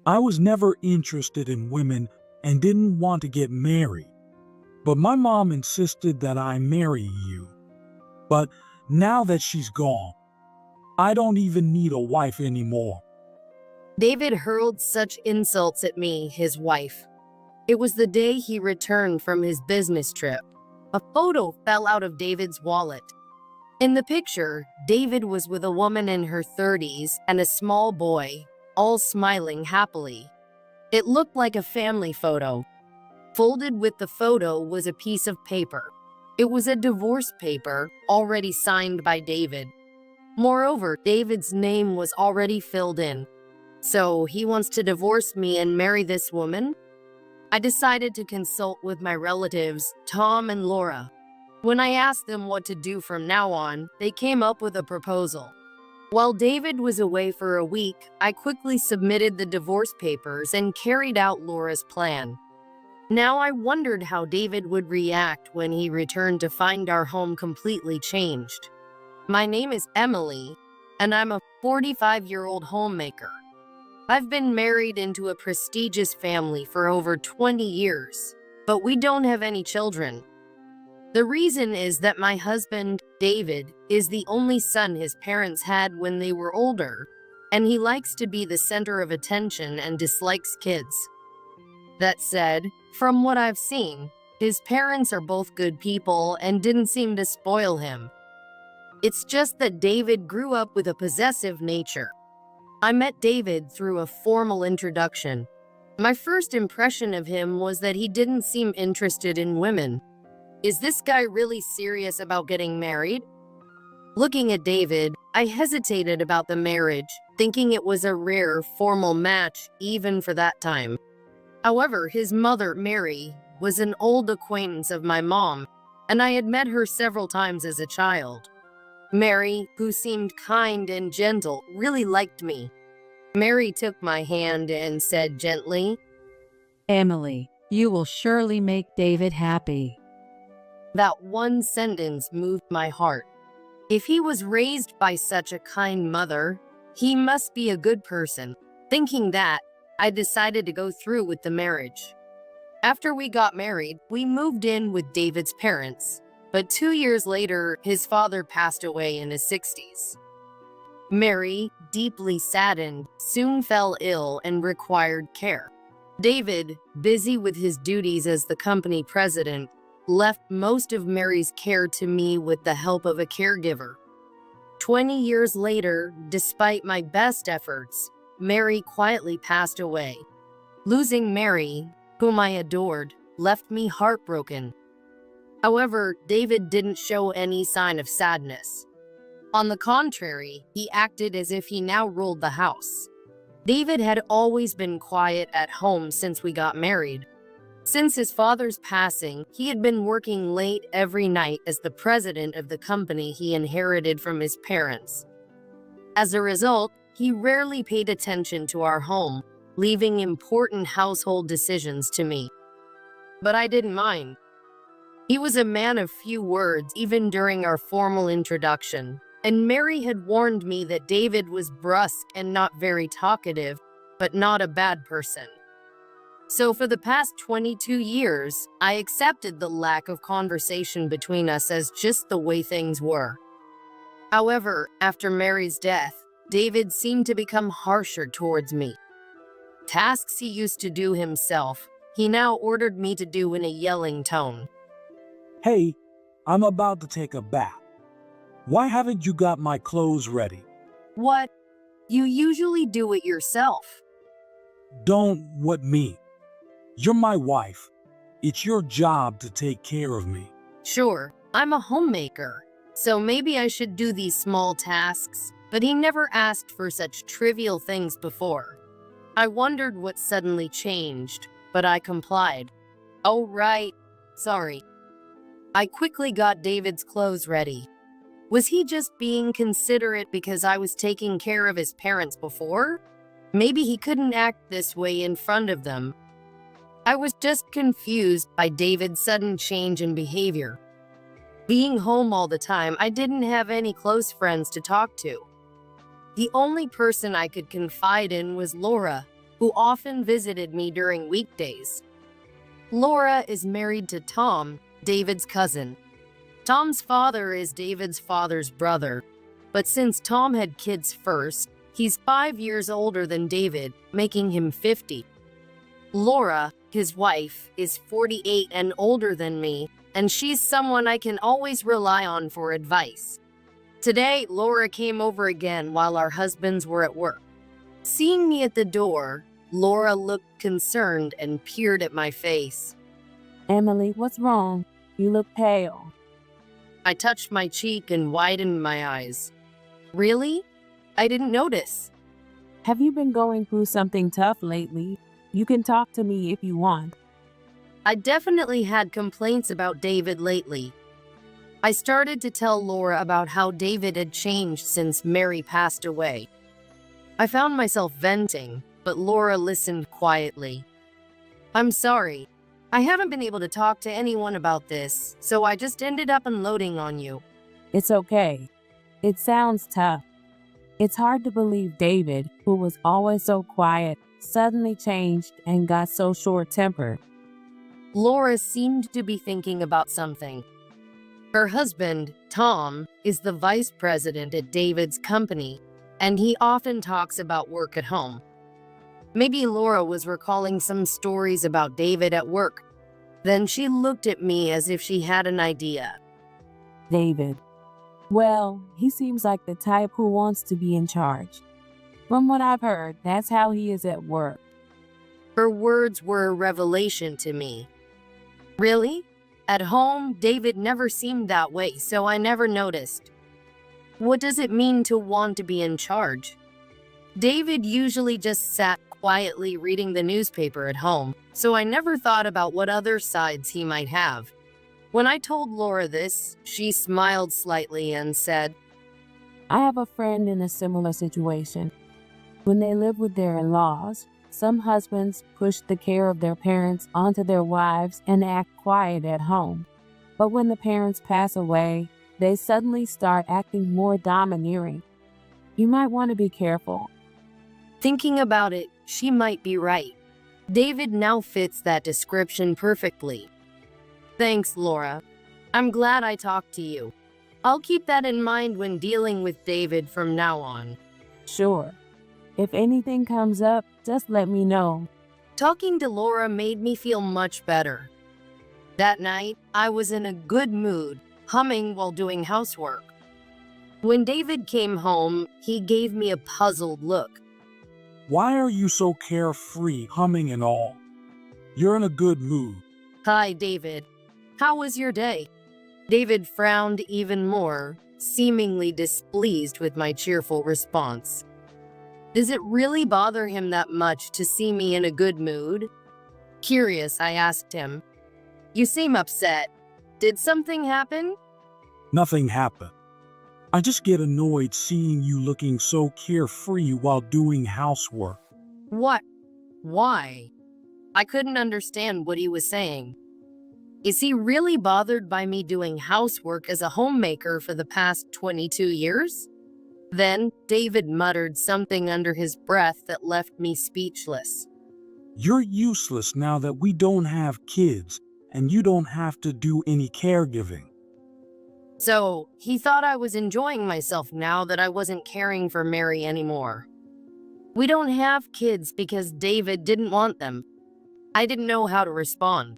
I was never interested in women and didn't want to get married. But my mom insisted that I marry you. But now that she's gone, I don't even need a wife anymore. David hurled such insults at me, his wife. It was the day he returned from his business trip. A photo fell out of David's wallet. In the picture, David was with a woman in her 30s and a small boy, all smiling happily. It looked like a family photo. Folded with the photo was a piece of paper. It was a divorce paper, already signed by David. Moreover, David's name was already filled in. So he wants to divorce me and marry this woman? I decided to consult with my relatives, Tom and Laura. When I asked them what to do from now on, they came up with a proposal. While David was away for a week, I quickly submitted the divorce papers and carried out Laura's plan. Now I wondered how David would react when he returned to find our home completely changed. My name is Emily, and I'm a 45-year-old homemaker. I've been married into a prestigious family for over 20 years, but we don't have any children. The reason is that my husband, David, is the only son his parents had when they were older, and he likes to be the center of attention and dislikes kids. That said, from what I've seen, his parents are both good people and didn't seem to spoil him. It's just that David grew up with a possessive nature. I met David through a formal introduction. My first impression of him was that he didn't seem interested in women. Is this guy really serious about getting married? Looking at David, I hesitated about the marriage, thinking it was a rare, formal match even for that time. However, his mother, Mary, was an old acquaintance of my mom, and I had met her several times as a child. Mary, who seemed kind and gentle, really liked me. Mary took my hand and said gently, Emily, you will surely make David happy. That one sentence moved my heart. If he was raised by such a kind mother, he must be a good person. Thinking that, I decided to go through with the marriage. After we got married, we moved in with David's parents. But 2 years later, his father passed away in his 60s. Mary, deeply saddened, soon fell ill and required care. David, busy with his duties as the company president, left most of Mary's care to me with the help of a caregiver. 20 years later, despite my best efforts, Mary quietly passed away. Losing Mary, whom I adored, left me heartbroken. However, David didn't show any sign of sadness. On the contrary, he acted as if he now ruled the house. David had always been quiet at home since we got married. Since his father's passing, he had been working late every night as the president of the company he inherited from his parents. As a result, he rarely paid attention to our home, leaving important household decisions to me. But I didn't mind. He was a man of few words even during our formal introduction, and Mary had warned me that David was brusque and not very talkative, but not a bad person. So for the past 22 years, I accepted the lack of conversation between us as just the way things were. However, after Mary's death, David seemed to become harsher towards me. Tasks he used to do himself, he now ordered me to do in a yelling tone. Hey, I'm about to take a bath. Why haven't you got my clothes ready? What? You usually do it yourself. Don't what me. You're my wife. It's your job to take care of me. Sure, I'm a homemaker, so maybe I should do these small tasks, but he never asked for such trivial things before. I wondered what suddenly changed, but I complied. Oh, right. Sorry. I quickly got David's clothes ready. Was he just being considerate because I was taking care of his parents before? Maybe he couldn't act this way in front of them. I was just confused by David's sudden change in behavior. Being home all the time, I didn't have any close friends to talk to. The only person I could confide in was Laura, who often visited me during weekdays. Laura is married to Tom, David's cousin. Tom's father is David's father's brother, but since Tom had kids first, he's 5 years older than David, making him 50. Laura, his wife, is 48 and older than me, and she's someone I can always rely on for advice. Today, Laura came over again while our husbands were at work. Seeing me at the door, Laura looked concerned and peered at my face. Emily, what's wrong? You look pale. I touched my cheek and widened my eyes. Really? I didn't notice. Have you been going through something tough lately? You can talk to me if you want. I definitely had complaints about David lately. I started to tell Laura about how David had changed since Mary passed away. I found myself venting, but Laura listened quietly. I'm sorry. I haven't been able to talk to anyone about this, so I just ended up unloading on you. It's okay. It sounds tough. It's hard to believe David, who was always so quiet, suddenly changed and got so short-tempered. Laura seemed to be thinking about something. Her husband, Tom, is the vice president at David's company, and he often talks about work at home. Maybe Laura was recalling some stories about David at work. Then she looked at me as if she had an idea. David. Well, he seems like the type who wants to be in charge. From what I've heard, that's how he is at work. Her words were a revelation to me. Really? At home, David never seemed that way, so I never noticed. What does it mean to want to be in charge? David usually just sat quietly reading the newspaper at home, so I never thought about what other sides he might have. When I told Laura this, she smiled slightly and said, I have a friend in a similar situation. When they live with their in-laws, some husbands push the care of their parents onto their wives and act quiet at home. But when the parents pass away, they suddenly start acting more domineering. You might want to be careful. Thinking about it, she might be right. David now fits that description perfectly. Thanks, Laura. I'm glad I talked to you. I'll keep that in mind when dealing with David from now on. Sure. If anything comes up, just let me know. Talking to Laura made me feel much better. That night, I was in a good mood, humming while doing housework. When David came home, he gave me a puzzled look. Why are you so carefree, humming and all? You're in a good mood. Hi, David. How was your day? David frowned even more, seemingly displeased with my cheerful response. Does it really bother him that much to see me in a good mood? Curious, I asked him. You seem upset. Did something happen? Nothing happened. I just get annoyed seeing you looking so carefree while doing housework. What? Why? I couldn't understand what he was saying. Is he really bothered by me doing housework as a homemaker for the past 22 years? Then David muttered something under his breath that left me speechless. You're useless now that we don't have kids, and you don't have to do any caregiving. So, he thought I was enjoying myself now that I wasn't caring for Mary anymore. We don't have kids because David didn't want them. I didn't know how to respond.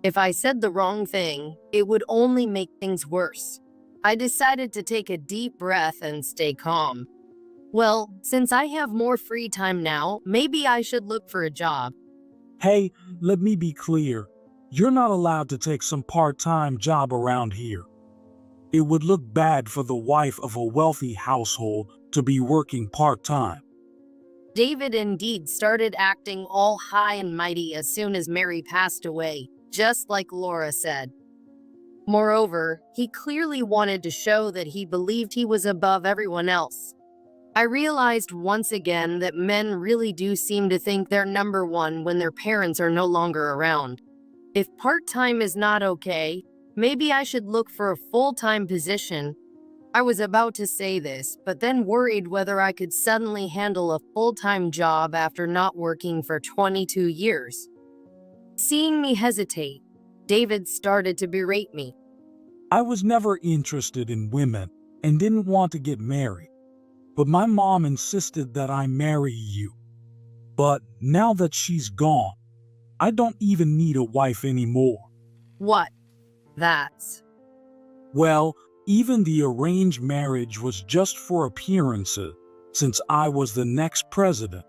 If I said the wrong thing, it would only make things worse. I decided to take a deep breath and stay calm. Well, since I have more free time now, maybe I should look for a job. Hey, let me be clear. You're not allowed to take some part-time job around here. It would look bad for the wife of a wealthy household to be working part-time. David indeed started acting all high and mighty as soon as Mary passed away, just like Laura said. Moreover, he clearly wanted to show that he believed he was above everyone else. I realized once again that men really do seem to think they're number one when their parents are no longer around. If part-time is not okay, maybe I should look for a full-time position. I was about to say this, but then worried whether I could suddenly handle a full-time job after not working for 22 years. Seeing me hesitate, David started to berate me. I was never interested in women and didn't want to get married, but my mom insisted that I marry you. But now that she's gone, I don't even need a wife anymore. What? That's... Well, even the arranged marriage was just for appearances, since I was the next president.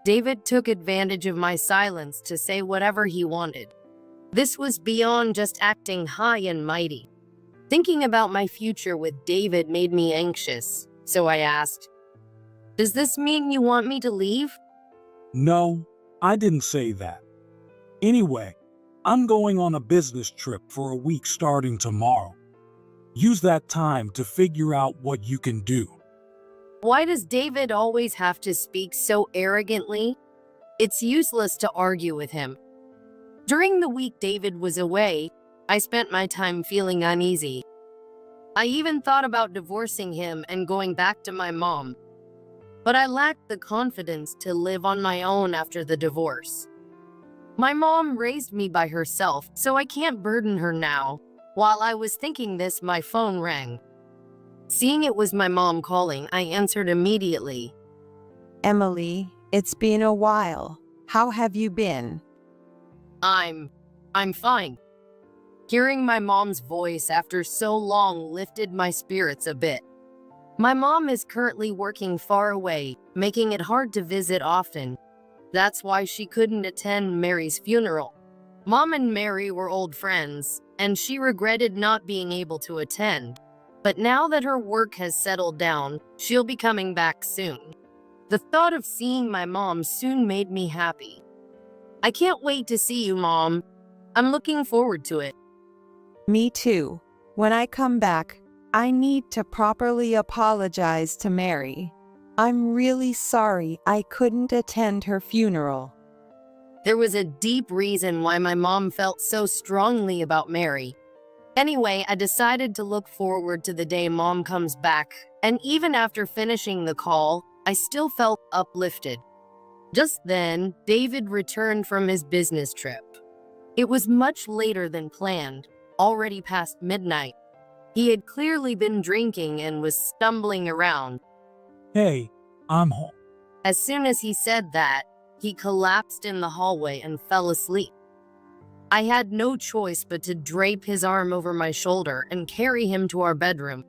David took advantage of my silence to say whatever he wanted. This was beyond just acting high and mighty. Thinking about my future with David made me anxious, so I asked, "Does this mean you want me to leave?" No, I didn't say that. Anyway, I'm going on a business trip for a week starting tomorrow. Use that time to figure out what you can do. Why does David always have to speak so arrogantly? It's useless to argue with him. During the week David was away, I spent my time feeling uneasy. I even thought about divorcing him and going back to my mom. But I lacked the confidence to live on my own after the divorce. My mom raised me by herself, so I can't burden her now. While I was thinking this, my phone rang. Seeing it was my mom calling, I answered immediately. Emily, it's been a while. How have you been? I'm fine. Hearing my mom's voice after so long lifted my spirits a bit. My mom is currently working far away, making it hard to visit often. That's why she couldn't attend Mary's funeral. Mom and Mary were old friends, and she regretted not being able to attend. But now that her work has settled down, she'll be coming back soon. The thought of seeing my mom soon made me happy. I can't wait to see you, Mom. I'm looking forward to it. Me too. When I come back, I need to properly apologize to Mary. I'm really sorry I couldn't attend her funeral. There was a deep reason why my mom felt so strongly about Mary. Anyway, I decided to look forward to the day Mom comes back, and even after finishing the call, I still felt uplifted. Just then, David returned from his business trip. It was much later than planned, already past midnight. He had clearly been drinking and was stumbling around. Hey, I'm home. As soon as he said that, he collapsed in the hallway and fell asleep. I had no choice but to drape his arm over my shoulder and carry him to our bedroom.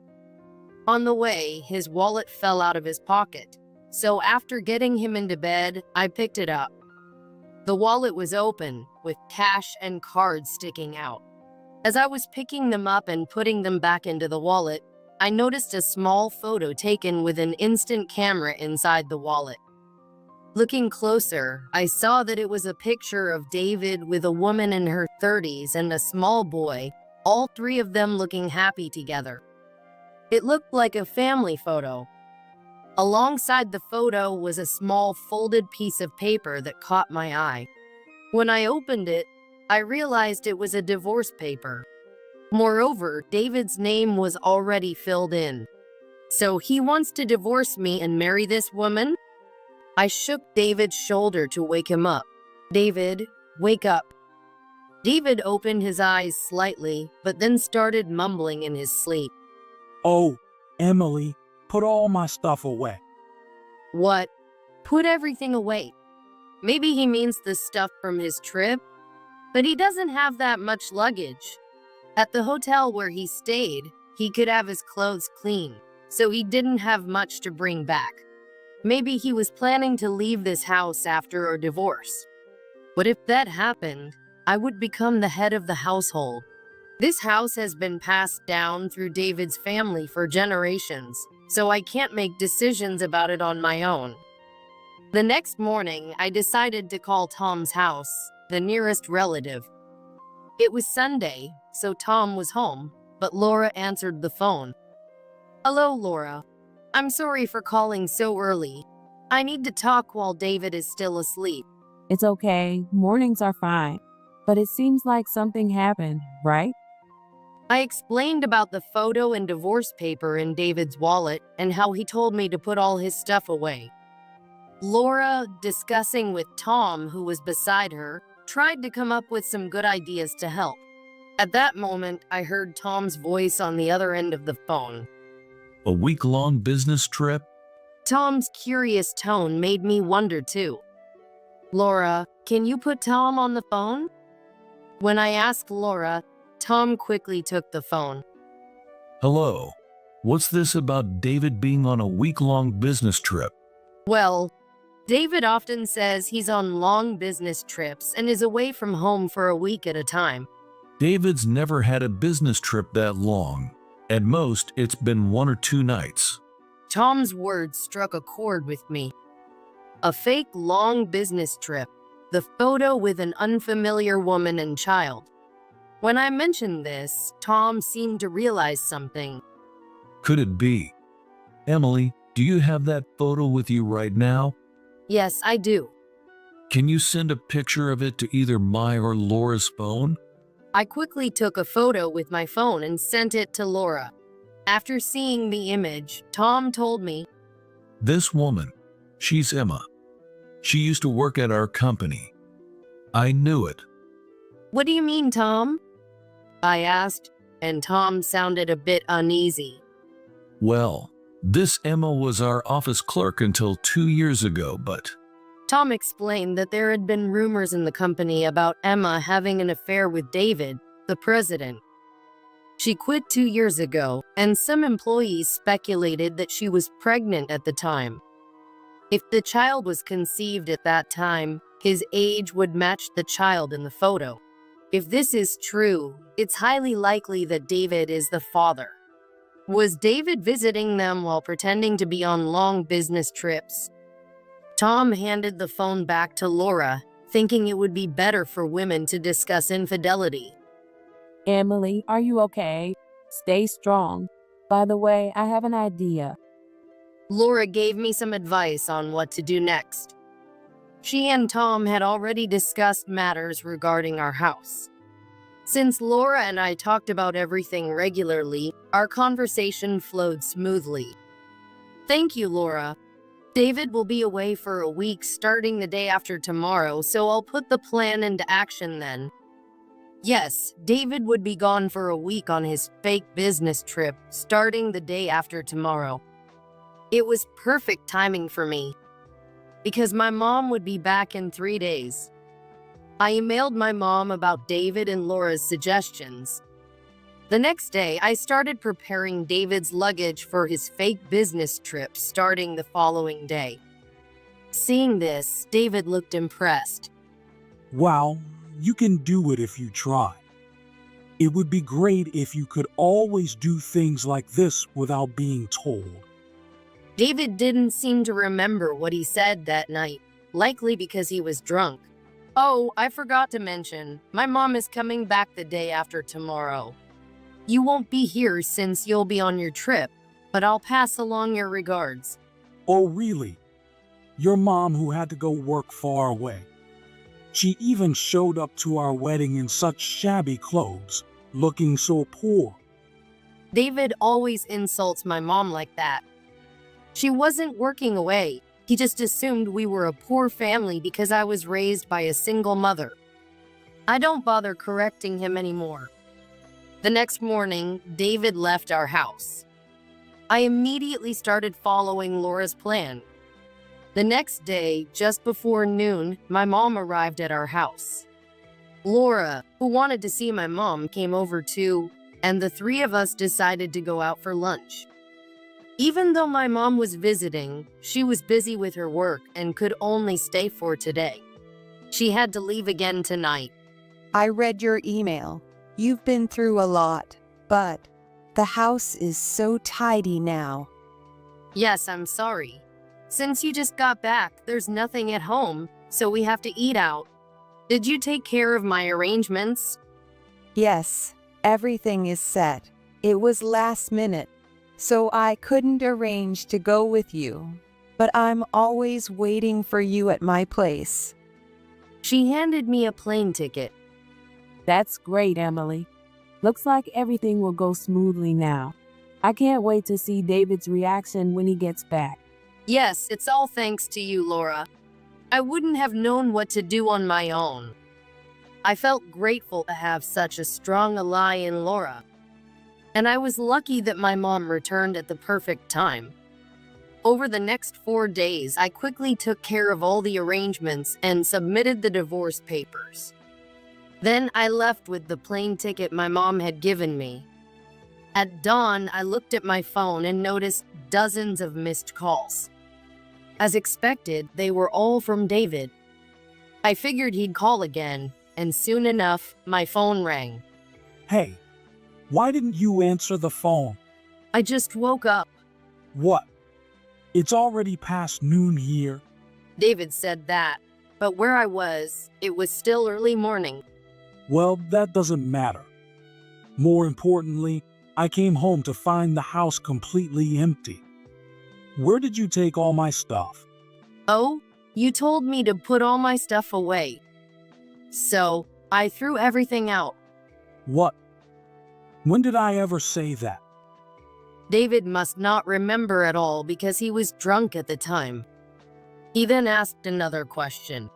On the way, his wallet fell out of his pocket, so after getting him into bed, I picked it up. The wallet was open, with cash and cards sticking out. As I was picking them up and putting them back into the wallet, I noticed a small photo taken with an instant camera inside the wallet. Looking closer, I saw that it was a picture of David with a woman in her 30s and a small boy, all three of them looking happy together. It looked like a family photo. Alongside the photo was a small folded piece of paper that caught my eye. When I opened it, I realized it was a divorce paper. Moreover, David's name was already filled in. So he wants to divorce me and marry this woman? I shook David's shoulder to wake him up. David, wake up. David opened his eyes slightly, but then started mumbling in his sleep. Oh, Emily, put all my stuff away. What? Put everything away. Maybe he means the stuff from his trip? But he doesn't have that much luggage. At the hotel where he stayed, he could have his clothes clean, so he didn't have much to bring back. Maybe he was planning to leave this house after our divorce. But if that happened, I would become the head of the household. This house has been passed down through David's family for generations, so I can't make decisions about it on my own. The next morning, I decided to call Tom's house, the nearest relative. It was Sunday, so Tom was home, but Laura answered the phone. Hello, Laura. I'm sorry for calling so early. I need to talk while David is still asleep. It's okay. Mornings are fine. But it seems like something happened, right? I explained about the photo and divorce paper in David's wallet and how he told me to put all his stuff away. Laura, discussing with Tom, who was beside her, tried to come up with some good ideas to help. At that moment, I heard Tom's voice on the other end of the phone. A week-long business trip? Tom's curious tone made me wonder too. Laura, can you put Tom on the phone? When I asked Laura, Tom quickly took the phone. Hello. What's this about David being on a week-long business trip? Well, David often says he's on long business trips and is away from home for a week at a time. David's never had a business trip that long. At most, it's been 1 or 2 nights. Tom's words struck a chord with me. A fake long business trip, the photo with an unfamiliar woman and child. When I mentioned this, Tom seemed to realize something. Could it be? Emily, do you have that photo with you right now? Yes, I do. Can you send a picture of it to either my or Laura's phone? I quickly took a photo with my phone and sent it to Laura. After seeing the image, Tom told me, This woman, she's Emma. She used to work at our company. I knew it. "What do you mean, Tom?" I asked, and Tom sounded a bit uneasy. Well, this Emma was our office clerk until 2 years ago, but Tom explained that there had been rumors in the company about Emma having an affair with David, the president. She quit 2 years ago, and some employees speculated that she was pregnant at the time. If the child was conceived at that time, his age would match the child in the photo. If this is true, it's highly likely that David is the father. Was David visiting them while pretending to be on long business trips? Tom handed the phone back to Laura, thinking it would be better for women to discuss infidelity. Emily, are you okay? Stay strong. By the way, I have an idea. Laura gave me some advice on what to do next. She and Tom had already discussed matters regarding our house. Since Laura and I talked about everything regularly, our conversation flowed smoothly. Thank you, Laura. David will be away for a week starting the day after tomorrow, so I'll put the plan into action then. Yes, David would be gone for a week on his fake business trip starting the day after tomorrow. It was perfect timing for me, because my mom would be back in 3 days. I emailed my mom about David and Laura's suggestions. The next day, I started preparing David's luggage for his fake business trip starting the following day. Seeing this, David looked impressed. Wow, you can do it if you try. It would be great if you could always do things like this without being told. David didn't seem to remember what he said that night, likely because he was drunk. Oh, I forgot to mention, my mom is coming back the day after tomorrow. You won't be here since you'll be on your trip, but I'll pass along your regards. Oh, really? Your mom who had to go work far away. She even showed up to our wedding in such shabby clothes, looking so poor. David always insults my mom like that. She wasn't working away. He just assumed we were a poor family because I was raised by a single mother. I don't bother correcting him anymore. The next morning, David left our house. I immediately started following Laura's plan. The next day, just before noon, my mom arrived at our house. Laura, who wanted to see my mom, came over too, and the 3 of us decided to go out for lunch. Even though my mom was visiting, she was busy with her work and could only stay for today. She had to leave again tonight. I read your email. You've been through a lot, but the house is so tidy now. Yes, I'm sorry. Since you just got back, there's nothing at home, so we have to eat out. Did you take care of my arrangements? Yes, everything is set. It was last minute, so I couldn't arrange to go with you, but I'm always waiting for you at my place. She handed me a plane ticket. That's great, Emily. Looks like everything will go smoothly now. I can't wait to see David's reaction when he gets back. Yes, it's all thanks to you, Laura. I wouldn't have known what to do on my own. I felt grateful to have such a strong ally in Laura. And I was lucky that my mom returned at the perfect time. Over the next 4 days, I quickly took care of all the arrangements and submitted the divorce papers. Then I left with the plane ticket my mom had given me. At dawn, I looked at my phone and noticed dozens of missed calls. As expected, they were all from David. I figured he'd call again, and soon enough, my phone rang. Hey, why didn't you answer the phone? I just woke up. What? It's already past noon here. David said that, but where I was, it was still early morning. Well, that doesn't matter. More importantly, I came home to find the house completely empty. Where did you take all my stuff? Oh, you told me to put all my stuff away. So, I threw everything out. What? When did I ever say that? David must not remember at all because he was drunk at the time. He then asked another question.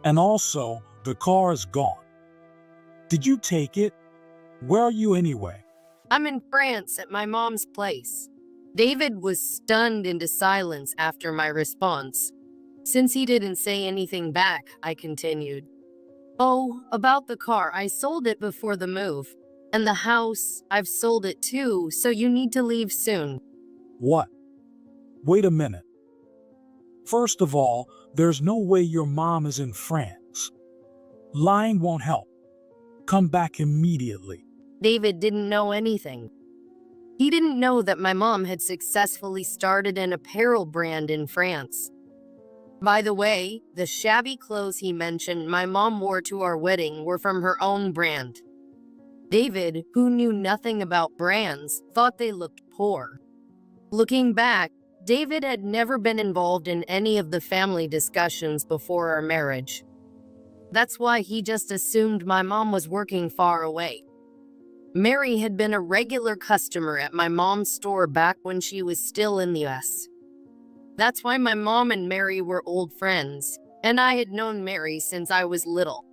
And also, the car is gone. Did you take it? Where are you anyway? I'm in France at my mom's place. David was stunned into silence after my response. Since he didn't say anything back, I continued. Oh, about the car, I sold it before the move. And the house, I've sold it too, so you need to leave soon. What? Wait a minute. First of all, there's no way your mom is in France. Lying won't help. Come back immediately. David didn't know anything. He didn't know that my mom had successfully started an apparel brand in France. By the way, the shabby clothes he mentioned my mom wore to our wedding were from her own brand. David, who knew nothing about brands, thought they looked poor. Looking back, David had never been involved in any of the family discussions before our marriage. That's why he just assumed my mom was working far away. Mary had been a regular customer at my mom's store back when she was still in the US. That's why my mom and Mary were old friends, and I had known Mary since I was little.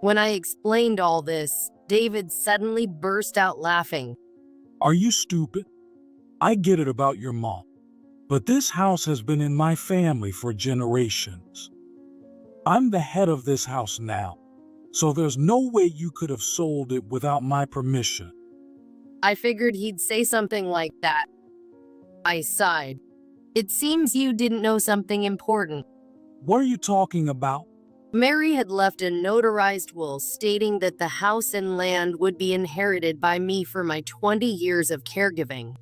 When I explained all this, David suddenly burst out laughing. Are you stupid? I get it about your mom. But this house has been in my family for generations. I'm the head of this house now, so there's no way you could have sold it without my permission. I figured he'd say something like that. I sighed. It seems you didn't know something important. What are you talking about? Mary had left a notarized will stating that the house and land would be inherited by me for my 20 years of caregiving.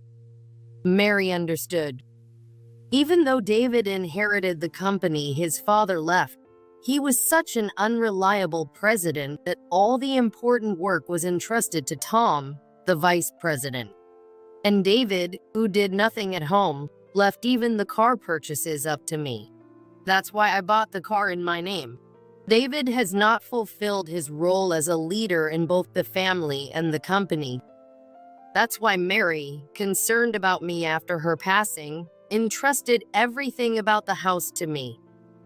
Mary understood. Even though David inherited the company his father left, he was such an unreliable president that all the important work was entrusted to Tom, the vice president. And David, who did nothing at home, left even the car purchases up to me. That's why I bought the car in my name. David has not fulfilled his role as a leader in both the family and the company. That's why Mary, concerned about me after her passing, entrusted everything about the house to me.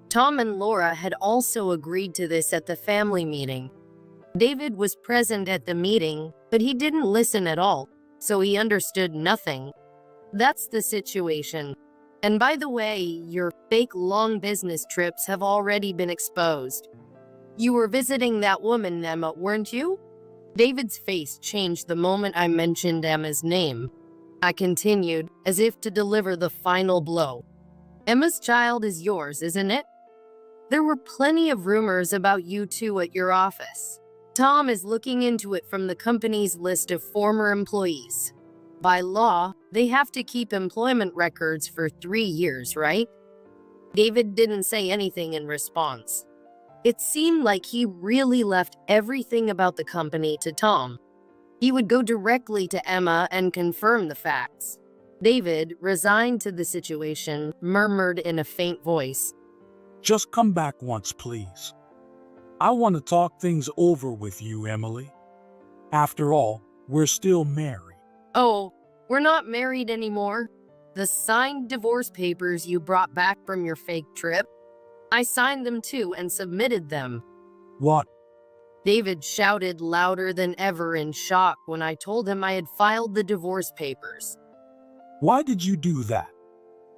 Tom and Laura had also agreed to this at the family meeting. David was present at the meeting, but he didn't listen at all, so he understood nothing. That's the situation. And by the way, your fake long business trips have already been exposed. You were visiting that woman, Emma, weren't you? David's face changed the moment I mentioned Emma's name. I continued, as if to deliver the final blow. Emma's child is yours, isn't it? There were plenty of rumors about you two at your office. Tom is looking into it from the company's list of former employees. By law, they have to keep employment records for 3 years, right? David didn't say anything in response. It seemed like he really left everything about the company to Tom. He would go directly to Emma and confirm the facts. David, resigned to the situation, murmured in a faint voice, Just come back once, please. I want to talk things over with you, Emily. After all, we're still married. Oh, we're not married anymore. The signed divorce papers you brought back from your fake trip, I signed them too and submitted them. What? David shouted louder than ever in shock when I told him I had filed the divorce papers. Why did you do that?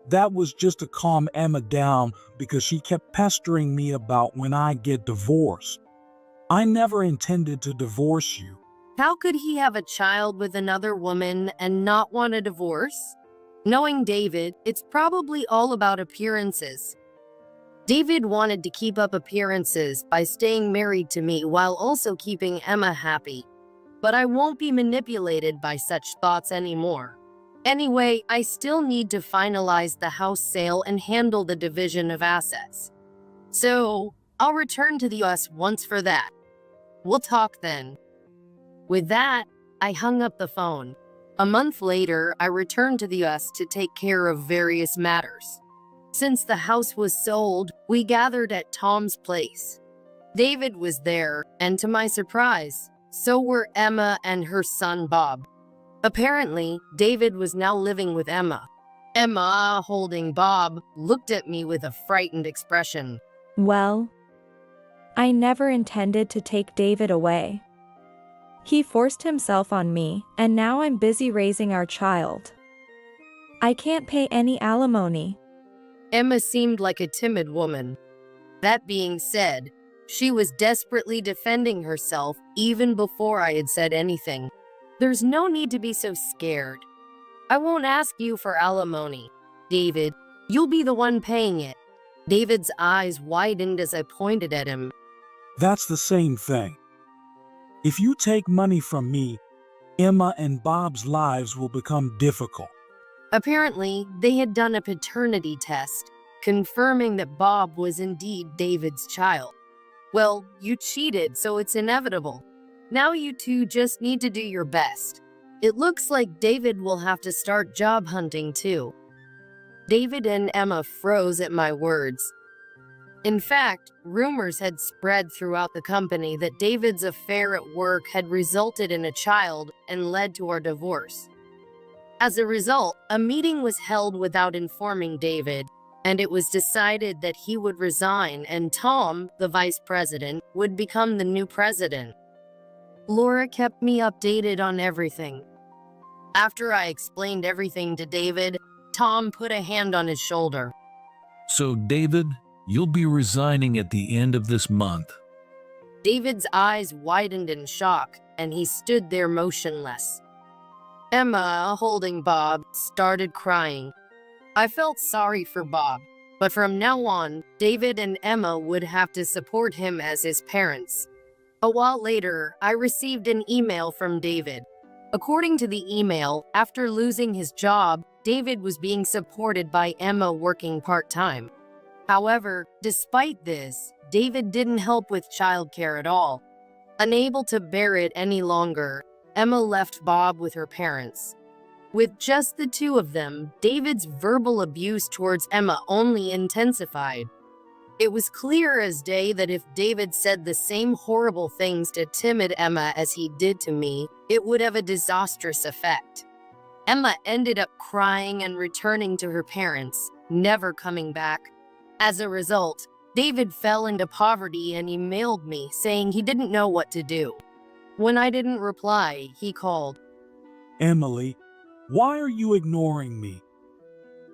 That was just to calm Emma down because she kept pestering me about when I get divorced. I never intended to divorce you. How could he have a child with another woman and not want a divorce? Knowing David, it's probably all about appearances. David wanted to keep up appearances by staying married to me while also keeping Emma happy. But I won't be manipulated by such thoughts anymore. Anyway, I still need to finalize the house sale and handle the division of assets. So, I'll return to the US once for that. We'll talk then. With that, I hung up the phone. A month later, I returned to the US to take care of various matters. Since the house was sold, we gathered at Tom's place. David was there, and to my surprise, so were Emma and her son Bob. Apparently, David was now living with Emma. Emma, holding Bob, looked at me with a frightened expression. Well, I never intended to take David away. He forced himself on me, and now I'm busy raising our child. I can't pay any alimony. Emma seemed like a timid woman. That being said, she was desperately defending herself even before I had said anything. There's no need to be so scared. I won't ask you for alimony, David. You'll be the one paying it. David's eyes widened as I pointed at him. That's the same thing. If you take money from me, Emma and Bob's lives will become difficult. Apparently, they had done a paternity test, confirming that Bob was indeed David's child. Well, you cheated, so it's inevitable. Now you two just need to do your best. It looks like David will have to start job hunting too. David and Emma froze at my words. In fact, rumors had spread throughout the company that David's affair at work had resulted in a child and led to our divorce. As a result, a meeting was held without informing David, and it was decided that he would resign and Tom, the vice president, would become the new president. Laura kept me updated on everything. After I explained everything to David, Tom put a hand on his shoulder. So, David, you'll be resigning at the end of this month. David's eyes widened in shock, and he stood there motionless. Emma, holding Bob, started crying. I felt sorry for Bob, but from now on, David and Emma would have to support him as his parents. A while later, I received an email from David. According to the email, after losing his job, David was being supported by Emma working part-time. However, despite this, David didn't help with childcare at all. Unable to bear it any longer, Emma left Bob with her parents. With just the two of them, David's verbal abuse towards Emma only intensified. It was clear as day that if David said the same horrible things to timid Emma as he did to me, it would have a disastrous effect. Emma ended up crying and returning to her parents, never coming back. As a result, David fell into poverty and emailed me saying he didn't know what to do. When I didn't reply, he called. Emily, why are you ignoring me?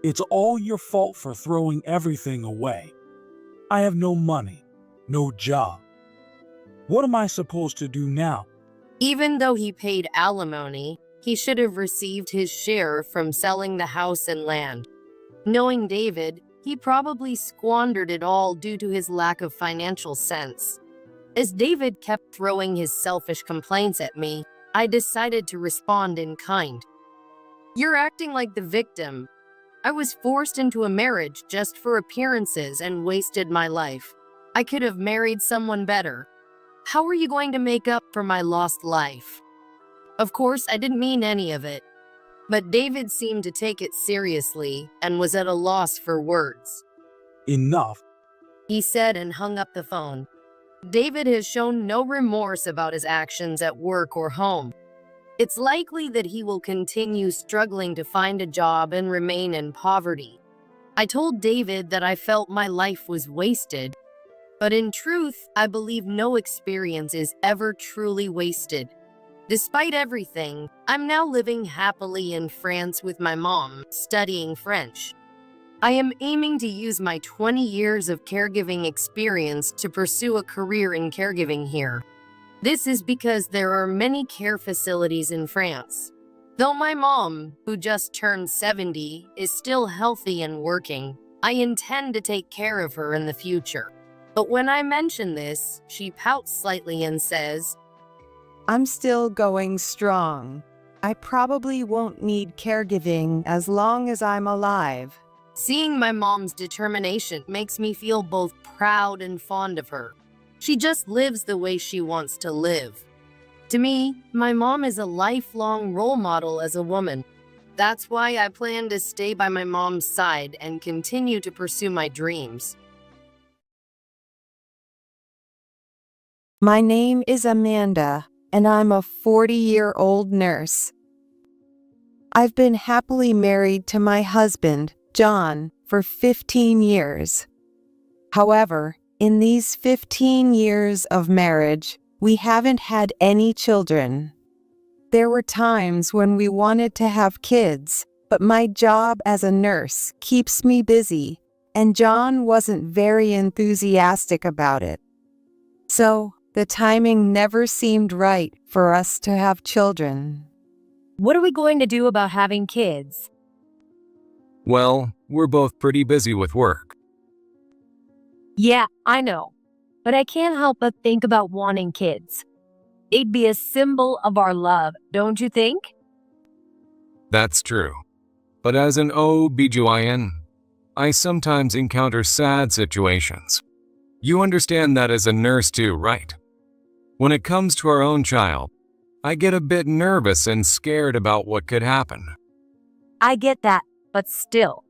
It's all your fault for throwing everything away. I have no money, no job. What am I supposed to do now? Even though he paid alimony, he should have received his share from selling the house and land. Knowing David, he probably squandered it all due to his lack of financial sense. As David kept throwing his selfish complaints at me, I decided to respond in kind. You're acting like the victim. I was forced into a marriage just for appearances and wasted my life. I could have married someone better. How are you going to make up for my lost life? Of course, I didn't mean any of it. But David seemed to take it seriously and was at a loss for words. Enough. He said and hung up the phone. David has shown no remorse about his actions at work or home. It's likely that he will continue struggling to find a job and remain in poverty. I told David that I felt my life was wasted, but in truth, I believe no experience is ever truly wasted. Despite everything, I'm now living happily in France with my mom, studying French. I am aiming to use my 20 years of caregiving experience to pursue a career in caregiving here. This is because there are many care facilities in France. Though my mom, who just turned 70, is still healthy and working, I intend to take care of her in the future. But when I mention this, she pouts slightly and says, I'm still going strong. I probably won't need caregiving as long as I'm alive. Seeing my mom's determination makes me feel both proud and fond of her. She just lives the way she wants to live. To me, my mom is a lifelong role model as a woman. That's why I plan to stay by my mom's side and continue to pursue my dreams. My name is Amanda, and I'm a 40-year-old nurse. I've been happily married to my husband, John, for 15 years. However, in these 15 years of marriage, we haven't had any children. There were times when we wanted to have kids, but my job as a nurse keeps me busy, and John wasn't very enthusiastic about it. So, the timing never seemed right for us to have children. What are we going to do about having kids? Well, we're both pretty busy with work. Yeah, I know. But I can't help but think about wanting kids. They'd be a symbol of our love, don't you think? That's true. But as an OBGYN, I sometimes encounter sad situations. You understand that as a nurse too, right? When it comes to our own child, I get a bit nervous and scared about what could happen. I get that, but still.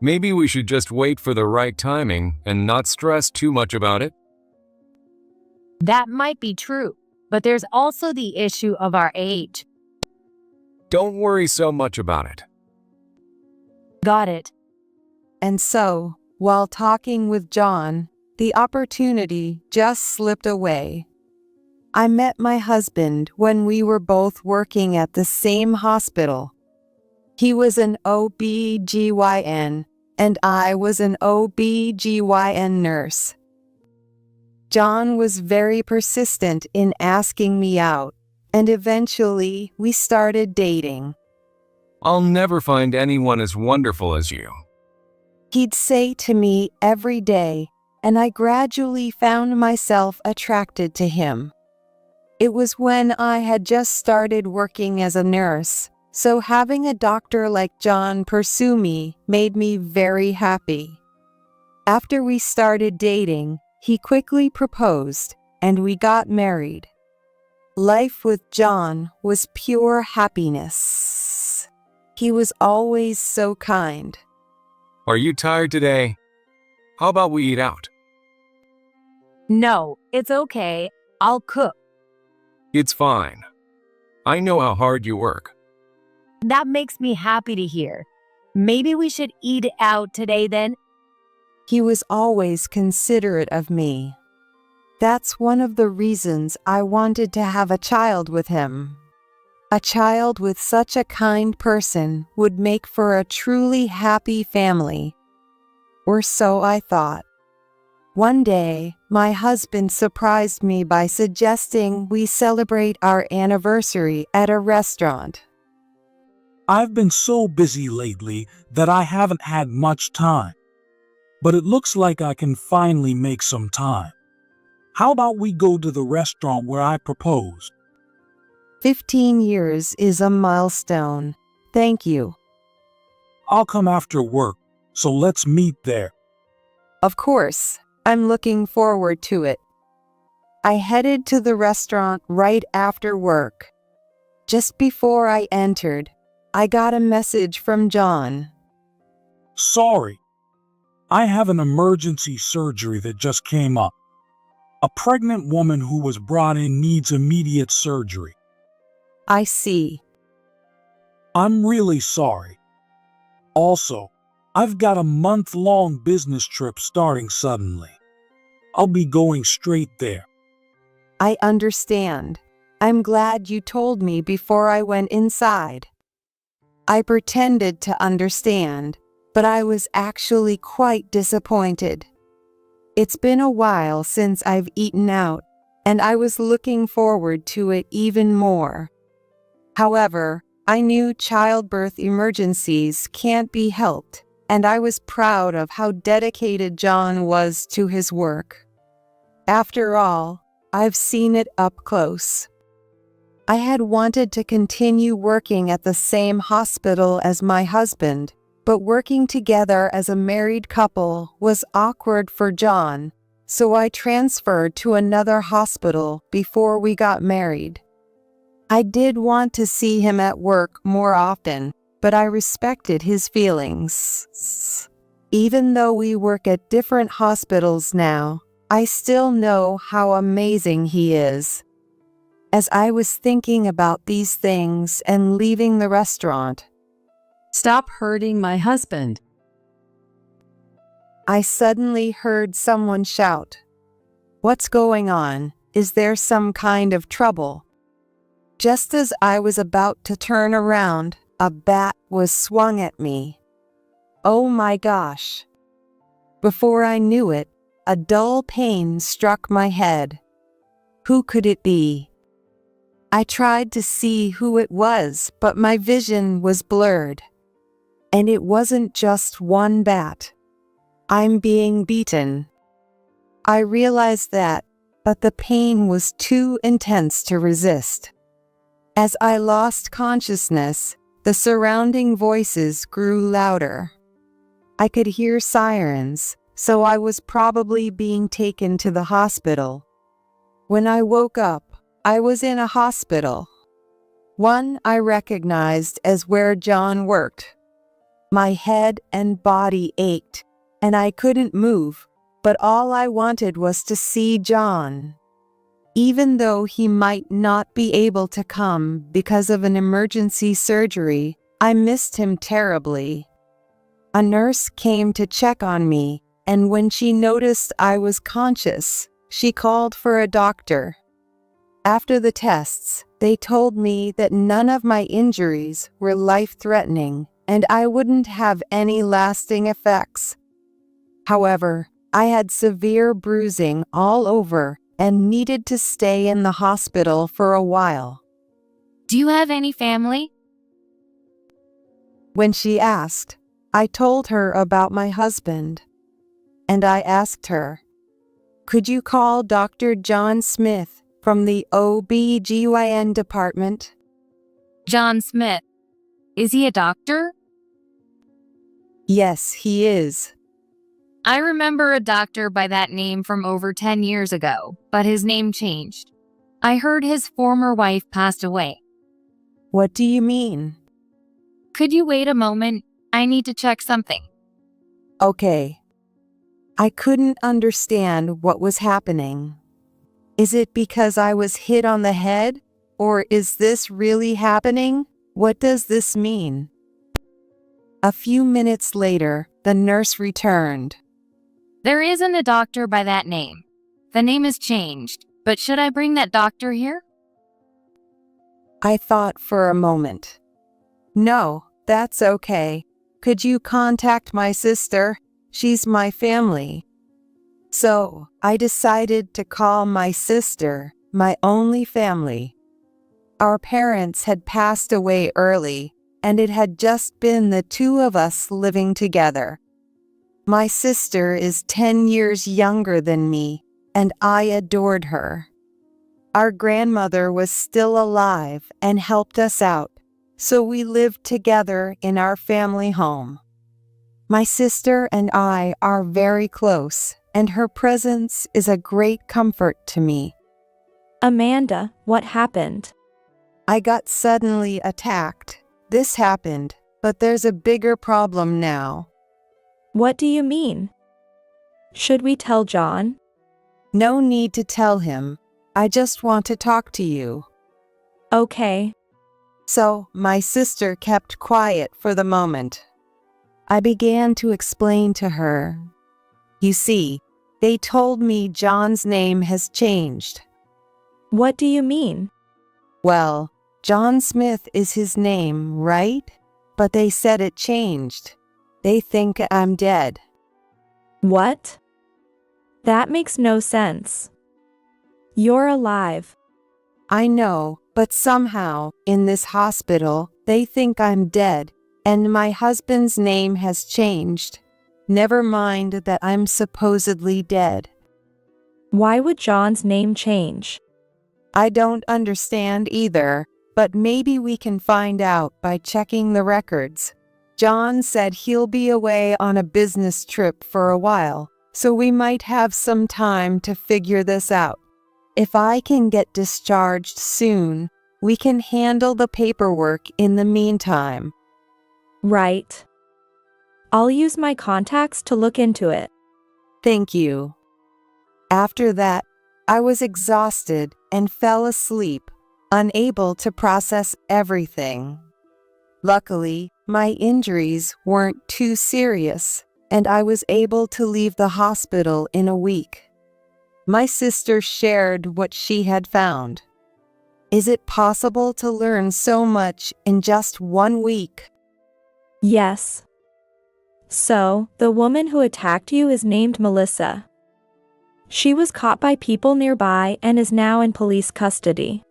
Maybe we should just wait for the right timing and not stress too much about it? That might be true, but there's also the issue of our age. Don't worry so much about it. Got it. And so, while talking with John, the opportunity just slipped away. I met my husband when we were both working at the same hospital. He was an OB/GYN, and I was an OB/GYN nurse. John was very persistent in asking me out, and eventually we started dating. I'll never find anyone as wonderful as you. He'd say to me every day, and I gradually found myself attracted to him. It was when I had just started working as a nurse, so having a doctor like John pursue me made me very happy. After we started dating, he quickly proposed, and we got married. Life with John was pure happiness. He was always so kind. Are you tired today? How about we eat out? No, it's okay. I'll cook. It's fine. I know how hard you work. That makes me happy to hear. Maybe we should eat out today then? He was always considerate of me. That's one of the reasons I wanted to have a child with him. A child with such a kind person would make for a truly happy family. Or so I thought. One day, my husband surprised me by suggesting we celebrate our anniversary at a restaurant. I've been so busy lately that I haven't had much time. But it looks like I can finally make some time. How about we go to the restaurant where I proposed? 15 years is a milestone. Thank you. I'll come after work, so let's meet there. Of course, I'm looking forward to it. I headed to the restaurant right after work. Just before I entered, I got a message from John. Sorry, I have an emergency surgery that just came up. A pregnant woman who was brought in needs immediate surgery. I see. I'm really sorry. Also, I've got a month-long business trip starting suddenly. I'll be going straight there. I understand. I'm glad you told me before I went inside. I pretended to understand, but I was actually quite disappointed. It's been a while since I've eaten out, and I was looking forward to it even more. However, I knew childbirth emergencies can't be helped, and I was proud of how dedicated John was to his work. After all, I've seen it up close. I had wanted to continue working at the same hospital as my husband, but working together as a married couple was awkward for John, so I transferred to another hospital before we got married. I did want to see him at work more often, but I respected his feelings. Even though we work at different hospitals now, I still know how amazing he is. As I was thinking about these things and leaving the restaurant, Stop hurting my husband. I suddenly heard someone shout, "What's going on? Is there some kind of trouble?" Just as I was about to turn around, a bat was swung at me. Oh my gosh! Before I knew it, a dull pain struck my head. Who could it be? I tried to see who it was, but my vision was blurred. And it wasn't just one bat. I'm being beaten. I realized that, but the pain was too intense to resist. As I lost consciousness, the surrounding voices grew louder. I could hear sirens, so I was probably being taken to the hospital. When I woke up, I was in a hospital. One I recognized as where John worked. My head and body ached, and I couldn't move, but all I wanted was to see John. Even though he might not be able to come because of an emergency surgery, I missed him terribly. A nurse came to check on me, and when she noticed I was conscious, she called for a doctor. After the tests, they told me that none of my injuries were life-threatening, and I wouldn't have any lasting effects. However, I had severe bruising all over and needed to stay in the hospital for a while. Do you have any family? When she asked, I told her about my husband. And I asked her, "Could you call Dr. John Smith from the OB/GYN department?" John Smith. Is he a doctor? Yes, he is. I remember a doctor by that name from over 10 years ago, but his name changed. I heard his former wife passed away. What do you mean? Could you wait a moment? I need to check something. Okay. I couldn't understand what was happening. Is it because I was hit on the head? Or is this really happening? What does this mean? A few minutes later, the nurse returned. There isn't a doctor by that name. The name has changed, but should I bring that doctor here? I thought for a moment. No, that's okay. Could you contact my sister? She's my family. So, I decided to call my sister my only family. Our parents had passed away early, and it had just been the two of us living together. My sister is 10 years younger than me, and I adored her. Our grandmother was still alive and helped us out, so we lived together in our family home. My sister and I are very close, and her presence is a great comfort to me. Amanda, what happened? I got suddenly attacked. This happened, but there's a bigger problem now. What do you mean? Should we tell John? No need to tell him. I just want to talk to you. Okay. So, my sister kept quiet for the moment. I began to explain to her. You see, they told me John's name has changed. What do you mean? Well, John Smith is his name, right? But they said it changed. They think I'm dead. What? That makes no sense. You're alive. I know, but somehow, in this hospital, they think I'm dead, and my husband's name has changed. Never mind that I'm supposedly dead. Why would John's name change? I don't understand either, but maybe we can find out by checking the records. John said he'll be away on a business trip for a while, so we might have some time to figure this out. If I can get discharged soon, we can handle the paperwork in the meantime. Right. I'll use my contacts to look into it. Thank you. After that, I was exhausted and fell asleep, unable to process everything. Luckily, my injuries weren't too serious, and I was able to leave the hospital in a week. My sister shared what she had found. Is it possible to learn so much in just 1 week? Yes. So, the woman who attacked you is named Melissa. She was caught by people nearby and is now in police custody.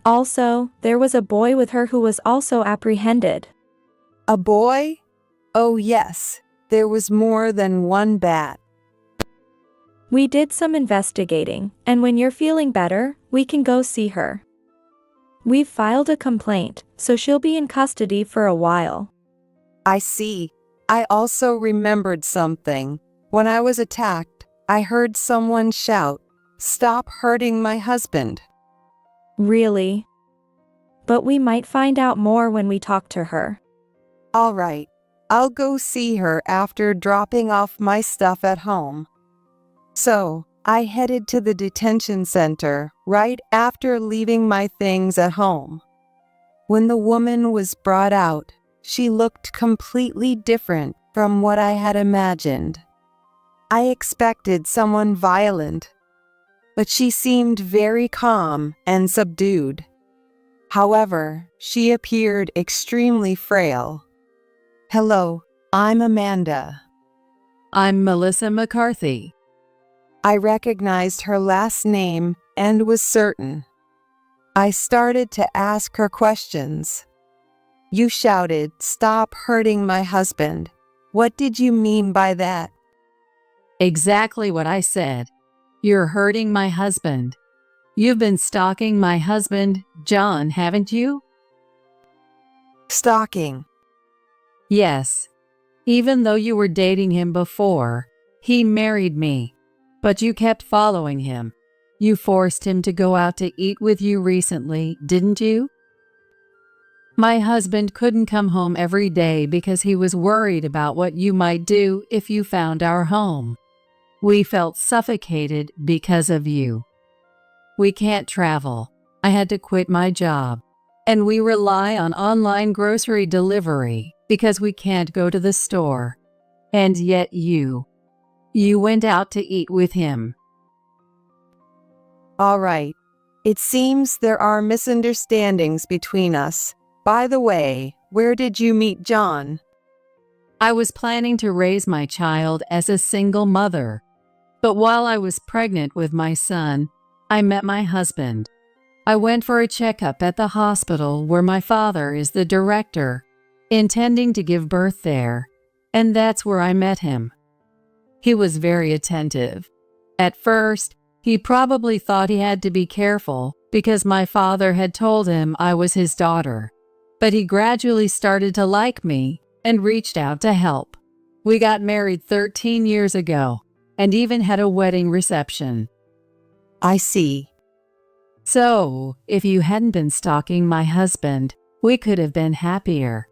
Also, there was a boy with her who was also apprehended. A boy? Oh yes, there was more than one bat. We did some investigating, and when you're feeling better, we can go see her. We've filed a complaint, so she'll be in custody for a while. I see. I also remembered something. When I was attacked, I heard someone shout, "Stop hurting my husband." Really? But we might find out more when we talk to her. All right, I'll go see her after dropping off my stuff at home. So, I headed to the detention center right after leaving my things at home. When the woman was brought out, she looked completely different from what I had imagined. I expected someone violent, but she seemed very calm and subdued. However, she appeared extremely frail. Hello, I'm Amanda. I'm Melissa McCarthy. I recognized her last name and was certain. I started to ask her questions. You shouted, "Stop hurting my husband." What did you mean by that? Exactly what I said. You're hurting my husband. You've been stalking my husband, John, haven't you? Stalking. Yes. Even though you were dating him before, he married me. But you kept following him. You forced him to go out to eat with you recently, didn't you? My husband couldn't come home every day because he was worried about what you might do if you found our home. We felt suffocated because of you. We can't travel. I had to quit my job. And we rely on online grocery delivery because we can't go to the store. And yet you went out to eat with him. All right. It seems there are misunderstandings between us. By the way, where did you meet John? I was planning to raise my child as a single mother. But while I was pregnant with my son, I met my husband. I went for a checkup at the hospital where my father is the director, intending to give birth there, and that's where I met him. He was very attentive. At first, he probably thought he had to be careful because my father had told him I was his daughter. But he gradually started to like me and reached out to help. We got married 13 years ago and even had a wedding reception. I see. So, if you hadn't been stalking my husband, we could have been happier.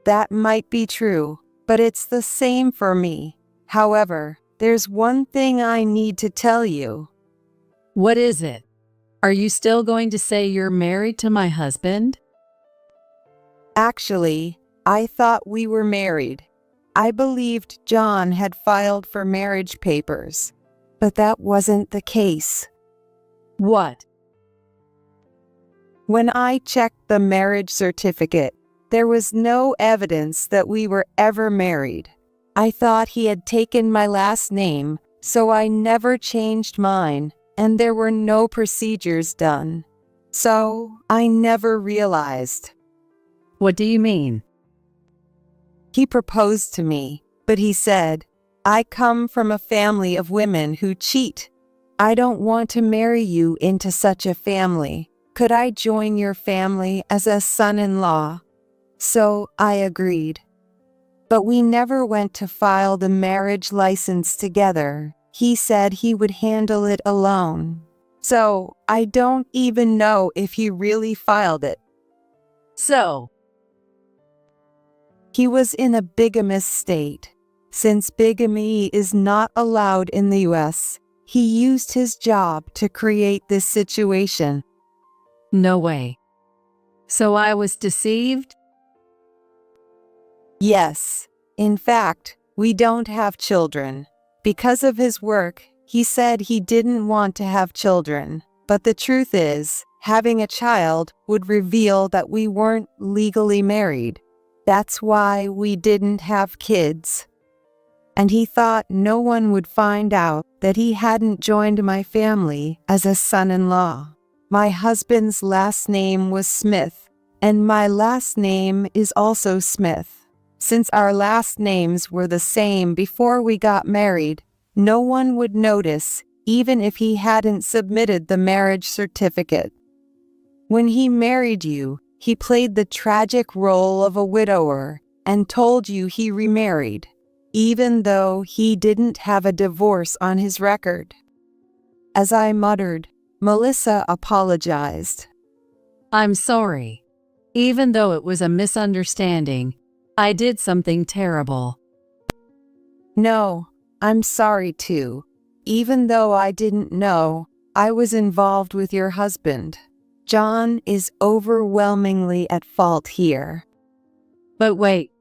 That might be true, but it's the same for me. However, there's one thing I need to tell you. What is it? Are you still going to say you're married to my husband? Actually, I thought we were married. I believed John had filed for marriage papers, but that wasn't the case. What? When I checked the marriage certificate, there was no evidence that we were ever married. I thought he had taken my last name, so I never changed mine, and there were no procedures done. So I never realized. What do you mean? He proposed to me, but he said, I come from a family of women who cheat. I don't want to marry you into such a family. Could I join your family as a son-in-law? So I agreed. But we never went to file the marriage license together. He said he would handle it alone. So I don't even know if he really filed it. So, he was in a bigamous state. Since bigamy is not allowed in the US, he used his job to create this situation. no way. So I was deceived? Yes. In fact, we don't have children. Because of his work, he said he didn't want to have children. But the truth is, having a child would reveal that we weren't legally married. That's why we didn't have kids. And he thought no one would find out that he hadn't joined my family as a son-in-law. My husband's last name was Smith, and my last name is also Smith. Since our last names were the same before we got married, no one would notice, even if he hadn't submitted the marriage certificate. When he married you, he played the tragic role of a widower and told you he remarried, even though he didn't have a divorce on his record. As I muttered, Melissa apologized. I'm sorry. Even though it was a misunderstanding, I did something terrible. No, I'm sorry too. Even though I didn't know, I was involved with your husband. John is overwhelmingly at fault here. But wait,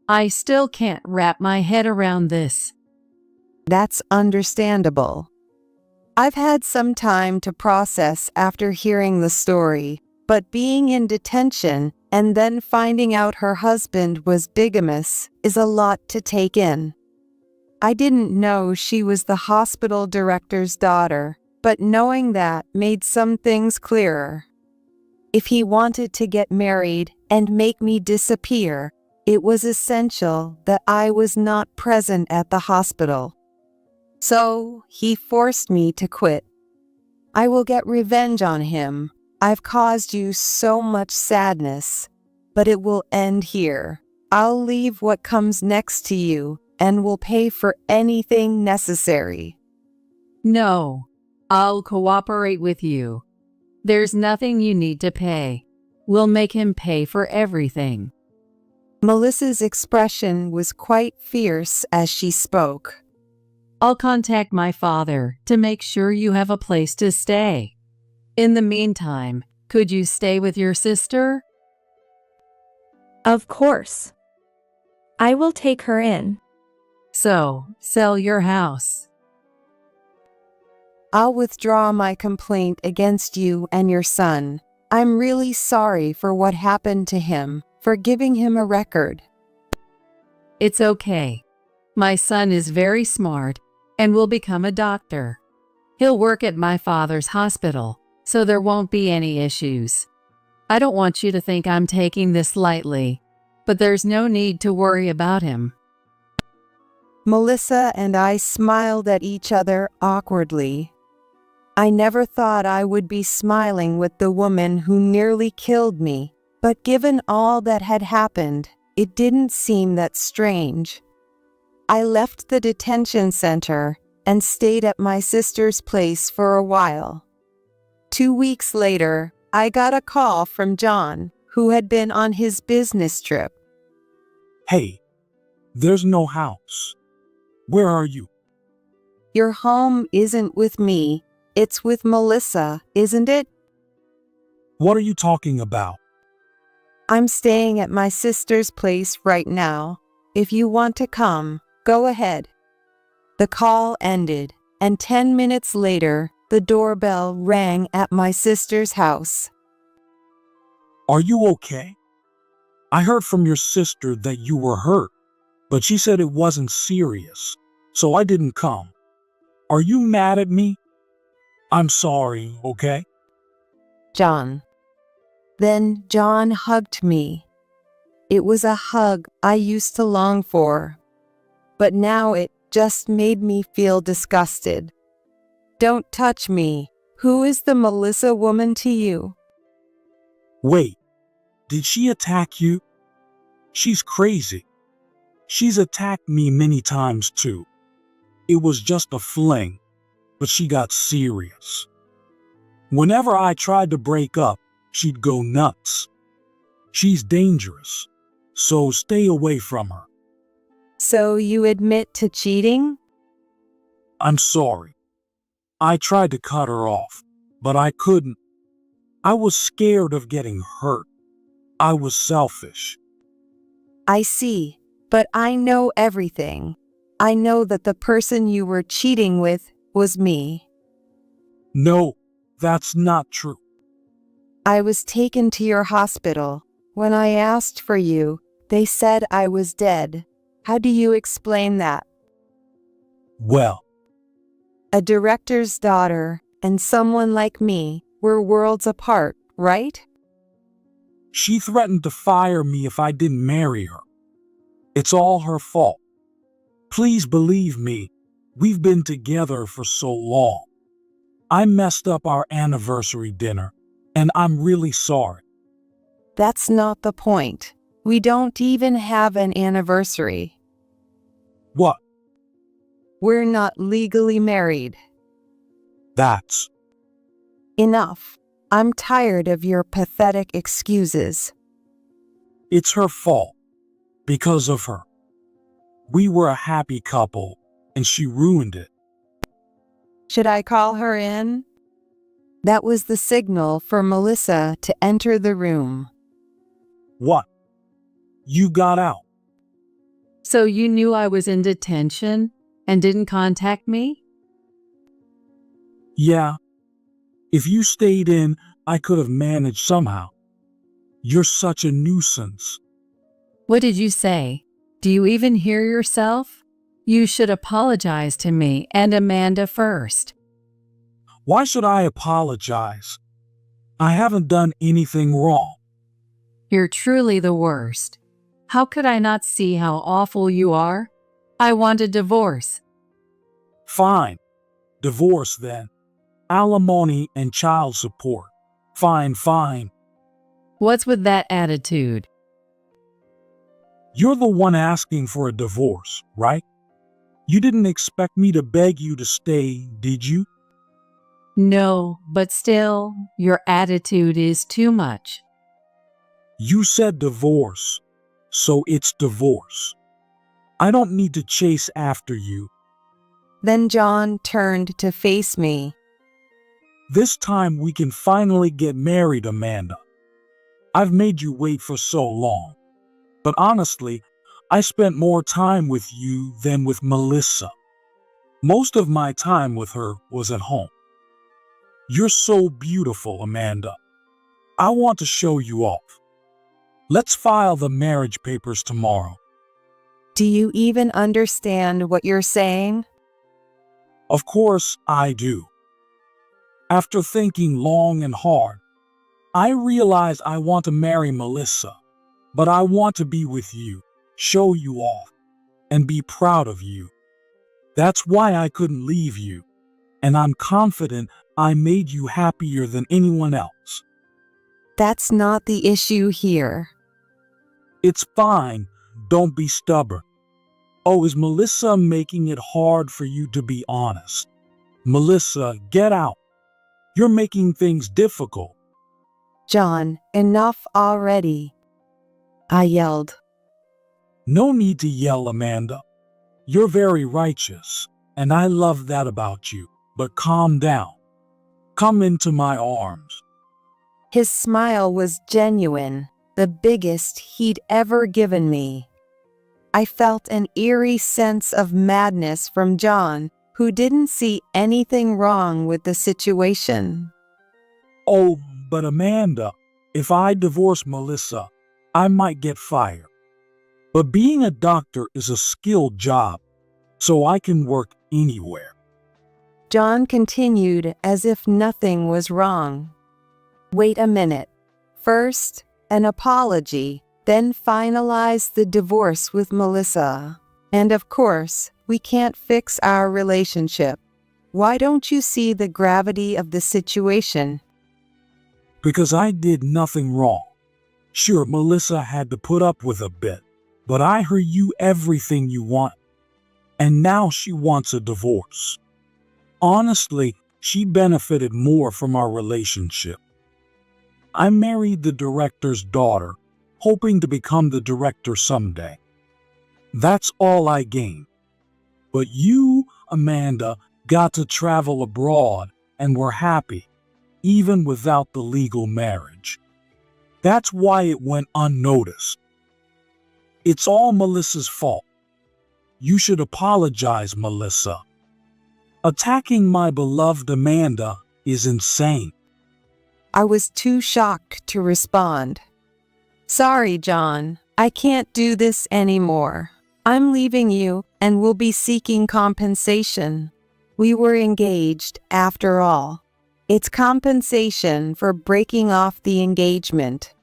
I still can't wrap my head around this. That's understandable. I've had some time to process after hearing the story, but being in detention and then finding out her husband was bigamous is a lot to take in. I didn't know she was the hospital director's daughter, but knowing that made some things clearer. If he wanted to get married and make me disappear, it was essential that I was not present at the hospital. So he forced me to quit. I will get revenge on him. I've caused you so much sadness, but it will end here. I'll leave what comes next to you and will pay for anything necessary. No, I'll cooperate with you. There's nothing you need to pay. We'll make him pay for everything. Melissa's expression was quite fierce as she spoke. I'll contact my father to make sure you have a place to stay. In the meantime, could you stay with your sister? Of course. I will take her in. So, sell your house. I'll withdraw my complaint against you and your son. I'm really sorry for what happened to him, for giving him a record. It's okay. My son is very smart and will become a doctor. He'll work at my father's hospital, so there won't be any issues. I don't want you to think I'm taking this lightly, but there's no need to worry about him. Melissa and I smiled at each other awkwardly. I never thought I would be smiling with the woman who nearly killed me, but given all that had happened, it didn't seem that strange. I left the detention center and stayed at my sister's place for a while. 2 weeks later, I got a call from John, who had been on his business trip. Hey, there's no house. Where are you? Your home isn't with me, it's with Melissa, isn't it? What are you talking about? I'm staying at my sister's place right now. If you want to come, go ahead. The call ended, and 10 minutes later, the doorbell rang at my sister's house. Are you okay? I heard from your sister that you were hurt, but she said it wasn't serious, so I didn't come. Are you mad at me? I'm sorry, okay? John. Then John hugged me. It was a hug I used to long for, but now it just made me feel disgusted. Don't touch me. Who is the Melissa woman to you? Wait, did she attack you? She's crazy. She's attacked me many times too. It was just a fling, but she got serious. Whenever I tried to break up, she'd go nuts. She's dangerous, so stay away from her. So you admit to cheating? I'm sorry. I tried to cut her off, but I couldn't. I was scared of getting hurt. I was selfish. I see, but I know everything. I know that the person you were cheating with was me. No, that's not true. I was taken to your hospital. When I asked for you, they said I was dead. How do you explain that? Well, A director's daughter and someone like me were worlds apart, right? she threatened to fire me if I didn't marry her. It's all her fault. Please believe me, we've been together for so long. I messed up our anniversary dinner, and I'm really sorry. That's not the point. We don't even have an anniversary. What? We're not legally married. That's Enough. I'm tired of your pathetic excuses. It's her fault. Because of her. We were a happy couple, and she ruined it. Should I call her in? That was the signal for Melissa to enter the room. What? You got out. So you knew I was in detention and didn't contact me? Yeah. If you stayed in, I could have managed somehow. You're such a nuisance. What did you say? Do you even hear yourself? You should apologize to me and Amanda first. Why should I apologize? I haven't done anything wrong. You're truly the worst. How could I not see how awful you are? I want a divorce. Fine. Divorce then. Alimony and child support. Fine. What's with that attitude? You're the one asking for a divorce, right? You didn't expect me to beg you to stay, did you? No, but still, your attitude is too much. You said divorce, so it's divorce. I don't need to chase after you. Then John turned to face me. This time we can finally get married, Amanda. I've made you wait for so long. But honestly, I spent more time with you than with Melissa. Most of my time with her was at home. You're so beautiful, Amanda. I want to show you off. Let's file the marriage papers tomorrow. Do you even understand what you're saying? Of course I do. After thinking long and hard, I realize I want to marry Melissa, but I want to be with you, show you off, and be proud of you. That's why I couldn't leave you, and I'm confident I made you happier than anyone else. That's not the issue here. It's fine, don't be stubborn. Oh, is Melissa making it hard for you to be honest? Melissa, get out. You're making things difficult. John, enough already. I yelled. No need to yell, Amanda. You're very righteous. and I love that about you. But calm down. Come into my arms. His smile was genuine, the biggest he'd ever given me. I felt an eerie sense of madness from John, who didn't see anything wrong with the situation. Oh, but Amanda, if I divorce Melissa, I might get fired. But being a doctor is a skilled job, so I can work anywhere. John continued as if nothing was wrong. Wait a minute. First, an apology, then finalize the divorce with Melissa. And of course, we can't fix our relationship. Why don't you see the gravity of the situation? Because I did nothing wrong. Sure, Melissa had to put up with a bit, but I heard you everything you want. And now she wants a divorce. Honestly, she benefited more from our relationship. I married the director's daughter, hoping to become the director someday. That's all I gained. But you, Amanda, got to travel abroad and were happy, even without the legal marriage. That's why it went unnoticed. It's all Melissa's fault. You should apologize, Melissa. Attacking my beloved Amanda is insane. I was too shocked to respond. Sorry, John. I can't do this anymore. I'm leaving you and will be seeking compensation. We were engaged after all. It's compensation for breaking off the engagement.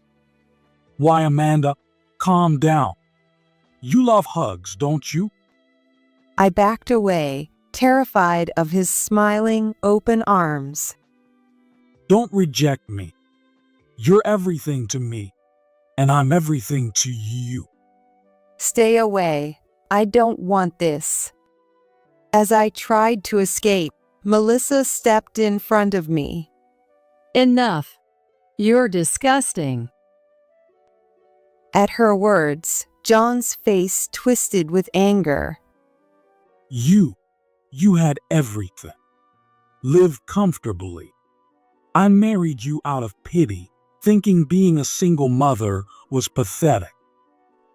Why, Amanda, calm down. You love hugs, don't you? I backed away, terrified of his smiling, open arms. Don't reject me. You're everything to me, and I'm everything to you. Stay away. I don't want this. As I tried to escape, Melissa stepped in front of me. Enough. You're disgusting. At her words, John's face twisted with anger. You had everything. Lived comfortably. I married you out of pity, thinking being a single mother was pathetic.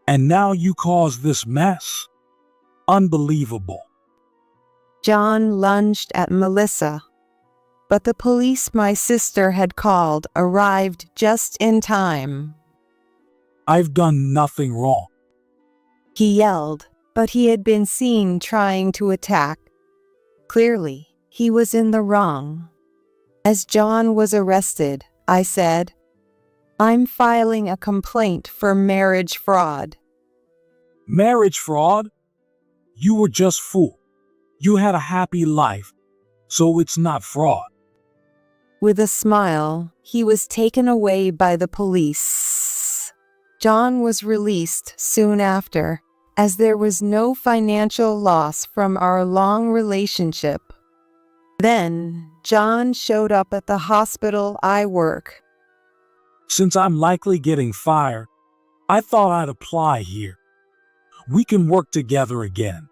And now you cause this mess? Unbelievable. John lunged at Melissa. But the police my sister had called arrived just in time. I've done nothing wrong. He yelled, but he had been seen trying to attack. Clearly, he was in the wrong. As John was arrested, I said, I'm filing a complaint for marriage fraud. Marriage fraud? You were just fooled. You had a happy life, so it's not fraud. With a smile, he was taken away by the police. John was released soon after, as there was no financial loss from our long relationship. Then, John showed up at the hospital I work. Since I'm likely getting fired, I thought I'd apply here. We can work together again.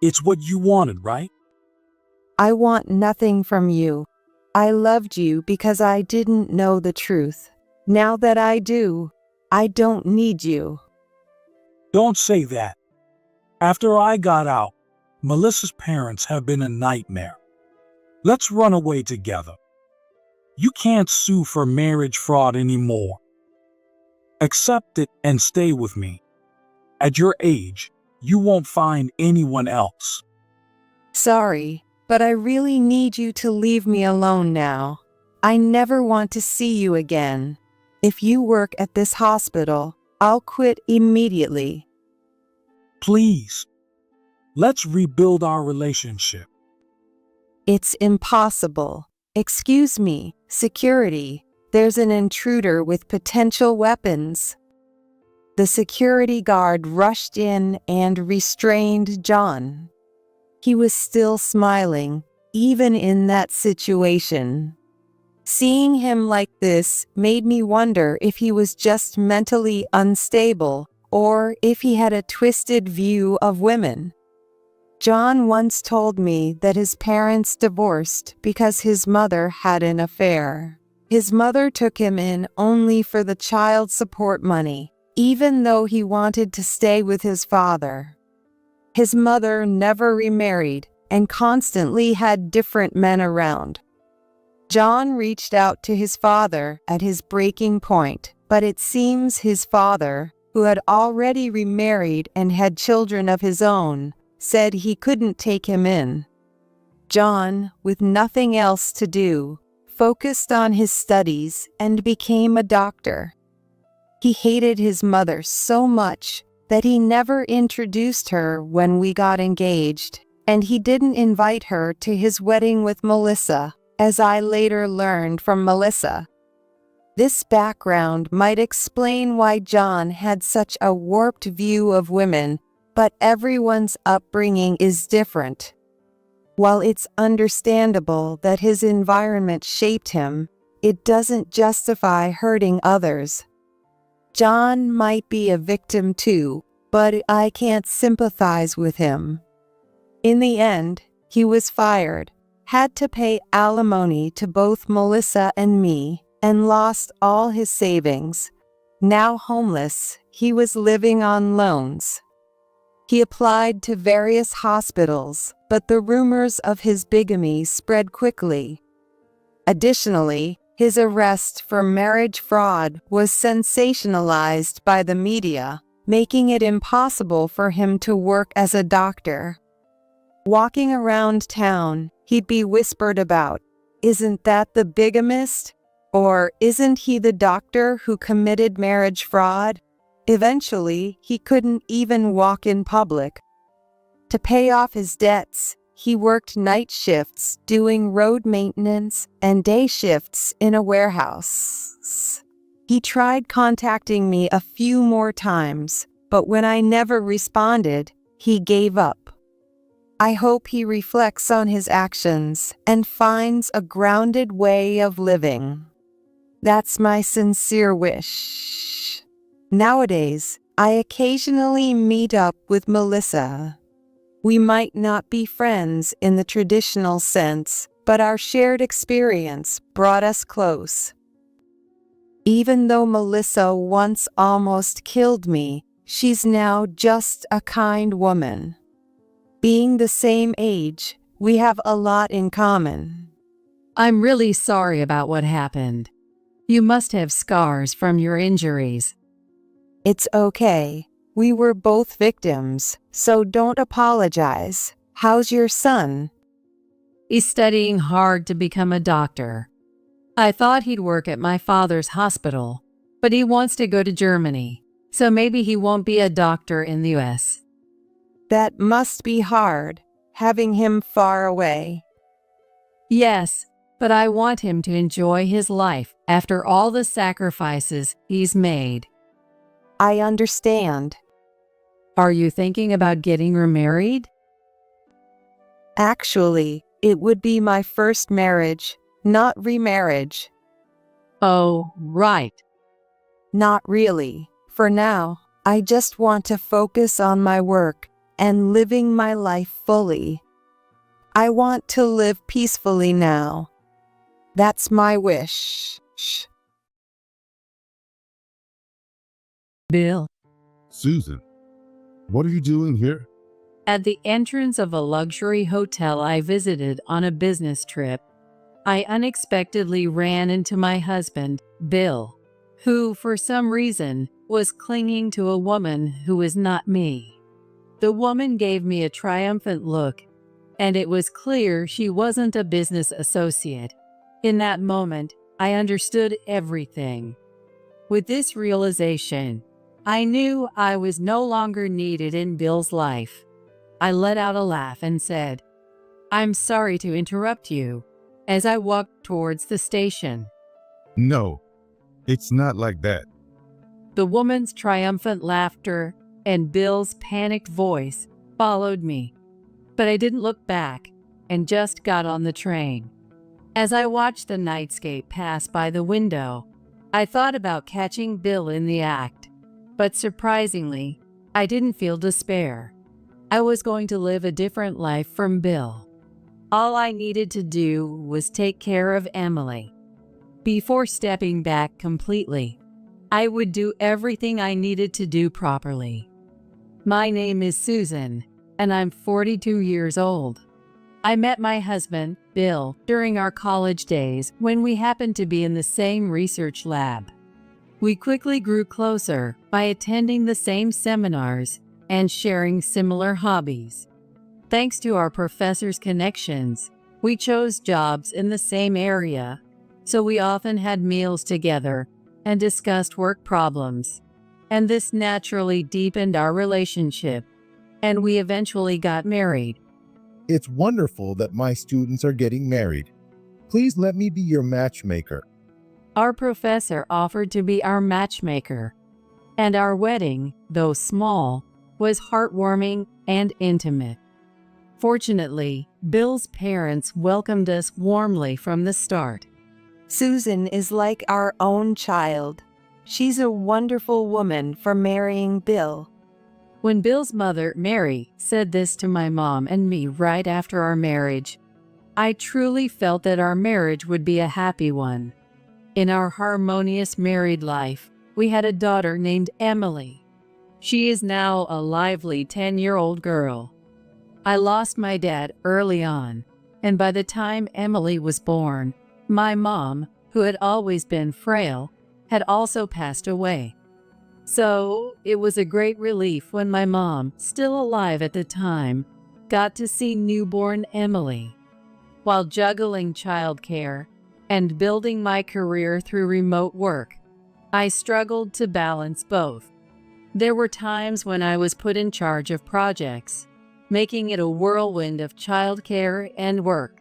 It's what you wanted, right? I want nothing from you. I loved you because I didn't know the truth. Now that I do, I don't need you. Don't say that. After I got out, Melissa's parents have been a nightmare. Let's run away together. You can't sue for marriage fraud anymore. Accept it and stay with me. At your age, you won't find anyone else. Sorry, but I really need you to leave me alone now. I never want to see you again. If you work at this hospital, I'll quit immediately. Please, let's rebuild our relationship. It's impossible. Excuse me, security. There's an intruder with potential weapons. The security guard rushed in and restrained John. He was still smiling, even in that situation. Seeing him like this made me wonder if he was just mentally unstable or if he had a twisted view of women. John once told me that his parents divorced because his mother had an affair. His mother took him in only for the child support money, even though he wanted to stay with his father. His mother never remarried and constantly had different men around. John reached out to his father at his breaking point, but it seems his father, who had already remarried and had children of his own, said he couldn't take him in. John, with nothing else to do, focused on his studies and became a doctor. He hated his mother so much that he never introduced her when we got engaged, and he didn't invite her to his wedding with Melissa, as I later learned from Melissa. This background might explain why John had such a warped view of women, but everyone's upbringing is different. While it's understandable that his environment shaped him, it doesn't justify hurting others. John might be a victim too, but I can't sympathize with him. In the end, he was fired, had to pay alimony to both Melissa and me, and lost all his savings. Now homeless, he was living on loans. He applied to various hospitals, but the rumors of his bigamy spread quickly. Additionally, his arrest for marriage fraud was sensationalized by the media, making it impossible for him to work as a doctor. Walking around town, he'd be whispered about, "Isn't that the bigamist?" Or, "Isn't he the doctor who committed marriage fraud?" Eventually, he couldn't even walk in public. To pay off his debts, he worked night shifts doing road maintenance and day shifts in a warehouse. He tried contacting me a few more times, but when I never responded, he gave up. I hope he reflects on his actions and finds a grounded way of living. That's my sincere wish. Nowadays, I occasionally meet up with Melissa. We might not be friends in the traditional sense, but our shared experience brought us close. Even though Melissa once almost killed me, she's now just a kind woman. Being the same age, we have a lot in common. I'm really sorry about what happened. You must have scars from your injuries. It's okay. We were both victims, so don't apologize. How's your son? He's studying hard to become a doctor. I thought he'd work at my father's hospital, but he wants to go to Germany, so maybe he won't be a doctor in the US. That must be hard, having him far away. Yes, but I want him to enjoy his life after all the sacrifices he's made. I understand. Are you thinking about getting remarried? Actually, it would be my first marriage, not remarriage. Oh, right. Not really. For now, I just want to focus on my work and living my life fully. I want to live peacefully now. That's my wish. Bill. Susan, what are you doing here? At the entrance of a luxury hotel I visited on a business trip, I unexpectedly ran into my husband, Bill, who, for some reason, was clinging to a woman who was not me. The woman gave me a triumphant look, and it was clear she wasn't a business associate. In that moment, I understood everything. With this realization, I knew I was no longer needed in Bill's life. I let out a laugh and said, "I'm sorry to interrupt you," as I walked towards the station. No, it's not like that. The woman's triumphant laughter and Bill's panicked voice followed me, but I didn't look back and just got on the train. As I watched the nightscape pass by the window, I thought about catching Bill in the act, but surprisingly, I didn't feel despair. I was going to live a different life from Bill. All I needed to do was take care of Emily. Before stepping back completely, I would do everything I needed to do properly. My name is Susan, and I'm 42 years old. I met my husband, Bill, during our college days when we happened to be in the same research lab. We quickly grew closer by attending the same seminars and sharing similar hobbies. Thanks to our professors' connections, we chose jobs in the same area, so we often had meals together and discussed work problems. And this naturally deepened our relationship, and we eventually got married. It's wonderful that my students are getting married. Please let me be your matchmaker. Our professor offered to be our matchmaker, and our wedding, though small, was heartwarming and intimate. Fortunately, Bill's parents welcomed us warmly from the start. Susan is like our own child. She's a wonderful woman for marrying Bill. When Bill's mother, Mary, said this to my mom and me right after our marriage, I truly felt that our marriage would be a happy one. In our harmonious married life, we had a daughter named Emily. She is now a lively 10-year-old girl. I lost my dad early on, and by the time Emily was born, my mom, who had always been frail, had also passed away. So, it was a great relief when my mom, still alive at the time, got to see newborn Emily. While juggling childcare and building my career through remote work, I struggled to balance both. There were times when I was put in charge of projects, making it a whirlwind of childcare and work.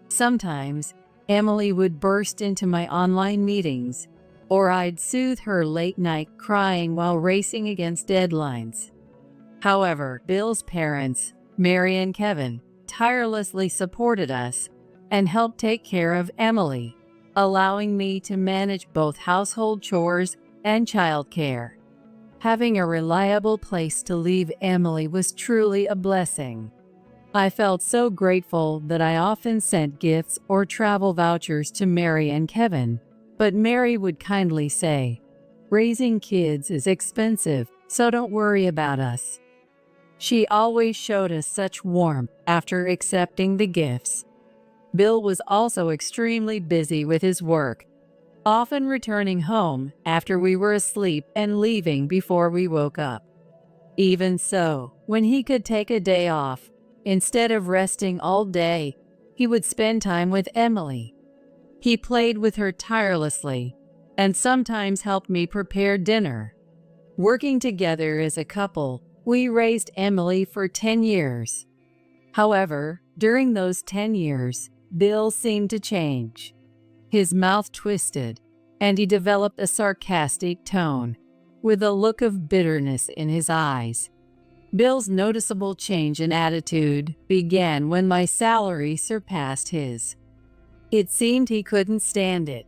Sometimes, Emily would burst into my online meetings, or I'd soothe her late night crying while racing against deadlines. However, Bill's parents, Mary and Kevin, tirelessly supported us and helped take care of Emily, allowing me to manage both household chores and childcare. Having a reliable place to leave Emily was truly a blessing. I felt so grateful that I often sent gifts or travel vouchers to Mary and Kevin, but Mary would kindly say, "Raising kids is expensive, so don't worry about us." She always showed us such warmth after accepting the gifts. Bill was also extremely busy with his work, often returning home after we were asleep and leaving before we woke up. Even so, when he could take a day off, instead of resting all day, he would spend time with Emily. He played with her tirelessly and sometimes helped me prepare dinner. Working together as a couple, we raised Emily for 10 years. However, during those 10 years, Bill seemed to change. His mouth twisted, and he developed a sarcastic tone, with a look of bitterness in his eyes. Bill's noticeable change in attitude began when my salary surpassed his. It seemed he couldn't stand it.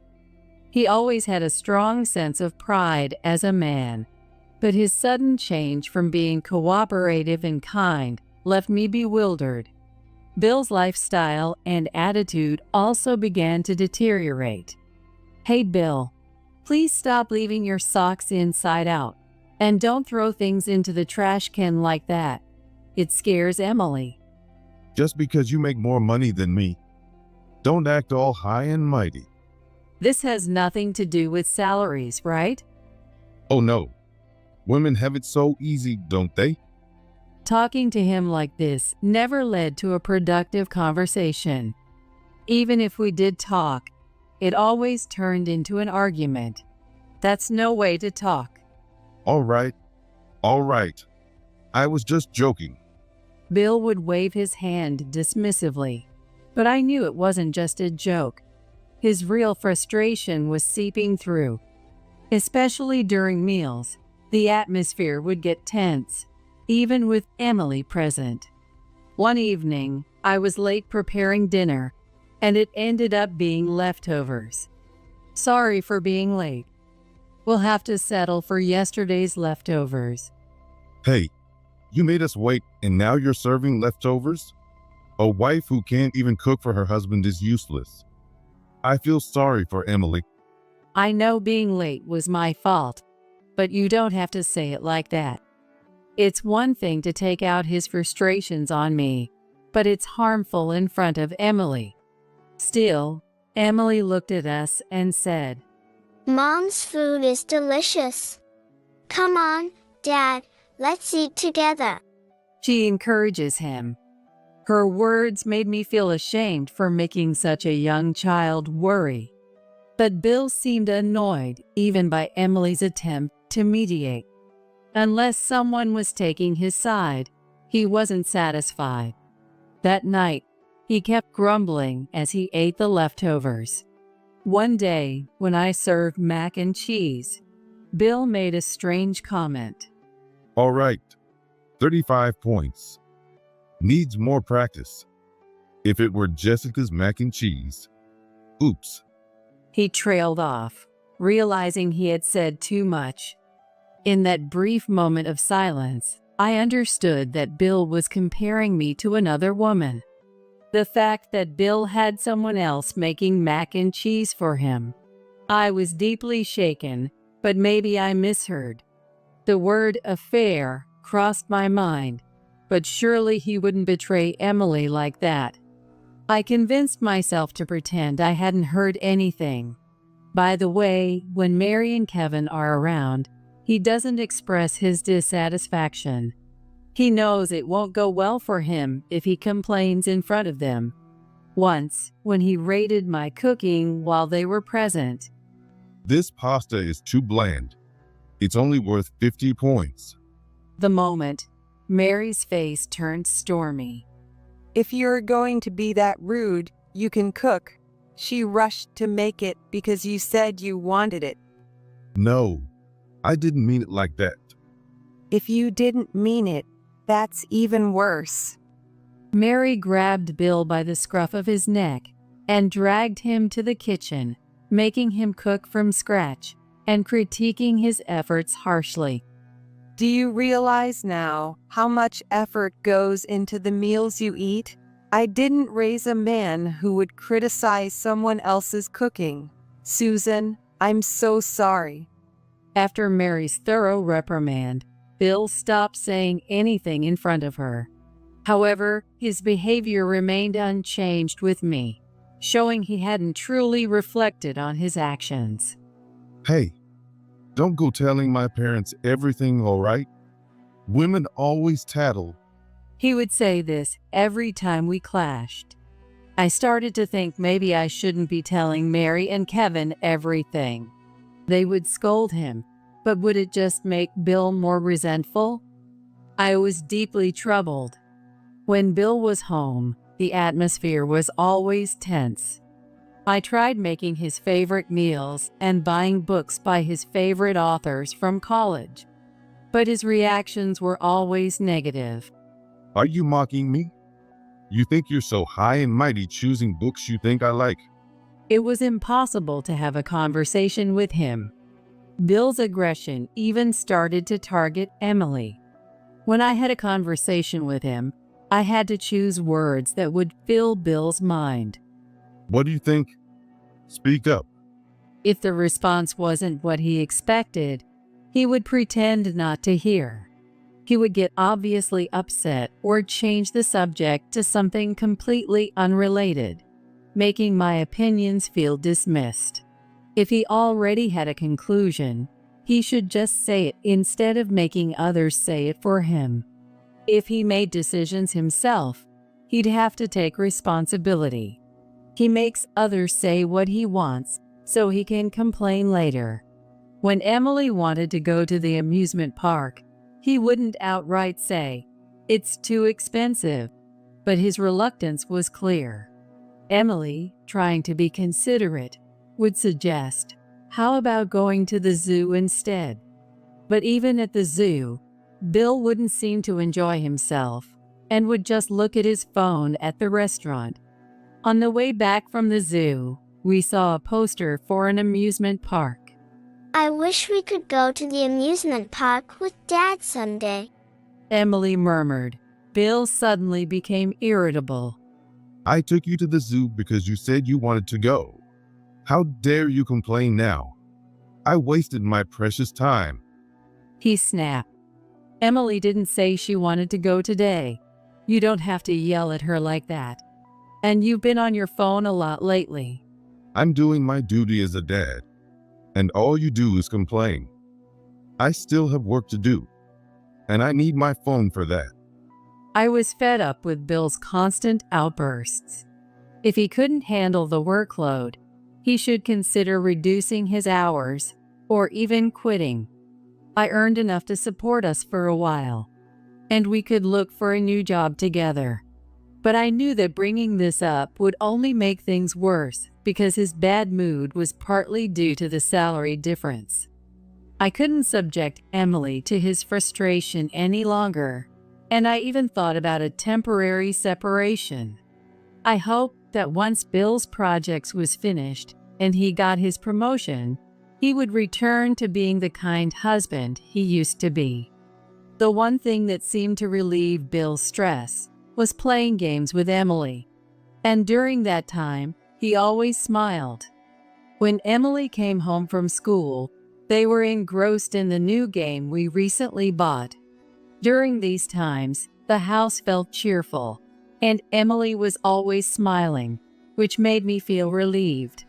He always had a strong sense of pride as a man, but his sudden change from being cooperative and kind left me bewildered. Bill's lifestyle and attitude also began to deteriorate. "Hey Bill, please stop leaving your socks inside out, and don't throw things into the trash can like that. It scares Emily." Just because you make more money than me, don't act all high and mighty. This has nothing to do with salaries, right? Oh no. Women have it so easy, don't they? Talking to him like this never led to a productive conversation. Even if we did talk, it always turned into an argument. That's no way to talk. All right. I was just joking. Bill would wave his hand dismissively, but I knew it wasn't just a joke. His real frustration was seeping through. Especially during meals, the atmosphere would get tense, even with Emily present. One evening, I was late preparing dinner, and it ended up being leftovers. "Sorry for being late. We'll have to settle for yesterday's leftovers." Hey, You made us wait, and now you're serving leftovers? A wife who can't even cook for her husband is useless. I feel sorry for Emily. I know being late was my fault, but you don't have to say it like that. It's one thing to take out his frustrations on me, but it's harmful in front of Emily. Still, Emily looked at us and said, Mom's food is delicious. Come on, Dad, let's eat together. She encourages him. Her words made me feel ashamed for making such a young child worry. But Bill seemed annoyed even by Emily's attempt to mediate. Unless someone was taking his side, he wasn't satisfied. That night, he kept grumbling as he ate the leftovers. One day, when I served mac and cheese, Bill made a strange comment. All right, 35 points. Needs more practice. If it were Jessica's mac and cheese. Oops. He trailed off, realizing he had said too much. In that brief moment of silence, I understood that Bill was comparing me to another woman. The fact that Bill had someone else making mac and cheese for him. I was deeply shaken, but maybe I misheard. The word affair crossed my mind, but surely he wouldn't betray Emily like that. I convinced myself to pretend I hadn't heard anything. By the way, when Mary and Kevin are around, he doesn't express his dissatisfaction. He knows it won't go well for him if he complains in front of them. Once, when he rated my cooking while they were present. This pasta is too bland. It's only worth 50 points. The moment, Mary's face turned stormy. If you're going to be that rude, you can cook. She rushed to make it because you said you wanted it. No, I didn't mean it like that. If you didn't mean it, that's even worse. Mary grabbed Bill by the scruff of his neck and dragged him to the kitchen, making him cook from scratch and critiquing his efforts harshly. Do you realize now how much effort goes into the meals you eat? I didn't raise a man who would criticize someone else's cooking. Susan, I'm so sorry. After Mary's thorough reprimand, Bill stopped saying anything in front of her. However, his behavior remained unchanged with me, showing he hadn't truly reflected on his actions. Hey, don't go telling my parents everything, all right? Women always tattle. He would say this every time we clashed. I started to think maybe I shouldn't be telling Mary and Kevin everything. They would scold him, but would it just make Bill more resentful? I was deeply troubled. When Bill was home, the atmosphere was always tense. I tried making his favorite meals and buying books by his favorite authors from college, but his reactions were always negative. Are you mocking me? You think you're so high and mighty choosing books you think I like? It was impossible to have a conversation with him. Bill's aggression even started to target Emily. When I had a conversation with him, I had to choose words that would fill Bill's mind. What do you think? Speak up. If the response wasn't what he expected, he would pretend not to hear. He would get obviously upset or change the subject to something completely unrelated, making my opinions feel dismissed. If he already had a conclusion, he should just say it instead of making others say it for him. If he made decisions himself, he'd have to take responsibility. He makes others say what he wants so he can complain later. When Emily wanted to go to the amusement park, he wouldn't outright say, "It's too expensive," but his reluctance was clear. Emily, trying to be considerate, would suggest, "How about going to the zoo instead?" But even at the zoo, Bill wouldn't seem to enjoy himself and would just look at his phone at the restaurant. On the way back from the zoo, we saw a poster for an amusement park. I wish we could go to the amusement park with Dad someday. Emily murmured. Bill suddenly became irritable. I took you to the zoo because you said you wanted to go. How dare you complain now? I wasted my precious time. He snapped. Emily didn't say she wanted to go today. You don't have to yell at her like that. And you've been on your phone a lot lately. I'm doing my duty as a dad, and all you do is complain. I still have work to do, and I need my phone for that. I was fed up with Bill's constant outbursts. If he couldn't handle the workload, he should consider reducing his hours or even quitting. I earned enough to support us for a while, and we could look for a new job together. But I knew that bringing this up would only make things worse because his bad mood was partly due to the salary difference. I couldn't subject Emily to his frustration any longer, and I even thought about a temporary separation. I hoped that once Bill's projects was finished and he got his promotion, he would return to being the kind husband he used to be. The one thing that seemed to relieve Bill's stress was playing games with Emily. And during that time, he always smiled. When Emily came home from school, they were engrossed in the new game we recently bought. During these times, the house felt cheerful, and Emily was always smiling, which made me feel relieved.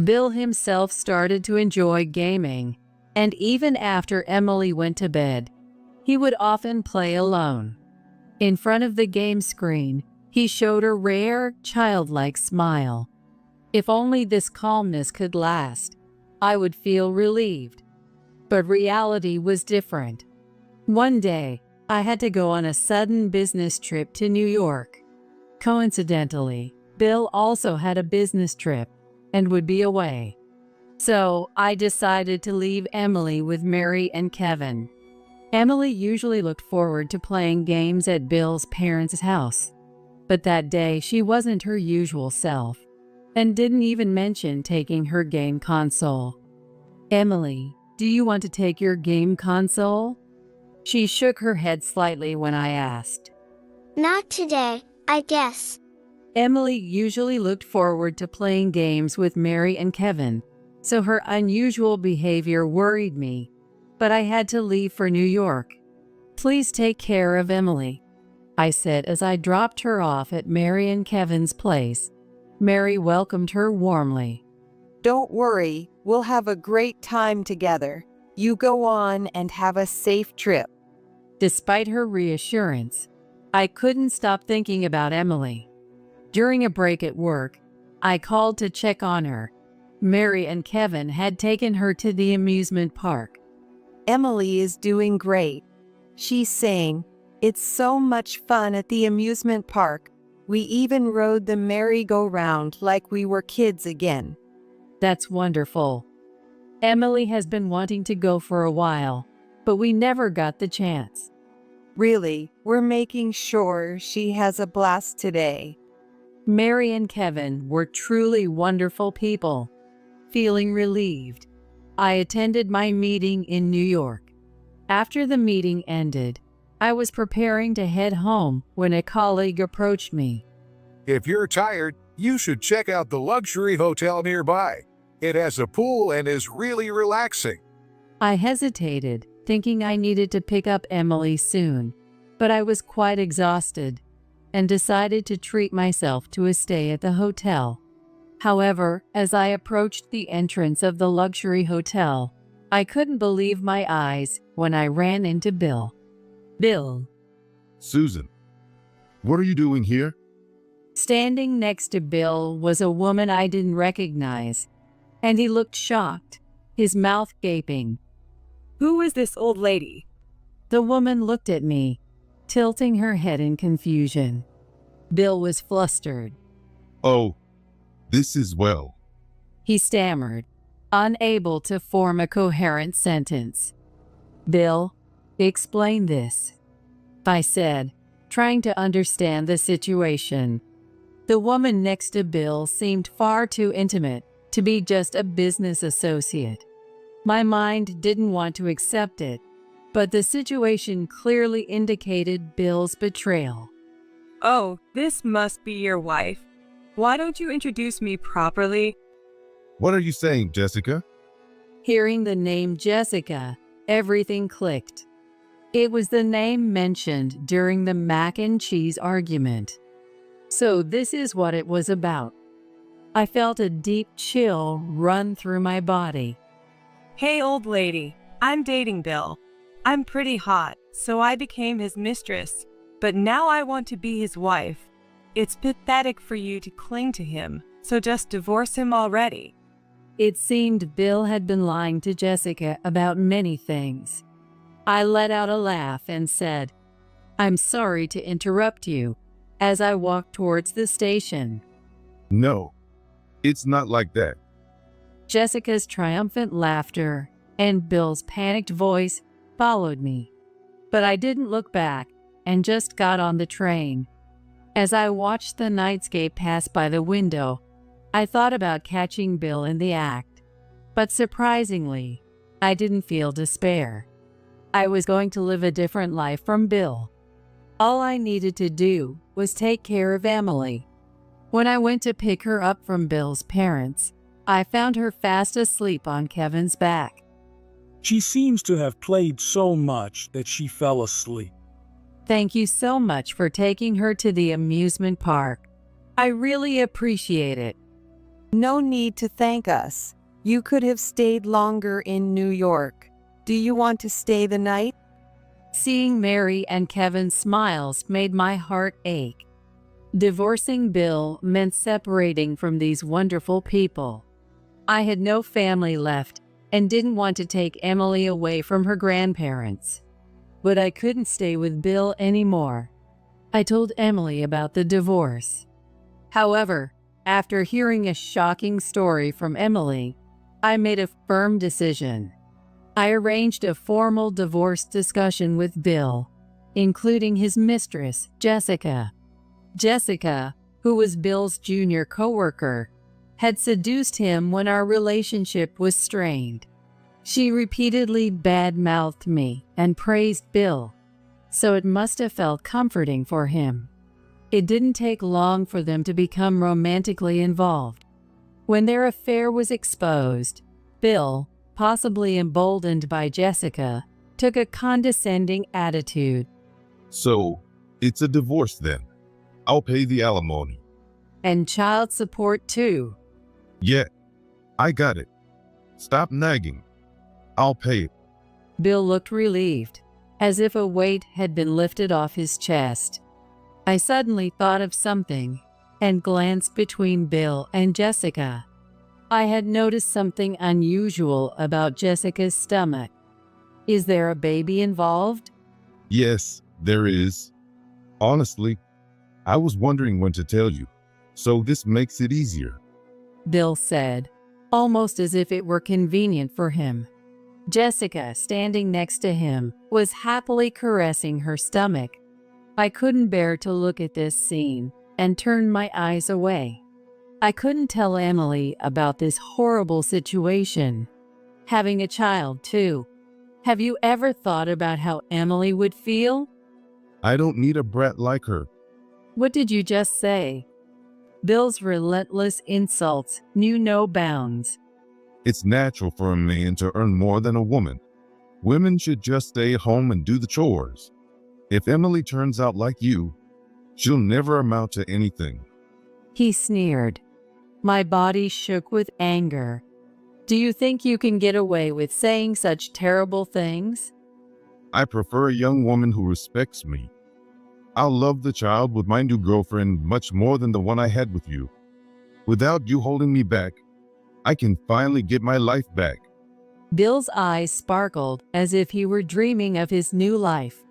Bill himself started to enjoy gaming, and even after Emily went to bed, he would often play alone. In front of the game screen, he showed a rare, childlike smile. If only this calmness could last, I would feel relieved. But reality was different. One day, I had to go on a sudden business trip to New York. Coincidentally, Bill also had a business trip and would be away. So I decided to leave Emily with Mary and Kevin. Emily usually looked forward to playing games at Bill's parents' house, but that day she wasn't her usual self and didn't even mention taking her game console. Emily, do you want to take your game console? She shook her head slightly when I asked. Not today, I guess. Emily usually looked forward to playing games with Mary and Kevin, so her unusual behavior worried me, but I had to leave for New York. Please take care of Emily, I said as I dropped her off at Mary and Kevin's place. Mary welcomed her warmly. Don't worry, we'll have a great time together. You go on and have a safe trip. Despite her reassurance, I couldn't stop thinking about Emily. During a break at work, I called to check on her. Mary and Kevin had taken her to the amusement park. Emily is doing great. She's saying, "It's so much fun at the amusement park. We even rode the merry-go-round like we were kids again." That's wonderful. Emily has been wanting to go for a while, but we never got the chance. Really, we're making sure she has a blast today. Mary and Kevin were truly wonderful people. Feeling relieved, I attended my meeting in New York. After the meeting ended, I was preparing to head home when a colleague approached me. If you're tired, you should check out the luxury hotel nearby. It has a pool and is really relaxing. I hesitated, thinking I needed to pick up Emily soon, but I was quite exhausted and decided to treat myself to a stay at the hotel. However, as I approached the entrance of the luxury hotel, I couldn't believe my eyes when I ran into Bill. Bill. Susan, what are you doing here? Standing next to Bill was a woman I didn't recognize, and he looked shocked, his mouth gaping. Who is this old lady? The woman looked at me, tilting her head in confusion. Bill was flustered. Oh, this is well. He stammered, unable to form a coherent sentence. Bill, explain this, I said, trying to understand the situation. The woman next to Bill seemed far too intimate to be just a business associate. My mind didn't want to accept it, but the situation clearly indicated Bill's betrayal. Oh, this must be your wife. Why don't you introduce me properly? What are you saying, Jessica? Hearing the name Jessica, everything clicked. It was the name mentioned during the mac and cheese argument. So this is what it was about. I felt a deep chill run through my body. Hey, old lady, I'm dating Bill. I'm pretty hot, so I became his mistress, but now I want to be his wife. It's pathetic for you to cling to him, so just divorce him already. It seemed Bill had been lying to Jessica about many things. I let out a laugh and said, "I'm sorry to interrupt you," as I walked towards the station. No, it's not like that. Jessica's triumphant laughter and Bill's panicked voice followed me, but I didn't look back and just got on the train. As I watched the nightscape pass by the window, I thought about catching Bill in the act, but surprisingly, I didn't feel despair. I was going to live a different life from Bill. All I needed to do was take care of Emily. When I went to pick her up from Bill's parents, I found her fast asleep on Kevin's back. She seems to have played so much that she fell asleep. Thank you so much for taking her to the amusement park. I really appreciate it. No need to thank us. You could have stayed longer in New York. Do you want to stay the night? Seeing Mary and Kevin's smiles made my heart ache. Divorcing Bill meant separating from these wonderful people. I had no family left and didn't want to take Emily away from her grandparents. But I couldn't stay with Bill anymore. I told Emily about the divorce. However, after hearing a shocking story from Emily, I made a firm decision. I arranged a formal divorce discussion with Bill, including his mistress, Jessica. Jessica, who was Bill's junior coworker, had seduced him when our relationship was strained. She repeatedly bad-mouthed me and praised Bill, so it must have felt comforting for him. It didn't take long for them to become romantically involved. When their affair was exposed, Bill, possibly emboldened by Jessica, took a condescending attitude. So, it's a divorce then. I'll pay the alimony. And child support too. Yeah, I got it. Stop nagging. I'll pay it. Bill looked relieved, as if a weight had been lifted off his chest. I suddenly thought of something and glanced between Bill and Jessica. I had noticed something unusual about Jessica's stomach. Is there a baby involved? Yes, there is. Honestly, I was wondering when to tell you, so this makes it easier. Bill said, almost as if it were convenient for him. Jessica, standing next to him, was happily caressing her stomach. I couldn't bear to look at this scene and turned my eyes away. I couldn't tell Emily about this horrible situation. Having a child, too. Have you ever thought about how Emily would feel? I don't need a brat like her. What did you just say? Bill's relentless insults knew no bounds. It's natural for a man to earn more than a woman. Women should just stay at home and do the chores. If Emily turns out like you, she'll never amount to anything. He sneered. My body shook with anger. Do you think you can get away with saying such terrible things? I prefer a young woman who respects me. I'll love the child with my new girlfriend much more than the one I had with you. Without you holding me back, I can finally get my life back. Bill's eyes sparkled as if he were dreaming of his new life.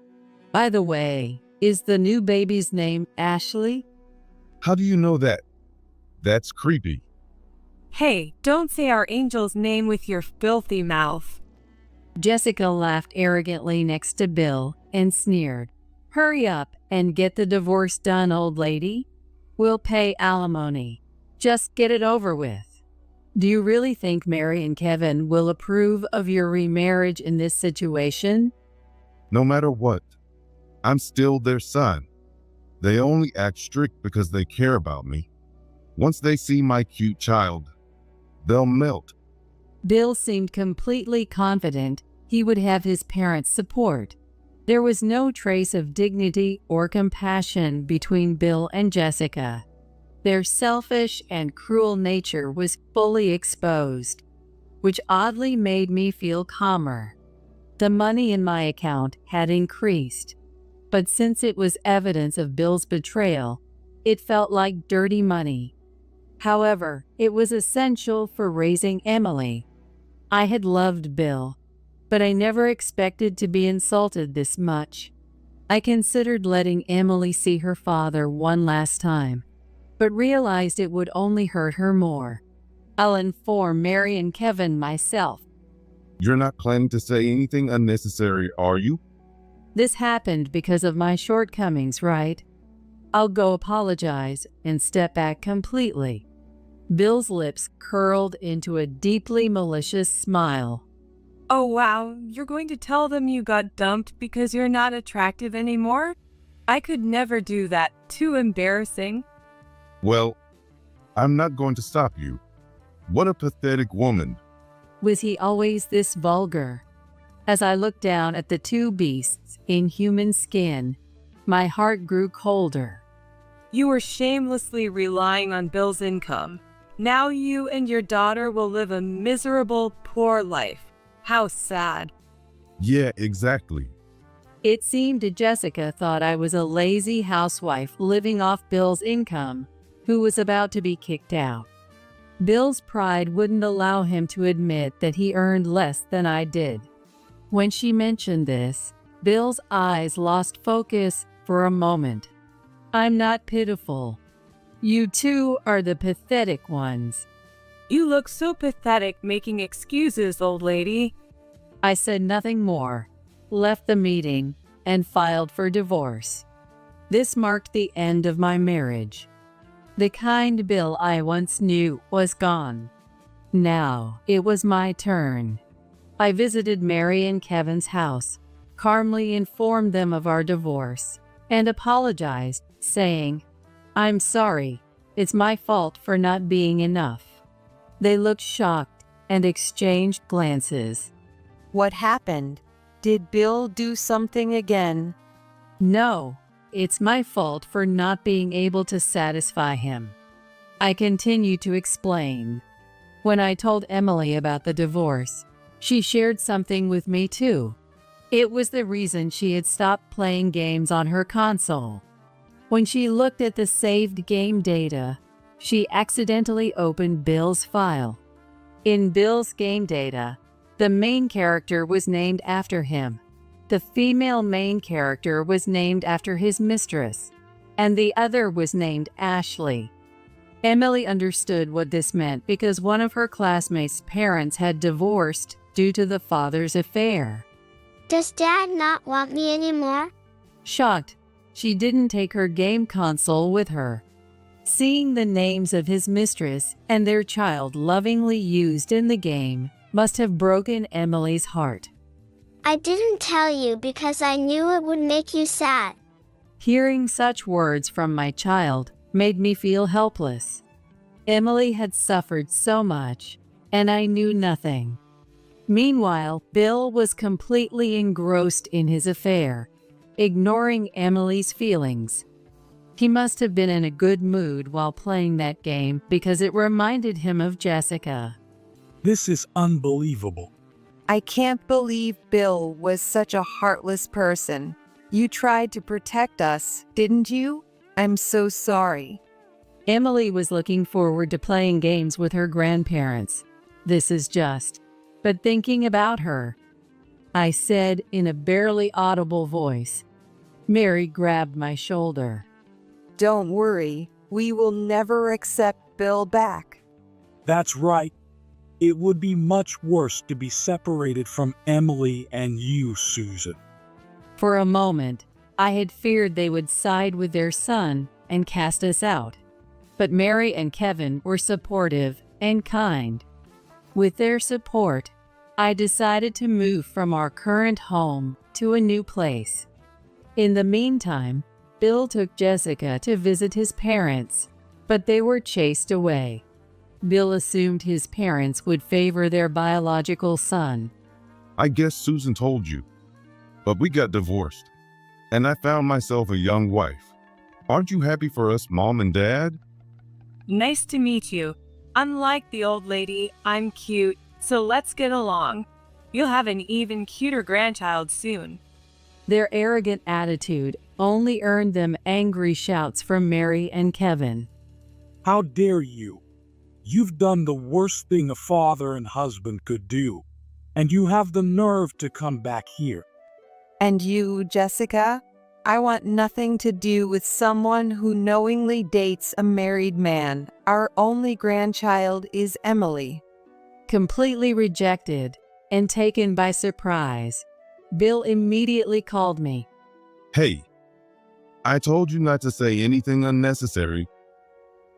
By the way, is the new baby's name Ashley? How do you know that? That's creepy. Hey, don't say our angel's name with your filthy mouth. Jessica laughed arrogantly next to Bill and sneered. Hurry up and get the divorce done, old lady. We'll pay alimony. Just get it over with. Do you really think Mary and Kevin will approve of your remarriage in this situation? No matter what, I'm still their son. They only act strict because they care about me. Once they see my cute child, they'll melt. Bill seemed completely confident he would have his parents' support. There was no trace of dignity or compassion between Bill and Jessica. Their selfish and cruel nature was fully exposed, which oddly made me feel calmer. The money in my account had increased, but since it was evidence of Bill's betrayal, it felt like dirty money. However, it was essential for raising Emily. I had loved Bill, but I never expected to be insulted this much. I considered letting Emily see her father one last time, but realized it would only hurt her more. I'll inform Mary and Kevin myself. You're not planning to say anything unnecessary, are you? This happened because of my shortcomings, right? I'll go apologize and step back completely. Bill's lips curled into a deeply malicious smile. Oh wow, you're going to tell them you got dumped because you're not attractive anymore? I could never do that. Too embarrassing. Well, I'm not going to stop you. What a pathetic woman. Was he always this vulgar? As I looked down at the two beasts in human skin, my heart grew colder. You were shamelessly relying on Bill's income. Now you and your daughter will live a miserable, poor life. How sad. Yeah, exactly. It seemed Jessica thought I was a lazy housewife living off Bill's income, who was about to be kicked out. Bill's pride wouldn't allow him to admit that he earned less than I did. When she mentioned this, Bill's eyes lost focus for a moment. I'm not pitiful. You two are the pathetic ones. You look so pathetic making excuses, old lady. I said nothing more, left the meeting, and filed for divorce. This marked the end of my marriage. The kind Bill I once knew was gone. Now it was my turn. I visited Mary and Kevin's house, calmly informed them of our divorce, and apologized, saying, "I'm sorry, it's my fault for not being enough." They looked shocked and exchanged glances. What happened? Did Bill do something again? No, it's my fault for not being able to satisfy him. I continued to explain. When I told Emily about the divorce, she shared something with me too. It was the reason she had stopped playing games on her console. When she looked at the saved game data, she accidentally opened Bill's file. In Bill's game data, the main character was named after him. The female main character was named after his mistress, and the other was named Ashley. Emily understood what this meant because one of her classmates' parents had divorced due to the father's affair. Does Dad not want me anymore? Shocked, she didn't take her game console with her. Seeing the names of his mistress and their child lovingly used in the game must have broken Emily's heart. I didn't tell you because I knew it would make you sad. Hearing such words from my child made me feel helpless. Emily had suffered so much, and I knew nothing. Meanwhile, Bill was completely engrossed in his affair, ignoring Emily's feelings. He must have been in a good mood while playing that game because it reminded him of Jessica. This is unbelievable. I can't believe Bill was such a heartless person. You tried to protect us, didn't you? I'm so sorry. Emily was looking forward to playing games with her grandparents. This is just. But thinking about her, I said in a barely audible voice. Mary grabbed my shoulder. Don't worry, we will never accept Bill back. That's right. It would be much worse to be separated from Emily and you, Susan. For a moment, I had feared they would side with their son and cast us out. But Mary and Kevin were supportive and kind. With their support, I decided to move from our current home to a new place. In the meantime, Bill took Jessica to visit his parents, but they were chased away. Bill assumed his parents would favor their biological son. I guess Susan told you. But we got divorced, and I found myself a young wife. Aren't you happy for us, Mom and Dad? Nice to meet you. Unlike the old lady, I'm cute, so let's get along. You'll have an even cuter grandchild soon. Their arrogant attitude only earned them angry shouts from Mary and Kevin. How dare you? You've done the worst thing a father and husband could do, and you have the nerve to come back here. And you, Jessica? I want nothing to do with someone who knowingly dates a married man. Our only grandchild is Emily. Completely rejected and taken by surprise, Bill immediately called me. Hey, I told you not to say anything unnecessary.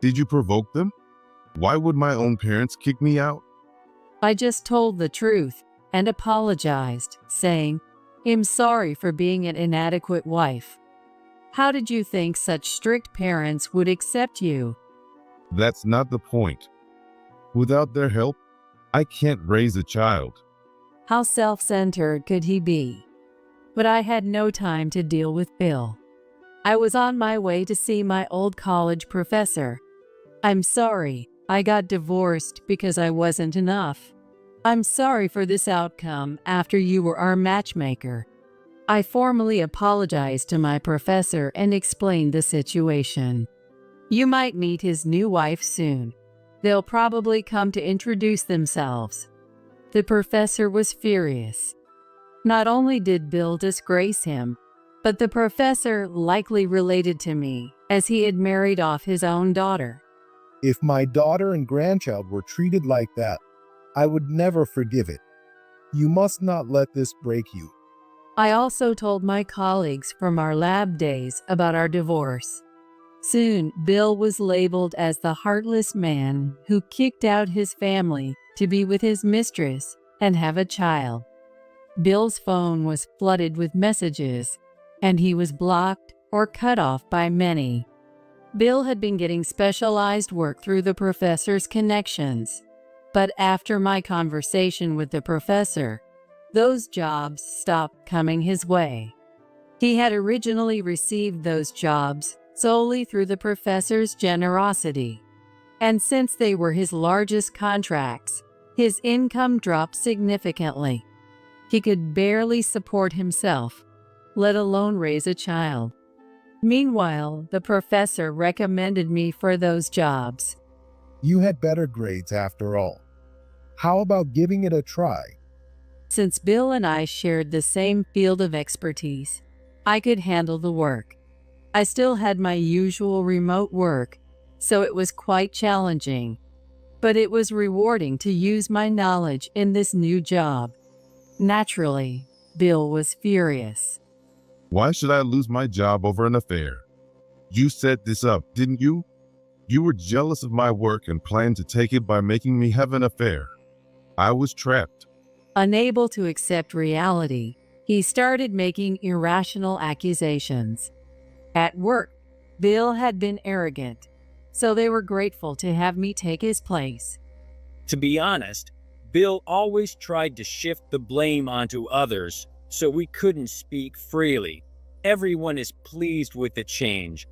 Did you provoke them? Why would my own parents kick me out? I just told the truth and apologized, saying, I'm sorry for being an inadequate wife. How did you think such strict parents would accept you? That's not the point. Without their help, I can't raise a child. How self-centered could he be? But I had no time to deal with Bill. I was on my way to see my old college professor. I'm sorry, I got divorced because I wasn't enough. I'm sorry for this outcome after you were our matchmaker. I formally apologized to my professor and explained the situation. You might meet his new wife soon. They'll probably come to introduce themselves. The professor was furious. Not only did Bill disgrace him, but the professor likely related to me, as he had married off his own daughter. If my daughter and grandchild were treated like that, I would never forgive it. You must not let this break you. I also told my colleagues from our lab days about our divorce. Soon, Bill was labeled as the heartless man who kicked out his family to be with his mistress and have a child. Bill's phone was flooded with messages, and he was blocked or cut off by many. Bill had been getting specialized work through the professor's connections. But after my conversation with the professor, those jobs stopped coming his way. He had originally received those jobs solely through the professor's generosity. And since they were his largest contracts, his income dropped significantly. He could barely support himself, let alone raise a child. Meanwhile, the professor recommended me for those jobs. You had better grades after all. How about giving it a try? Since Bill and I shared the same field of expertise, I could handle the work. I still had my usual remote work, so it was quite challenging. But it was rewarding to use my knowledge in this new job. Naturally, Bill was furious. Why should I lose my job over an affair? You set this up, didn't you? You were jealous of my work and planned to take it by making me have an affair. I was trapped. Unable to accept reality, he started making irrational accusations. At work, Bill had been arrogant, so they were grateful to have me take his place. To be honest, Bill always tried to shift the blame onto others, so we couldn't speak freely. Everyone is pleased with the change.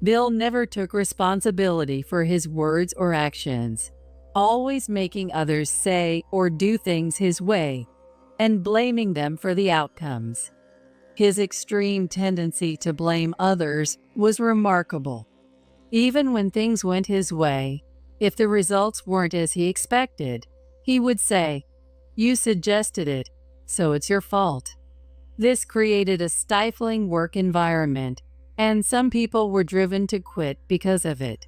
Bill never took responsibility for his words or actions, always making others say or do things his way, and blaming them for the outcomes. His extreme tendency to blame others was remarkable. Even when things went his way, if the results weren't as he expected, he would say, "You suggested it, so it's your fault." This created a stifling work environment, and some people were driven to quit because of it.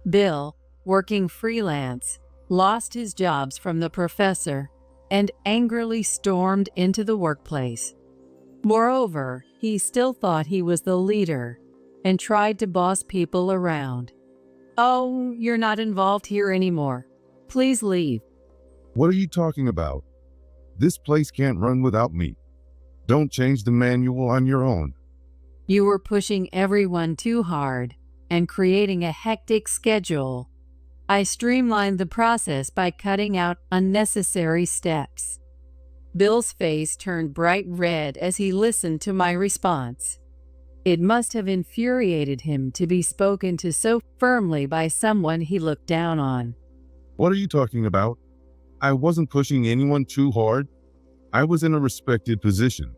Bill, working freelance, lost his jobs from the professor and angrily stormed into the workplace. Moreover, he still thought he was the leader and tried to boss people around. "Oh, you're not involved here anymore. Please leave." What are you talking about? This place can't run without me. Don't change the manual on your own. You were pushing everyone too hard and creating a hectic schedule. I streamlined the process by cutting out unnecessary steps. Bill's face turned bright red as he listened to my response. It must have infuriated him to be spoken to so firmly by someone he looked down on. What are you talking about? I wasn't pushing anyone too hard. I was in a respected position.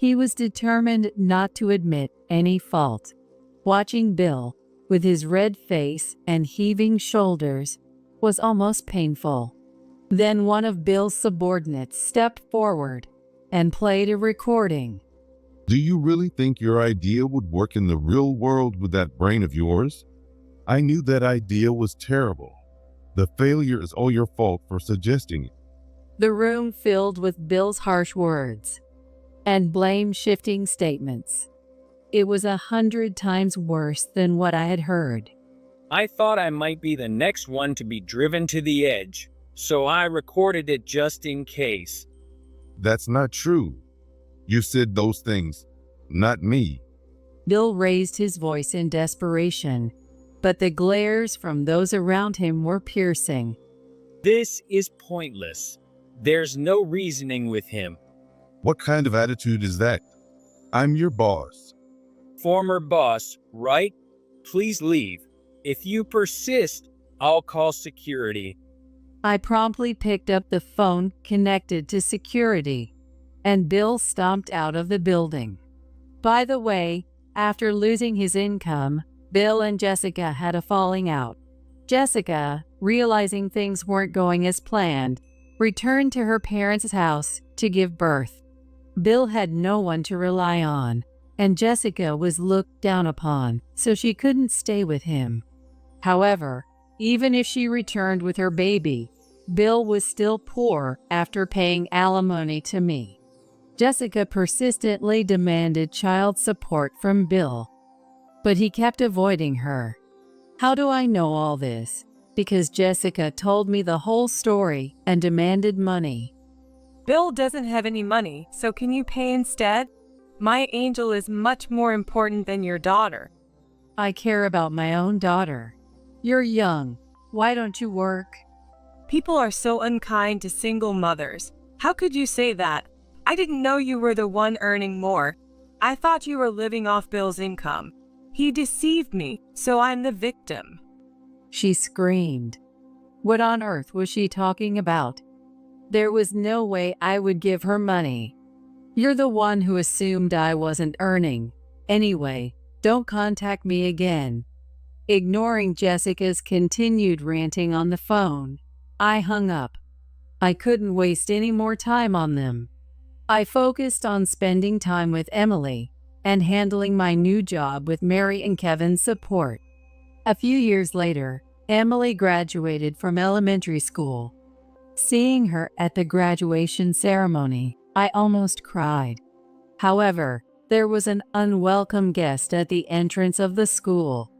He was determined not to admit any fault. Watching Bill, with his red face and heaving shoulders, was almost painful. Then one of Bill's subordinates stepped forward and played a recording. Do you really think your idea would work in the real world with that brain of yours? I knew that idea was terrible. The failure is all your fault for suggesting it. The room filled with Bill's harsh words and blame-shifting statements. It was 100 times worse than what I had heard. I thought I might be the next one to be driven to the edge, so I recorded it just in case. That's not true. You said those things, not me. Bill raised his voice in desperation, but the glares from those around him were piercing. This is pointless. There's no reasoning with him. What kind of attitude is that? I'm your boss. Former boss, right? Please leave. If you persist, I'll call security. I promptly picked up the phone connected to security, and Bill stomped out of the building. By the way, after losing his income, Bill and Jessica had a falling out. Jessica, realizing things weren't going as planned, returned to her parents' house to give birth. Bill had no one to rely on, and Jessica was looked down upon, so she couldn't stay with him. However, even if she returned with her baby, Bill was still poor after paying alimony to me. Jessica persistently demanded child support from Bill, but he kept avoiding her. How do I know all this? Because Jessica told me the whole story and demanded money. Bill doesn't have any money, so can you pay instead? My angel is much more important than your daughter. I care about my own daughter. You're young. Why don't you work? People are so unkind to single mothers. How could you say that? I didn't know you were the one earning more. I thought you were living off Bill's income. He deceived me, so I'm the victim. She screamed. What on earth was she talking about? There was no way I would give her money. You're the one who assumed I wasn't earning. Anyway, don't contact me again. Ignoring Jessica's continued ranting on the phone, I hung up. I couldn't waste any more time on them. I focused on spending time with Emily and handling my new job with Mary and Kevin's support. A few years later, Emily graduated from elementary school. Seeing her at the graduation ceremony, I almost cried. However, there was an unwelcome guest at the entrance of the school.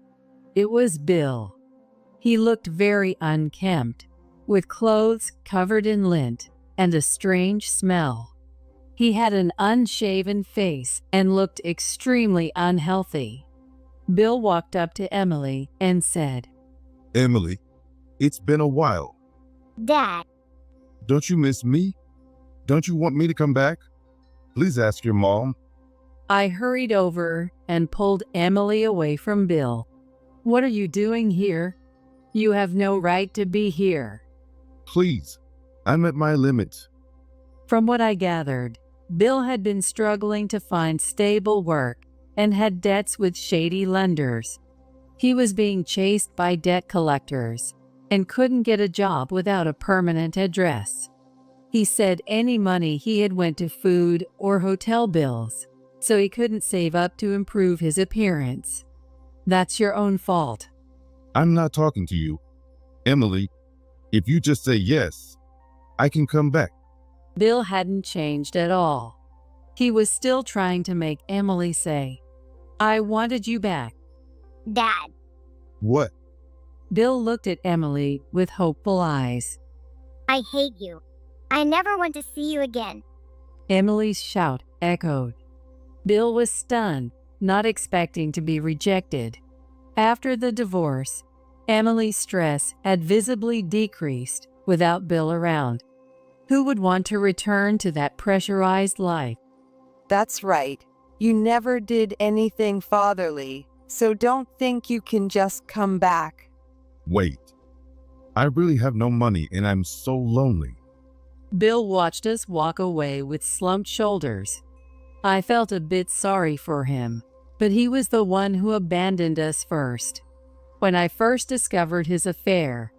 It was Bill. He looked very unkempt, with clothes covered in lint and a strange smell. He had an unshaven face and looked extremely unhealthy. Bill walked up to Emily and said, Emily, it's been a while. Dad. Don't you miss me? Don't you want me to come back? Please ask your mom. I hurried over and pulled Emily away from Bill. What are you doing here? You have no right to be here. Please, I'm at my limit. From what I gathered, Bill had been struggling to find stable work and had debts with shady lenders. He was being chased by debt collectors and couldn't get a job without a permanent address. He said any money he had went to food or hotel bills, so he couldn't save up to improve his appearance. That's your own fault. I'm not talking to you. Emily, if you just say yes, I can come back. Bill hadn't changed at all. He was still trying to make Emily say, I wanted you back. Dad. What? Bill looked at Emily with hopeful eyes. I hate you. I never want to see you again. Emily's shout echoed. Bill was stunned, not expecting to be rejected. After the divorce, Emily's stress had visibly decreased without Bill around. Who would want to return to that pressurized life? That's right. You never did anything fatherly, so don't think you can just come back. Wait. I really have no money and I'm so lonely. Bill watched us walk away with slumped shoulders. I felt a bit sorry for him, but he was the one who abandoned us first. When I first discovered his affair,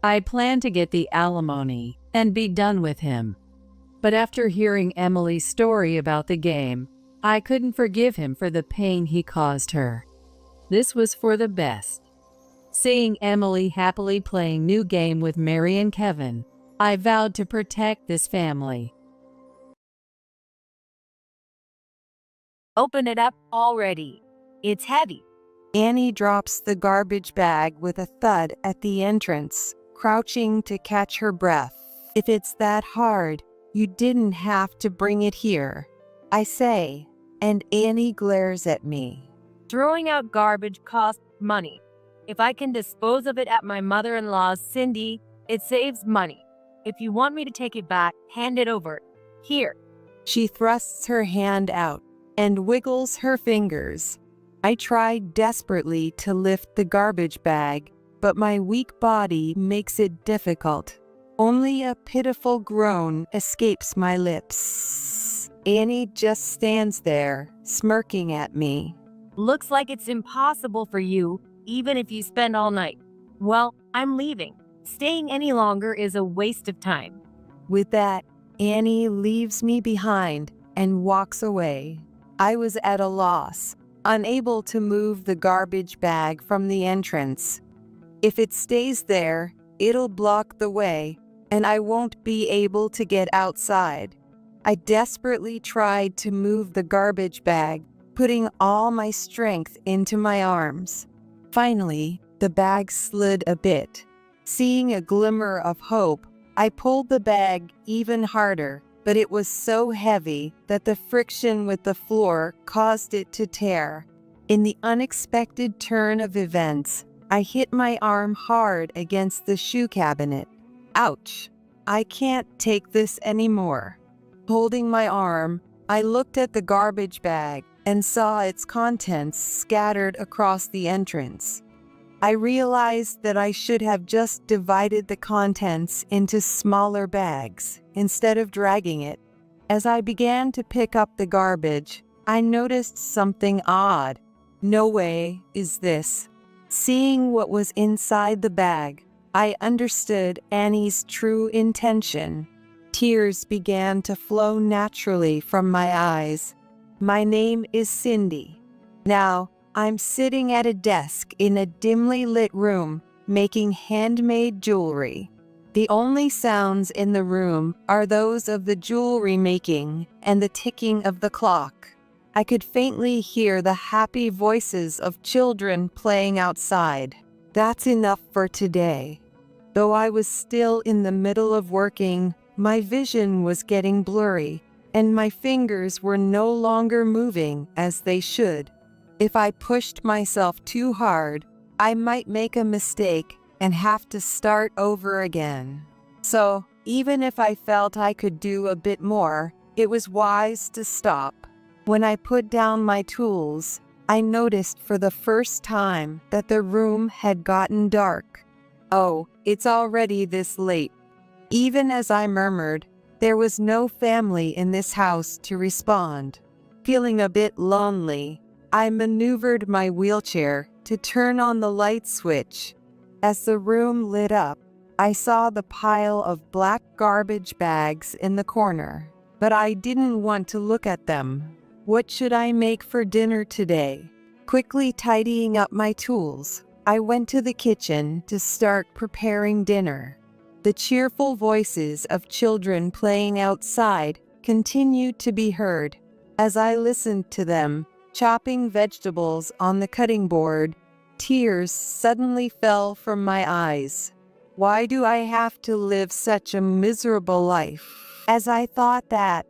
I planned to get the alimony and be done with him. But after hearing Emily's story about the game, I couldn't forgive him for the pain he caused her. This was for the best. Seeing Emily happily playing new game with Mary and Kevin, I vowed to protect this family. Open it up already. It's heavy. Annie drops the garbage bag with a thud at the entrance, crouching to catch her breath. If it's that hard, you didn't have to bring it here, I say, and Annie glares at me. Throwing out garbage costs money. If I can dispose of it at my mother-in-law's, Cindy, it saves money. If you want me to take it back, hand it over. Here. She thrusts her hand out and wiggles her fingers. I tried desperately to lift the garbage bag, but my weak body makes it difficult. Only a pitiful groan escapes my lips. Annie just stands there, smirking at me. Looks like it's impossible for you, even if you spend all night. Well, I'm leaving. Staying any longer is a waste of time. With that, Annie leaves me behind and walks away. I was at a loss, unable to move the garbage bag from the entrance. If it stays there, it'll block the way, and I won't be able to get outside. I desperately tried to move the garbage bag, putting all my strength into my arms. Finally, the bag slid a bit. Seeing a glimmer of hope, I pulled the bag even harder, but it was so heavy that the friction with the floor caused it to tear. In the unexpected turn of events, I hit my arm hard against the shoe cabinet. Ouch! I can't take this anymore. Holding my arm, I looked at the garbage bag and saw its contents scattered across the entrance. I realized that I should have just divided the contents into smaller bags instead of dragging it. As I began to pick up the garbage, I noticed something odd. No way is this. Seeing what was inside the bag, I understood Annie's true intention. Tears began to flow naturally from my eyes. My name is Cindy. Now, I'm sitting at a desk in a dimly lit room, making handmade jewelry. The only sounds in the room are those of the jewelry making and the ticking of the clock. I could faintly hear the happy voices of children playing outside. That's enough for today. Though I was still in the middle of working, my vision was getting blurry, and my fingers were no longer moving as they should. If I pushed myself too hard, I might make a mistake and have to start over again. So, even if I felt I could do a bit more, it was wise to stop. When I put down my tools, I noticed for the first time that the room had gotten dark. Oh, it's already this late. Even as I murmured, there was no family in this house to respond. Feeling a bit lonely, I maneuvered my wheelchair to turn on the light switch. As the room lit up, I saw the pile of black garbage bags in the corner, but I didn't want to look at them. What should I make for dinner today? Quickly tidying up my tools, I went to the kitchen to start preparing dinner. The cheerful voices of children playing outside continued to be heard. As I listened to them, chopping vegetables on the cutting board, tears suddenly fell from my eyes. Why do I have to live such a miserable life? As I thought that,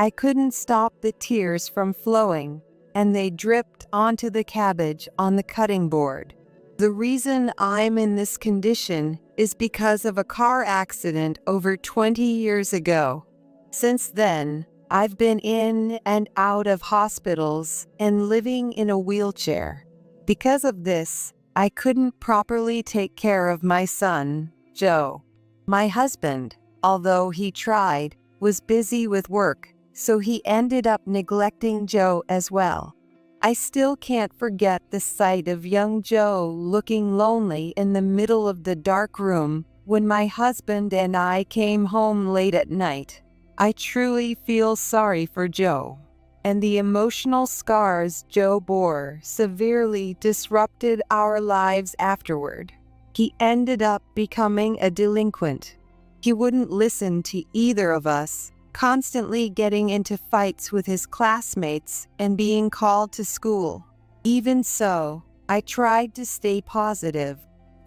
I couldn't stop the tears from flowing, and they dripped onto the cabbage on the cutting board. The reason I'm in this condition is because of a car accident over 20 years ago. Since then, I've been in and out of hospitals and living in a wheelchair. Because of this, I couldn't properly take care of my son, Joe. My husband, although he tried, was busy with work, so he ended up neglecting Joe as well. I still can't forget the sight of young Joe looking lonely in the middle of the dark room when my husband and I came home late at night. I truly feel sorry for Joe, and the emotional scars Joe bore severely disrupted our lives afterward. He ended up becoming a delinquent. He wouldn't listen to either of us, constantly getting into fights with his classmates and being called to school. Even so, I tried to stay positive,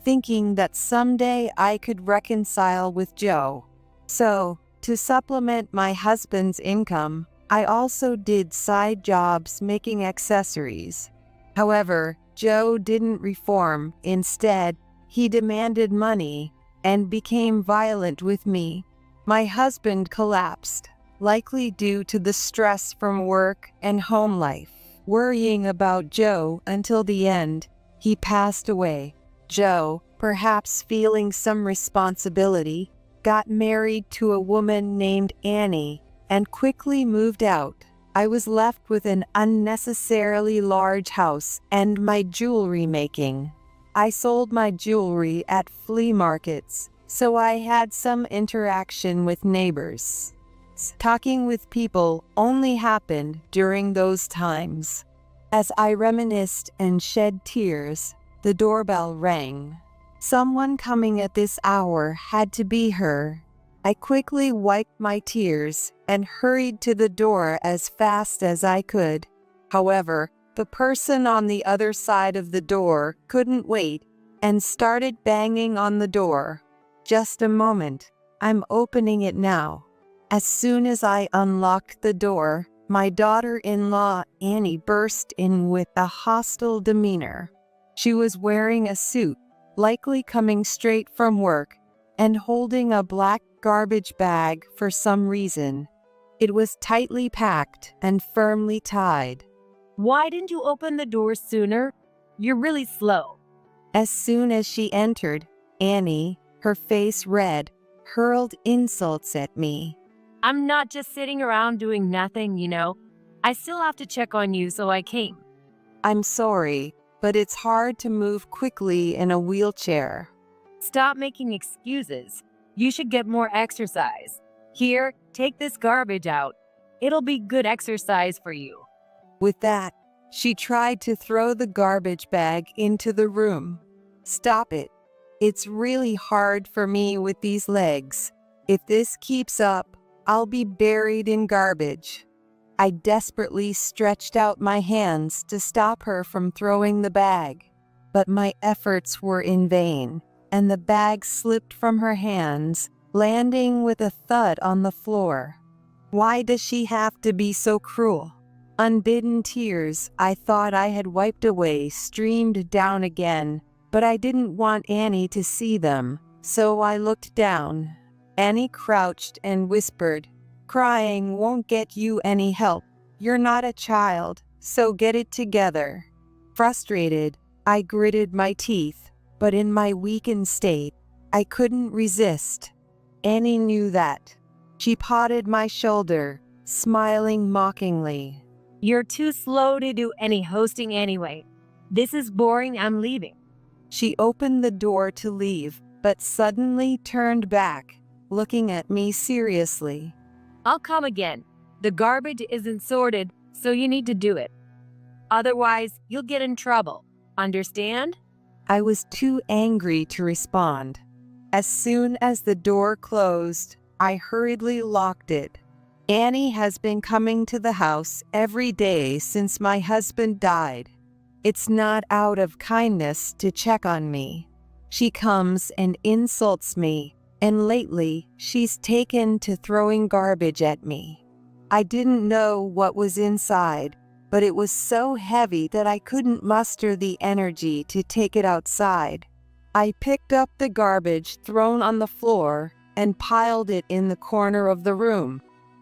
thinking that someday I could reconcile with Joe. So, to supplement my husband's income, I also did side jobs making accessories. However, Joe didn't reform. Instead, he demanded money and became violent with me. My husband collapsed, likely due to the stress from work and home life. Worrying about Joe until the end, he passed away. Joe, perhaps feeling some responsibility, got married to a woman named Annie and quickly moved out. I was left with an unnecessarily large house and my jewelry making. I sold my jewelry at flea markets, so I had some interaction with neighbors. Talking with people only happened during those times. As I reminisced and shed tears, the doorbell rang. Someone coming at this hour had to be her. I quickly wiped my tears and hurried to the door as fast as I could. However, the person on the other side of the door couldn't wait and started banging on the door. Just a moment, I'm opening it now. As soon as I unlocked the door, my daughter-in-law Annie burst in with a hostile demeanor. She was wearing a suit, likely coming straight from work, and holding a black garbage bag for some reason. It was tightly packed and firmly tied. Why didn't you open the door sooner? You're really slow. As soon as she entered, Annie, her face red, hurled insults at me. I'm not just sitting around doing nothing, you know. I still have to check on you, so I came. I'm sorry, but it's hard to move quickly in a wheelchair. Stop making excuses. You should get more exercise. Here, take this garbage out. It'll be good exercise for you. With that, she tried to throw the garbage bag into the room. Stop it. It's really hard for me with these legs. If this keeps up, I'll be buried in garbage. I desperately stretched out my hands to stop her from throwing the bag, but my efforts were in vain, and the bag slipped from her hands, landing with a thud on the floor. Why does she have to be so cruel? Unbidden tears I thought I had wiped away streamed down again, but I didn't want Annie to see them, so I looked down. Annie crouched and whispered, "Crying won't get you any help. You're not a child, so get it together." Frustrated, I gritted my teeth, but in my weakened state, I couldn't resist. Annie knew that. She patted my shoulder, smiling mockingly. You're too slow to do any hosting anyway. This is boring, I'm leaving. She opened the door to leave, but suddenly turned back, looking at me seriously. I'll come again. The garbage isn't sorted, so you need to do it. Otherwise, you'll get in trouble. Understand? I was too angry to respond. As soon as the door closed, I hurriedly locked it. Annie has been coming to the house every day since my husband died. It's not out of kindness to check on me. She comes and insults me, and lately she's taken to throwing garbage at me. I didn't know what was inside, but it was so heavy that I couldn't muster the energy to take it outside. I picked up the garbage thrown on the floor and piled it in the corner of the room.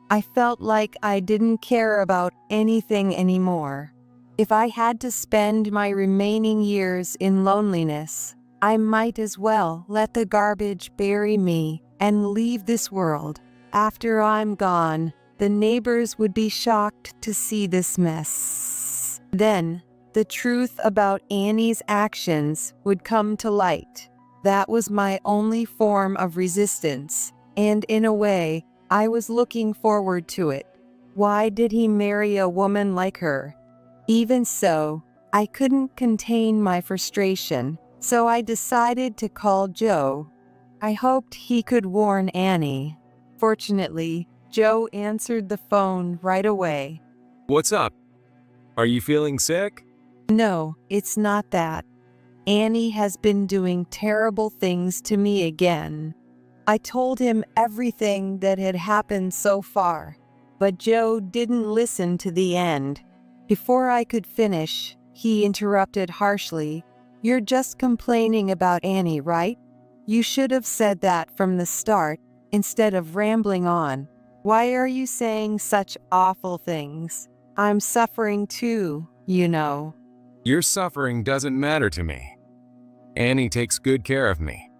I felt like I didn't care about anything anymore. If I had to spend my remaining years in loneliness, I might as well let the garbage bury me and leave this world. After I'm gone, the neighbors would be shocked to see this mess. Then, the truth about Annie's actions would come to light. That was my only form of resistance, and in a way, I was looking forward to it. Why did he marry a woman like her? Even so, I couldn't contain my frustration, so I decided to call Joe. I hoped he could warn Annie. Fortunately, Joe answered the phone right away. What's up? Are you feeling sick? No, it's not that. Annie has been doing terrible things to me again. I told him everything that had happened so far, but Joe didn't listen to the end. Before I could finish, he interrupted harshly. You're just complaining about Annie, right? You should have said that from the start, instead of rambling on. Why are you saying such awful things? I'm suffering too, you know. Your suffering doesn't matter to me. Annie takes good care of me.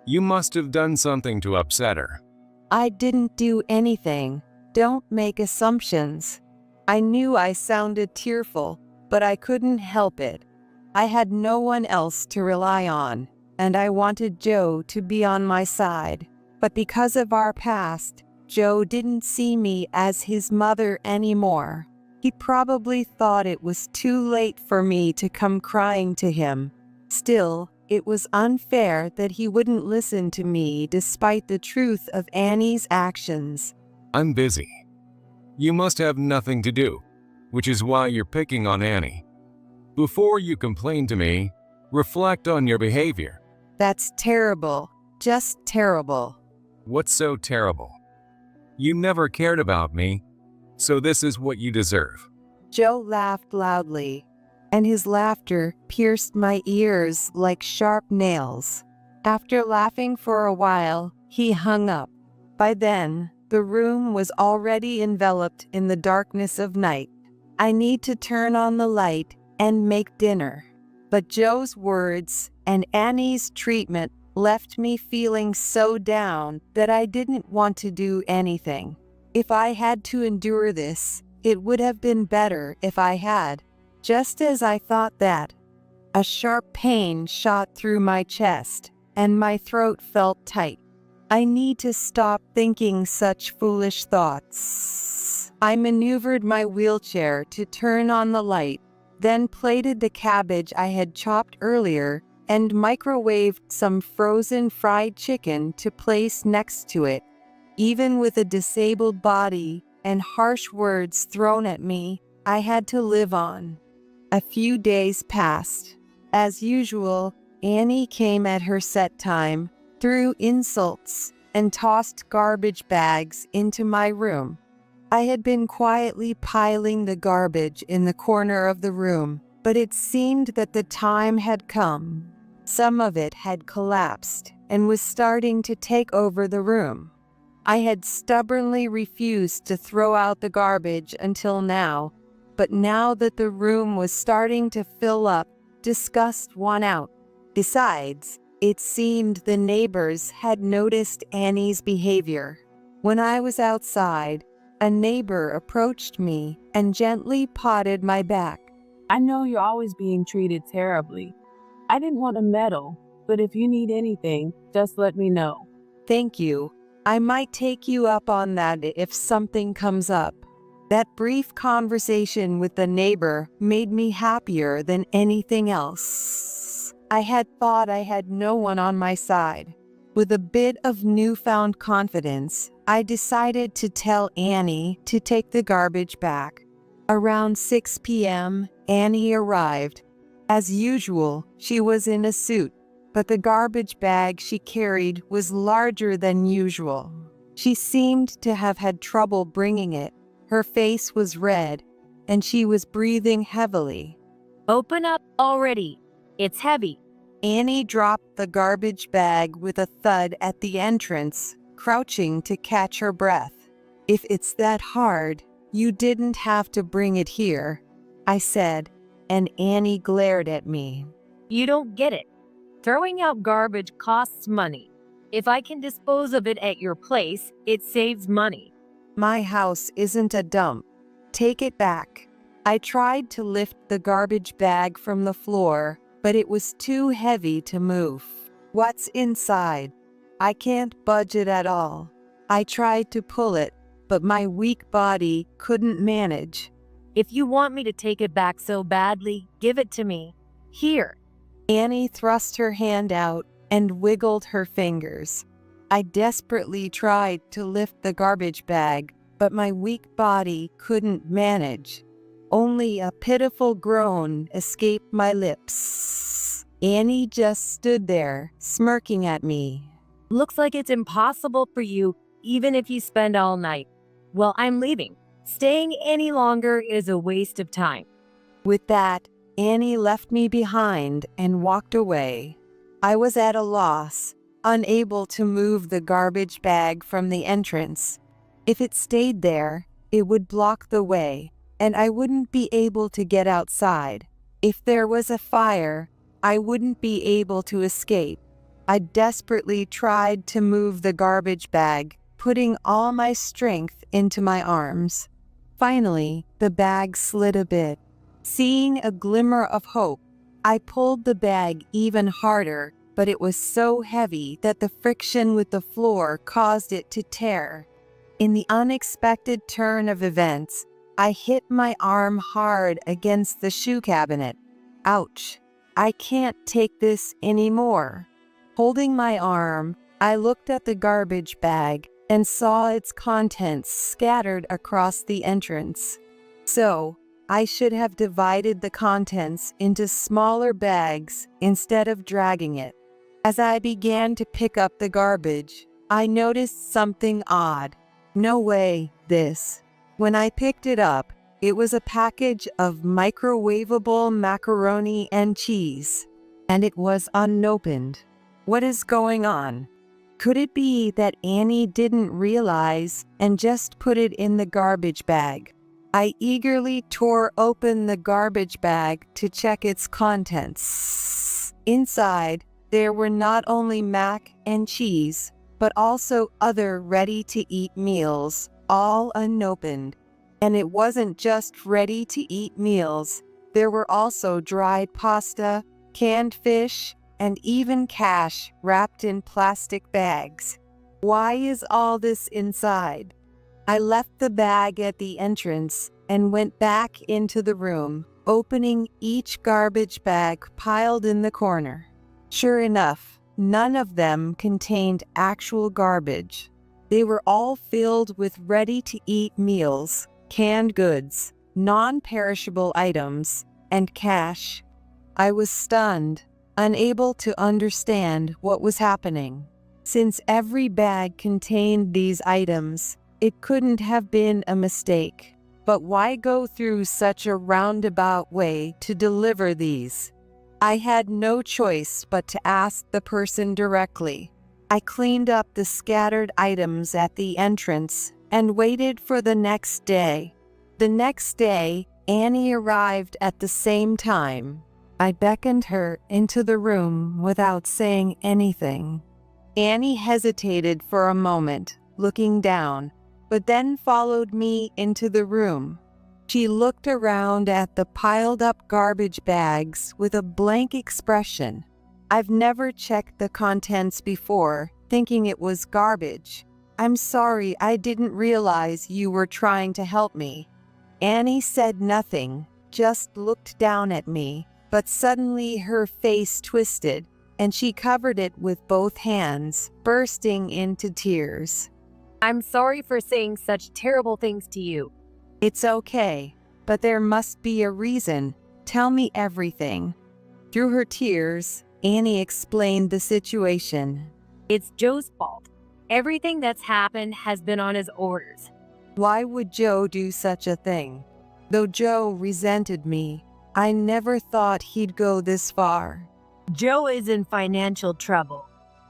You must have done something to upset her. I didn't do anything. Don't make assumptions. I knew I sounded tearful, but I couldn't help it. I had no one else to rely on, and I wanted Joe to be on my side. But because of our past, Joe didn't see me as his mother anymore. He probably thought it was too late for me to come crying to him. Still, it was unfair that he wouldn't listen to me despite the truth of Annie's actions. I'm busy. You must have nothing to do, which is why you're picking on Annie. Before you complain to me, reflect on your behavior. That's terrible. Just terrible. What's so terrible? You never cared about me, so this is what you deserve. Joe laughed loudly, and his laughter pierced my ears like sharp nails. After laughing for a while, he hung up. By then, the room was already enveloped in the darkness of night. I need to turn on the light and make dinner. But Joe's words and Annie's treatment left me feeling so down that I didn't want to do anything. If I had to endure this, it would have been better if I had. Just as I thought that, a sharp pain shot through my chest, and my throat felt tight. I need to stop thinking such foolish thoughts. I maneuvered my wheelchair to turn on the light, then plated the cabbage I had chopped earlier and microwaved some frozen fried chicken to place next to it. Even with a disabled body and harsh words thrown at me, I had to live on. A few days passed. As usual, Annie came at her set time, threw insults, and tossed garbage bags into my room. I had been quietly piling the garbage in the corner of the room, but it seemed that the time had come. Some of it had collapsed and was starting to take over the room. I had stubbornly refused to throw out the garbage until now, but now that the room was starting to fill up, disgust won out. Besides, it seemed the neighbors had noticed Annie's behavior. When I was outside, a neighbor approached me and gently patted my back. I know you're always being treated terribly. I didn't want to meddle, but if you need anything, just let me know. Thank you. I might take you up on that if something comes up. That brief conversation with the neighbor made me happier than anything else. I had thought I had no one on my side. With a bit of newfound confidence, I decided to tell Annie to take the garbage back. Around 6 p.m., Annie arrived. As usual, she was in a suit, but the garbage bag she carried was larger than usual. She seemed to have had trouble bringing it. Her face was red, and she was breathing heavily. Open up already. It's heavy. Annie dropped the garbage bag with a thud at the entrance, crouching to catch her breath. If it's that hard, you didn't have to bring it here, I said, and Annie glared at me. You don't get it. Throwing out garbage costs money. If I can dispose of it at your place, it saves money. My house isn't a dump. Take it back. I tried to lift the garbage bag from the floor, but it was too heavy to move. What's inside? I can't budge it at all. I tried to pull it, but my weak body couldn't manage. If you want me to take it back so badly, give it to me. Here. Annie thrust her hand out and wiggled her fingers. I desperately tried to lift the garbage bag, but my weak body couldn't manage. Only a pitiful groan escaped my lips. Annie just stood there, smirking at me. Looks like it's impossible for you, even if you spend all night. Well, I'm leaving. Staying any longer is a waste of time. With that, Annie left me behind and walked away. I was at a loss, unable to move the garbage bag from the entrance. If it stayed there, it would block the way, and I wouldn't be able to get outside. If there was a fire, I wouldn't be able to escape. I desperately tried to move the garbage bag, putting all my strength into my arms. Finally, the bag slid a bit. Seeing a glimmer of hope, I pulled the bag even harder, but it was so heavy that the friction with the floor caused it to tear. In the unexpected turn of events, I hit my arm hard against the shoe cabinet. Ouch! I can't take this anymore. Holding my arm, I looked at the garbage bag and saw its contents scattered across the entrance. So, I should have divided the contents into smaller bags instead of dragging it. As I began to pick up the garbage, I noticed something odd. No way, this. When I picked it up, it was a package of microwavable macaroni and cheese, and it was unopened. What is going on? Could it be that Annie didn't realize and just put it in the garbage bag? I eagerly tore open the garbage bag to check its contents. Inside, there were not only mac and cheese, but also other ready-to-eat meals, all unopened. And it wasn't just ready-to-eat meals. There were also dried pasta, canned fish, and even cash wrapped in plastic bags. Why is all this inside? I left the bag at the entrance and went back into the room, opening each garbage bag piled in the corner. Sure enough, none of them contained actual garbage. They were all filled with ready-to-eat meals, canned goods, non-perishable items, and cash. I was stunned, unable to understand what was happening. Since every bag contained these items, it couldn't have been a mistake. But why go through such a roundabout way to deliver these? I had no choice but to ask the person directly. I cleaned up the scattered items at the entrance and waited for the next day. The next day, Annie arrived at the same time. I beckoned her into the room without saying anything. Annie hesitated for a moment, looking down, but then followed me into the room. She looked around at the piled-up garbage bags with a blank expression. I've never checked the contents before, thinking it was garbage. I'm sorry, I didn't realize you were trying to help me. Annie said nothing, just looked down at me, but suddenly her face twisted, and she covered it with both hands, bursting into tears. I'm sorry for saying such terrible things to you. It's okay, but there must be a reason. Tell me everything. Through her tears, Annie explained the situation. It's Joe's fault. Everything that's happened has been on his orders. Why would Joe do such a thing? Though Joe resented me, I never thought he'd go this far. Joe is in financial trouble.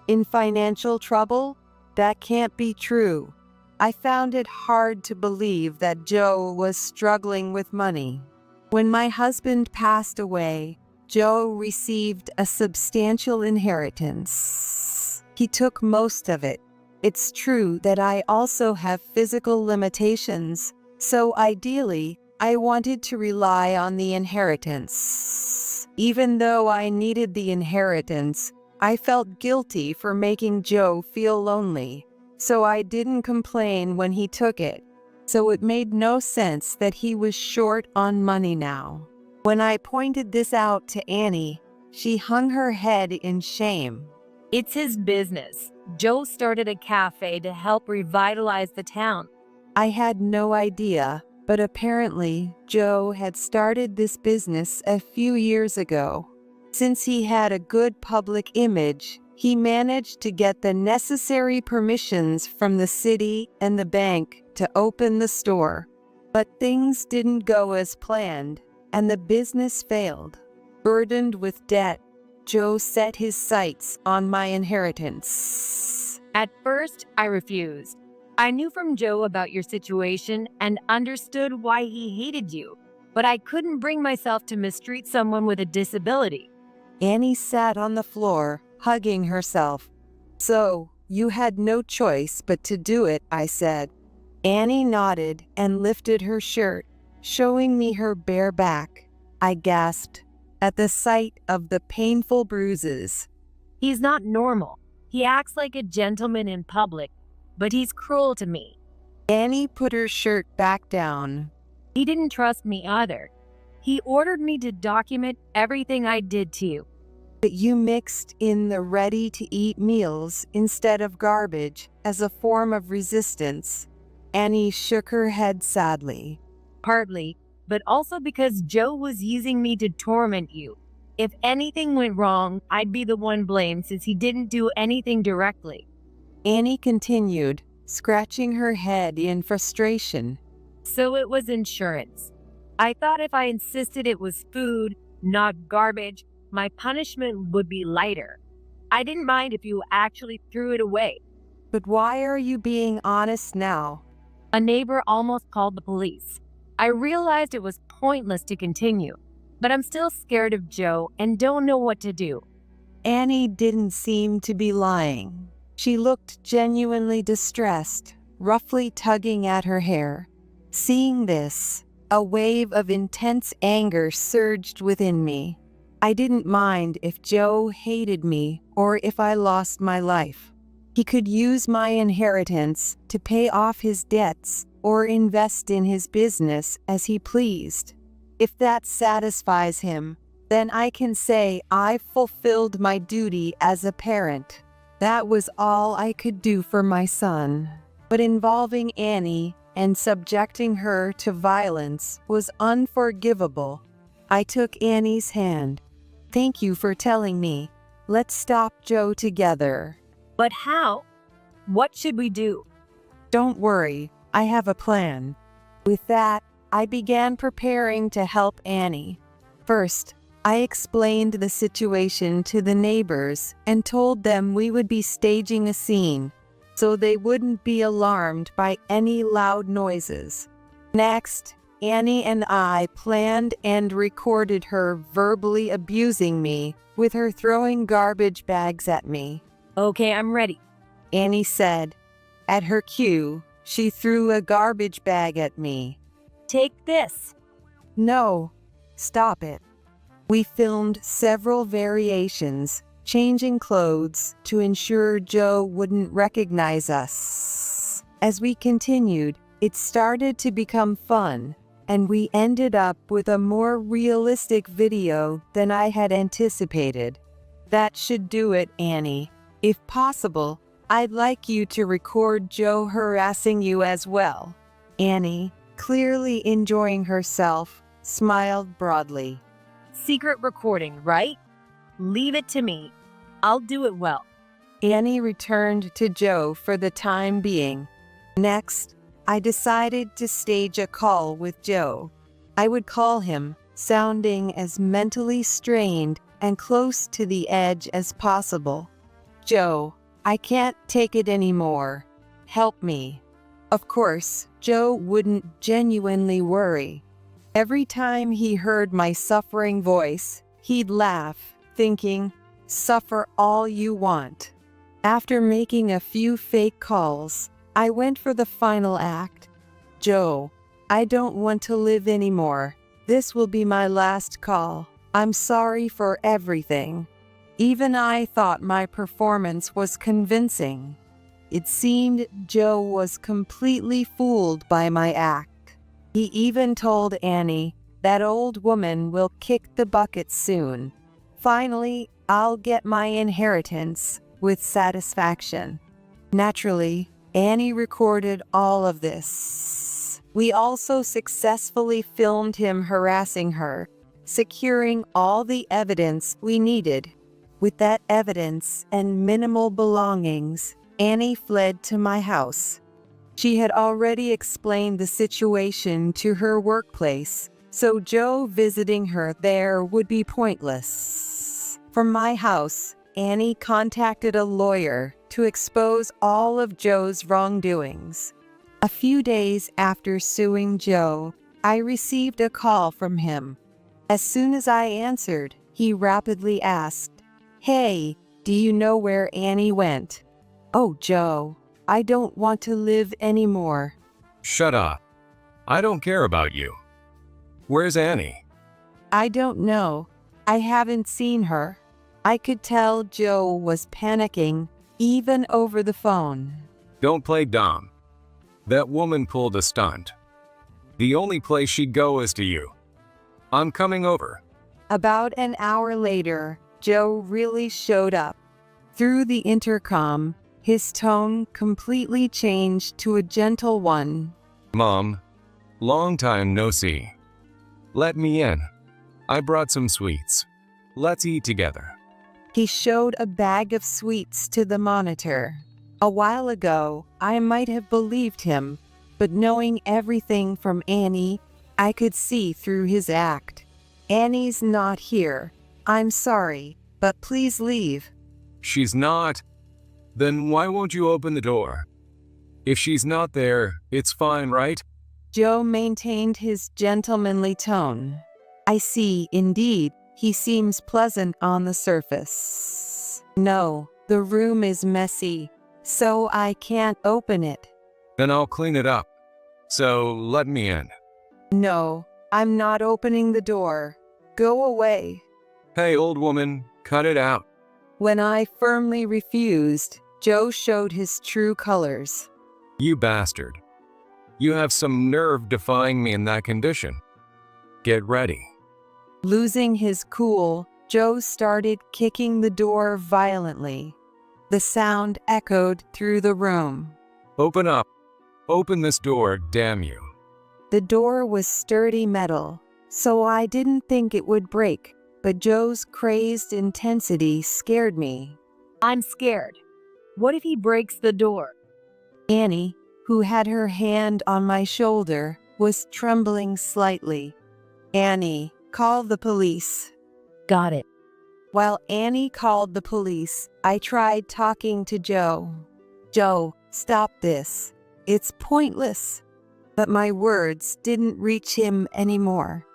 In financial trouble? That can't be true. I found it hard to believe that Joe was struggling with money. When my husband passed away, Joe received a substantial inheritance. He took most of it. It's true that I also have physical limitations, so ideally, I wanted to rely on the inheritance. Even though I needed the inheritance, I felt guilty for making Joe feel lonely, so I didn't complain when he took it. So it made no sense that he was short on money now. When I pointed this out to Annie, she hung her head in shame. It's his business. Joe started a cafe to help revitalize the town. I had no idea, but apparently Joe had started this business a few years ago. Since he had a good public image, he managed to get the necessary permissions from the city and the bank to open the store. But things didn't go as planned, and the business failed. Burdened with debt, Joe set his sights on my inheritance. At first, I refused. I knew from Joe about your situation and understood why he hated you, but I couldn't bring myself to mistreat someone with a disability. Annie sat on the floor, hugging herself. So, you had no choice but to do it, I said. Annie nodded and lifted her shirt, showing me her bare back. I gasped at the sight of the painful bruises. He's not normal. He acts like a gentleman in public, but he's cruel to me. Annie put her shirt back down. He didn't trust me either. He ordered me to document everything I did to you. But you mixed in the ready-to-eat meals instead of garbage as a form of resistance. Annie shook her head sadly. Partly, but also because Joe was using me to torment you. If anything went wrong, I'd be the one blamed since he didn't do anything directly. Annie continued, scratching her head in frustration. So it was insurance. I thought if I insisted it was food, not garbage, my punishment would be lighter. I didn't mind if you actually threw it away. But why are you being honest now? A neighbor almost called the police. I realized it was pointless to continue, but I'm still scared of Joe and don't know what to do. Annie didn't seem to be lying. She looked genuinely distressed, roughly tugging at her hair. Seeing this, a wave of intense anger surged within me. I didn't mind if Joe hated me or if I lost my life. He could use my inheritance to pay off his debts or invest in his business as he pleased. If that satisfies him, then I can say I fulfilled my duty as a parent. That was all I could do for my son. But involving Annie and subjecting her to violence was unforgivable. I took Annie's hand. Thank you for telling me. Let's stop Joe together. But how? What should we do? Don't worry, I have a plan. With that, I began preparing to help Annie. First, I explained the situation to the neighbors and told them we would be staging a scene, so they wouldn't be alarmed by any loud noises. Next, Annie and I planned and recorded her verbally abusing me with her throwing garbage bags at me. Okay, I'm ready, Annie said. At her cue, she threw a garbage bag at me. Take this. No, stop it. We filmed several variations, changing clothes to ensure Joe wouldn't recognize us. As we continued, it started to become fun, and we ended up with a more realistic video than I had anticipated. That should do it, Annie. If possible, I'd like you to record Joe harassing you as well. Annie, clearly enjoying herself, smiled broadly. Secret recording, right? Leave it to me. I'll do it well. Annie returned to Joe for the time being. Next, I decided to stage a call with Joe. I would call him, sounding as mentally strained and close to the edge as possible. Joe, I can't take it anymore. Help me. Of course, Joe wouldn't genuinely worry. Every time he heard my suffering voice, he'd laugh, thinking, "Suffer all you want." After making a few fake calls, I went for the final act. "Joe, I don't want to live anymore. This will be my last call. I'm sorry for everything." Even I thought my performance was convincing. It seemed Joe was completely fooled by my act. He even told Annie, "That old woman will kick the bucket soon. Finally, I'll get my inheritance," with satisfaction. Naturally, Annie recorded all of this. We also successfully filmed him harassing her, securing all the evidence we needed. With that evidence and minimal belongings, Annie fled to my house. She had already explained the situation to her workplace, so Joe visiting her there would be pointless. From my house, Annie contacted a lawyer to expose all of Joe's wrongdoings. A few days after suing Joe, I received a call from him. As soon as I answered, he rapidly asked, "Hey, do you know where Annie went?" "Oh, Joe, I don't want to live anymore." Shut up. I don't care about you. Where's Annie? "I don't know. I haven't seen her." I could tell Joe was panicking, even over the phone. Don't play dumb. That woman pulled a stunt. The only place she'd go is to you. I'm coming over. About an hour later, Joe really showed up. Through the intercom, his tone completely changed to a gentle one. Mom, long time no see. Let me in. I brought some sweets. Let's eat together. He showed a bag of sweets to the monitor. A while ago, I might have believed him, but knowing everything from Annie, I could see through his act. "Annie's not here. I'm sorry, but please leave." She's not? Then why won't you open the door? If she's not there, it's fine, right? Joe maintained his gentlemanly tone. "I see, indeed, he seems pleasant on the surface. No, the room is messy, so I can't open it." Then I'll clean it up. So let me in. "No, I'm not opening the door. Go away." Hey, old woman, cut it out. When I firmly refused, Joe showed his true colors. You bastard. You have some nerve defying me in that condition. Get ready. Losing his cool, Joe started kicking the door violently. The sound echoed through the room. Open up. Open this door, damn you. The door was sturdy metal, so I didn't think it would break, but Joe's crazed intensity scared me. I'm scared. What if he breaks the door? Annie, who had her hand on my shoulder, was trembling slightly. "Annie, call the police." Got it. While Annie called the police, I tried talking to Joe. "Joe, stop this. It's pointless." But my words didn't reach him anymore.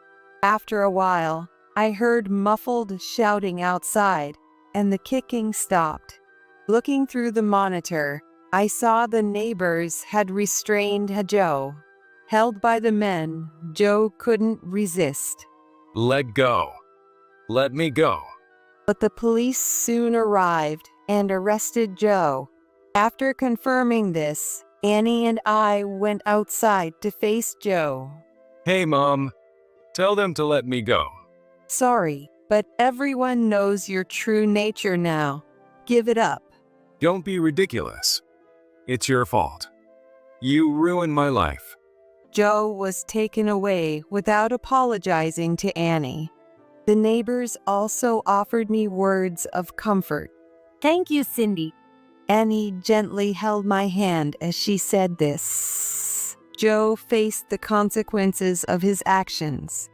After a while, I heard muffled shouting outside, and the kicking stopped. Looking through the monitor, I saw the neighbors had restrained Joe. Held by the men, Joe couldn't resist. Let go. Let me go. But the police soon arrived and arrested Joe. After confirming this, Annie and I went outside to face Joe. Hey, Mom. Tell them to let me go. "Sorry, but everyone knows your true nature now. Give it up." Don't be ridiculous. It's your fault. You ruined my life. Joe was taken away without apologizing to Annie. The neighbors also offered me words of comfort. Thank you, Cindy. Annie gently held my hand as she said this. Joe faced the consequences of his actions.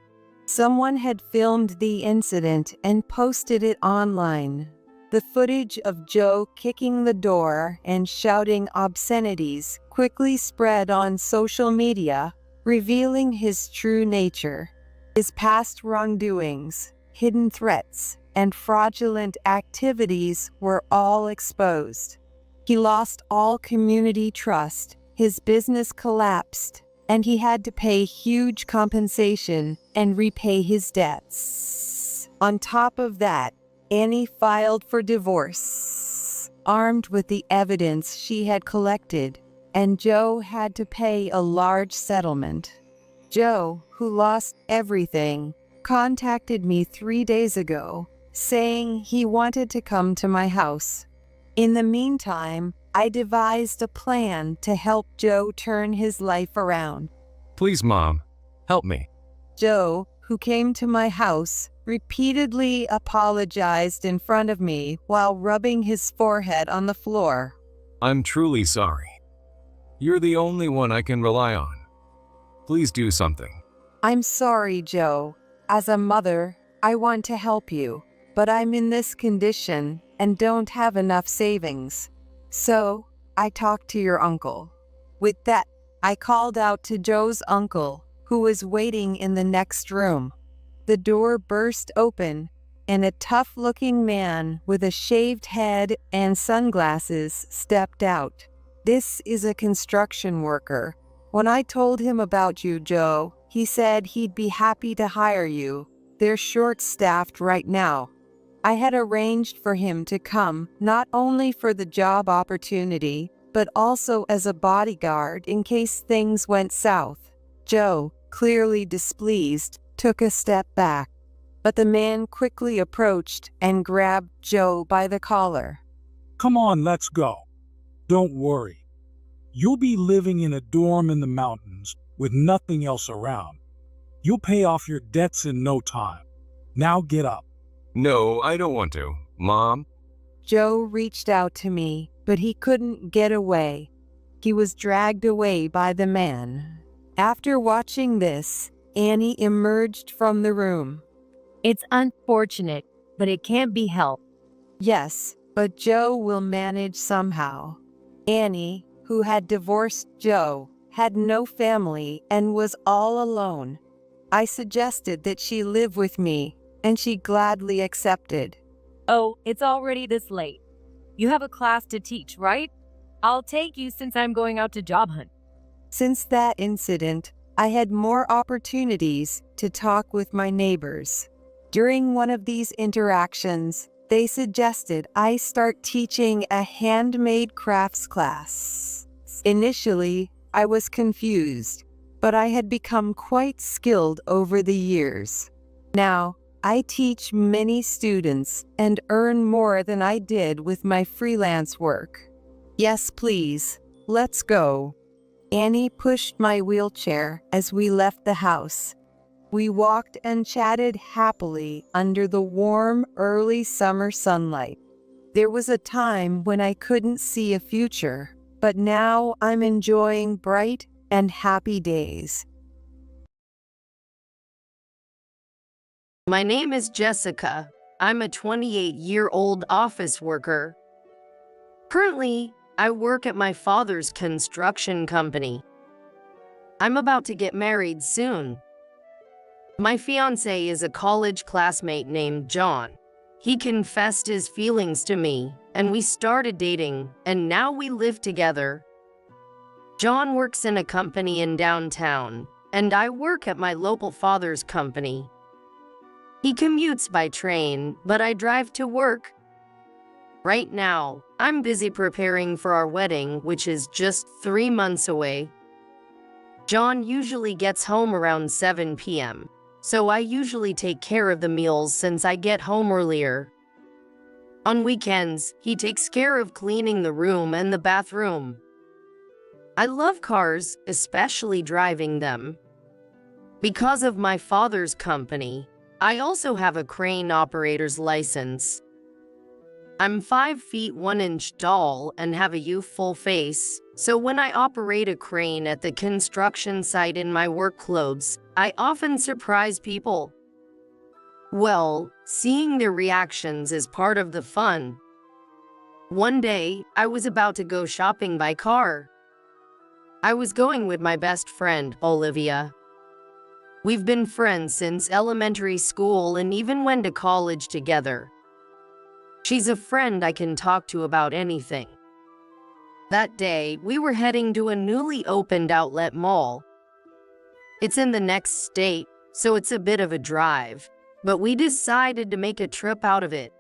Someone had filmed the incident and posted it online. The footage of Joe kicking the door and shouting obscenities quickly spread on social media, revealing his true nature. His past wrongdoings, hidden threats, and fraudulent activities were all exposed. He lost all community trust, his business collapsed, and he had to pay huge compensation and repay his debts. On top of that, Annie filed for divorce, armed with the evidence she had collected, and Joe had to pay a large settlement. Joe, who lost everything, contacted me 3 days ago, saying he wanted to come to my house. In the meantime, I devised a plan to help Joe turn his life around. Please, Mom, help me. Joe, who came to my house, repeatedly apologized in front of me while rubbing his forehead on the floor. I'm truly sorry. You're the only one I can rely on. Please do something. I'm sorry, Joe. As a mother, I want to help you, but I'm in this condition and don't have enough savings. So, I talked to your uncle. With that, I called out to Joe's uncle, who was waiting in the next room. The door burst open, and a tough-looking man with a shaved head and sunglasses stepped out. This is a construction worker. When I told him about you, Joe, he said he'd be happy to hire you. They're short-staffed right now. I had arranged for him to come not only for the job opportunity, but also as a bodyguard in case things went south. Joe, clearly displeased, took a step back, but the man quickly approached and grabbed Joe by the collar. Come on, let's go. Don't worry. You'll be living in a dorm in the mountains with nothing else around. You'll pay off your debts in no time. Now get up. No, I don't want to. Mom? Joe reached out to me, but he couldn't get away. He was dragged away by the man. After watching this, Annie emerged from the room. It's unfortunate, but it can't be helped. Yes, but Joe will manage somehow. Annie, who had divorced Joe, had no family and was all alone. I suggested that she live with me, and she gladly accepted. Oh, it's already this late. You have a class to teach, right? I'll take you since I'm going out to job hunt. Since that incident, I had more opportunities to talk with my neighbors. During one of these interactions, they suggested I start teaching a handmade crafts class. Initially, I was confused, but I had become quite skilled over the years. Now, I teach many students and earn more than I did with my freelance work. Yes, please, let's go. Annie pushed my wheelchair as we left the house. We walked and chatted happily under the warm, early summer sunlight. There was a time when I couldn't see a future, but now I'm enjoying bright and happy days. My name is Jessica. I'm a 28-year-old office worker. Currently, I work at my father's construction company. I'm about to get married soon. My fiancé is a college classmate named John. He confessed his feelings to me, and we started dating, and now we live together. John works in a company in downtown, and I work at my local father's company. He commutes by train, but I drive to work. Right now, I'm busy preparing for our wedding, which is just 3 months away. John usually gets home around 7 p.m., so I usually take care of the meals since I get home earlier. On weekends, he takes care of cleaning the room and the bathroom. I love cars, especially driving them. Because of my father's company, I also have a crane operator's license. I'm 5 feet 1 inch tall and have a youthful face, so when I operate a crane at the construction site in my work clothes, I often surprise people. Well, seeing their reactions is part of the fun. One day, I was about to go shopping by car. I was going with my best friend, Olivia. We've been friends since elementary school and even went to college together. She's a friend I can talk to about anything. That day, we were heading to a newly opened outlet mall. It's in the next state, so it's a bit of a drive, but we decided to make a trip out of it.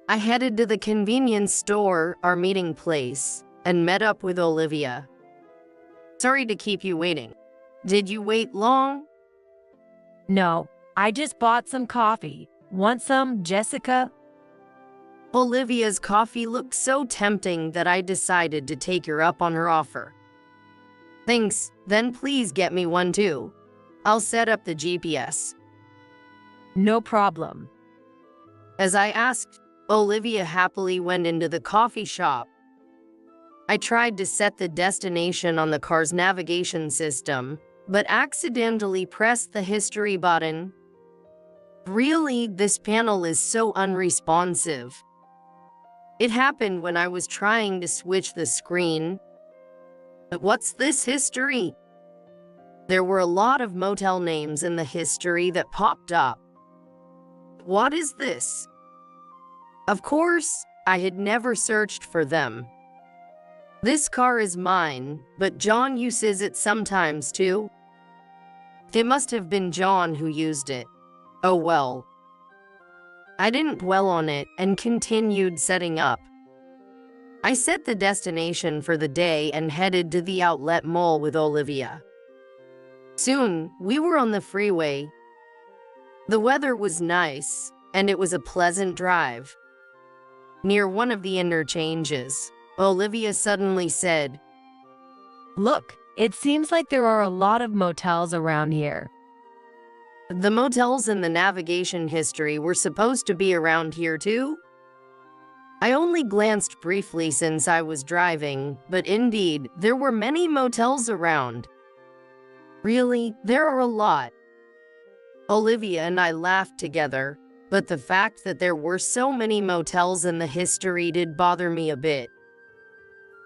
I headed to the convenience store, our meeting place, and met up with Olivia. Sorry to keep you waiting. Did you wait long? No, I just bought some coffee. Want some, Jessica? Olivia's coffee looked so tempting that I decided to take her up on her offer. Thanks, then please get me one too. I'll set up the GPS. No problem. As I asked, Olivia happily went into the coffee shop. I tried to set the destination on the car's navigation system, but accidentally pressed the history button. Really, this panel is so unresponsive. It happened when I was trying to switch the screen. But what's this history? There were a lot of motel names in the history that popped up. What is this? Of course, I had never searched for them. This car is mine, but John uses it sometimes too. It must have been John who used it. Oh well. I didn't dwell on it and continued setting up. I set the destination for the day and headed to the outlet mall with Olivia. Soon, we were on the freeway. The weather was nice, and it was a pleasant drive. Near one of the interchanges, Olivia suddenly said, Look, it seems like there are a lot of motels around here. The motels in the navigation history were supposed to be around here too? I only glanced briefly since I was driving, but indeed, there were many motels around. Really, there are a lot. Olivia and I laughed together, but the fact that there were so many motels in the history did bother me a bit.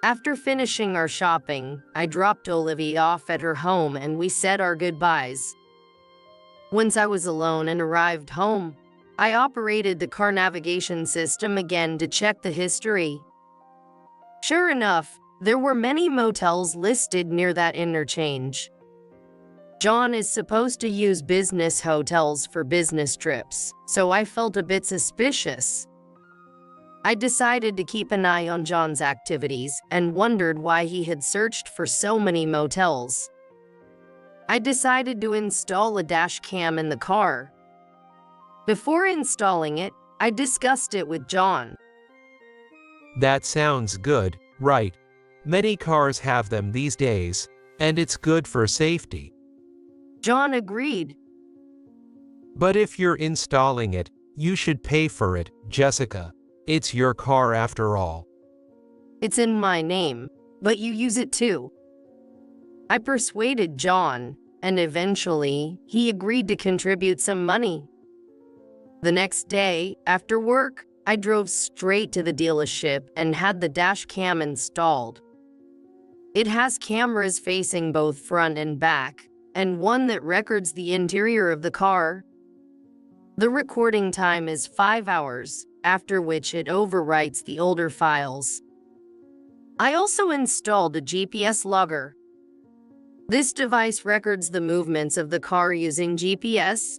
After finishing our shopping, I dropped Olivia off at her home and we said our goodbyes. Once I was alone and arrived home, I operated the car navigation system again to check the history. Sure enough, there were many motels listed near that interchange. John is supposed to use business hotels for business trips, so I felt a bit suspicious. I decided to keep an eye on John's activities and wondered why he had searched for so many motels. I decided to install a dash cam in the car. Before installing it, I discussed it with John. That sounds good, right? Many cars have them these days, and it's good for safety. John agreed. But if you're installing it, you should pay for it, Jessica. It's your car after all. It's in my name, but you use it too. I persuaded John, and eventually, he agreed to contribute some money. The next day, after work, I drove straight to the dealership and had the dash cam installed. It has cameras facing both front and back, and one that records the interior of the car. The recording time is 5 hours, after which it overwrites the older files. I also installed a GPS logger. This device records the movements of the car using GPS.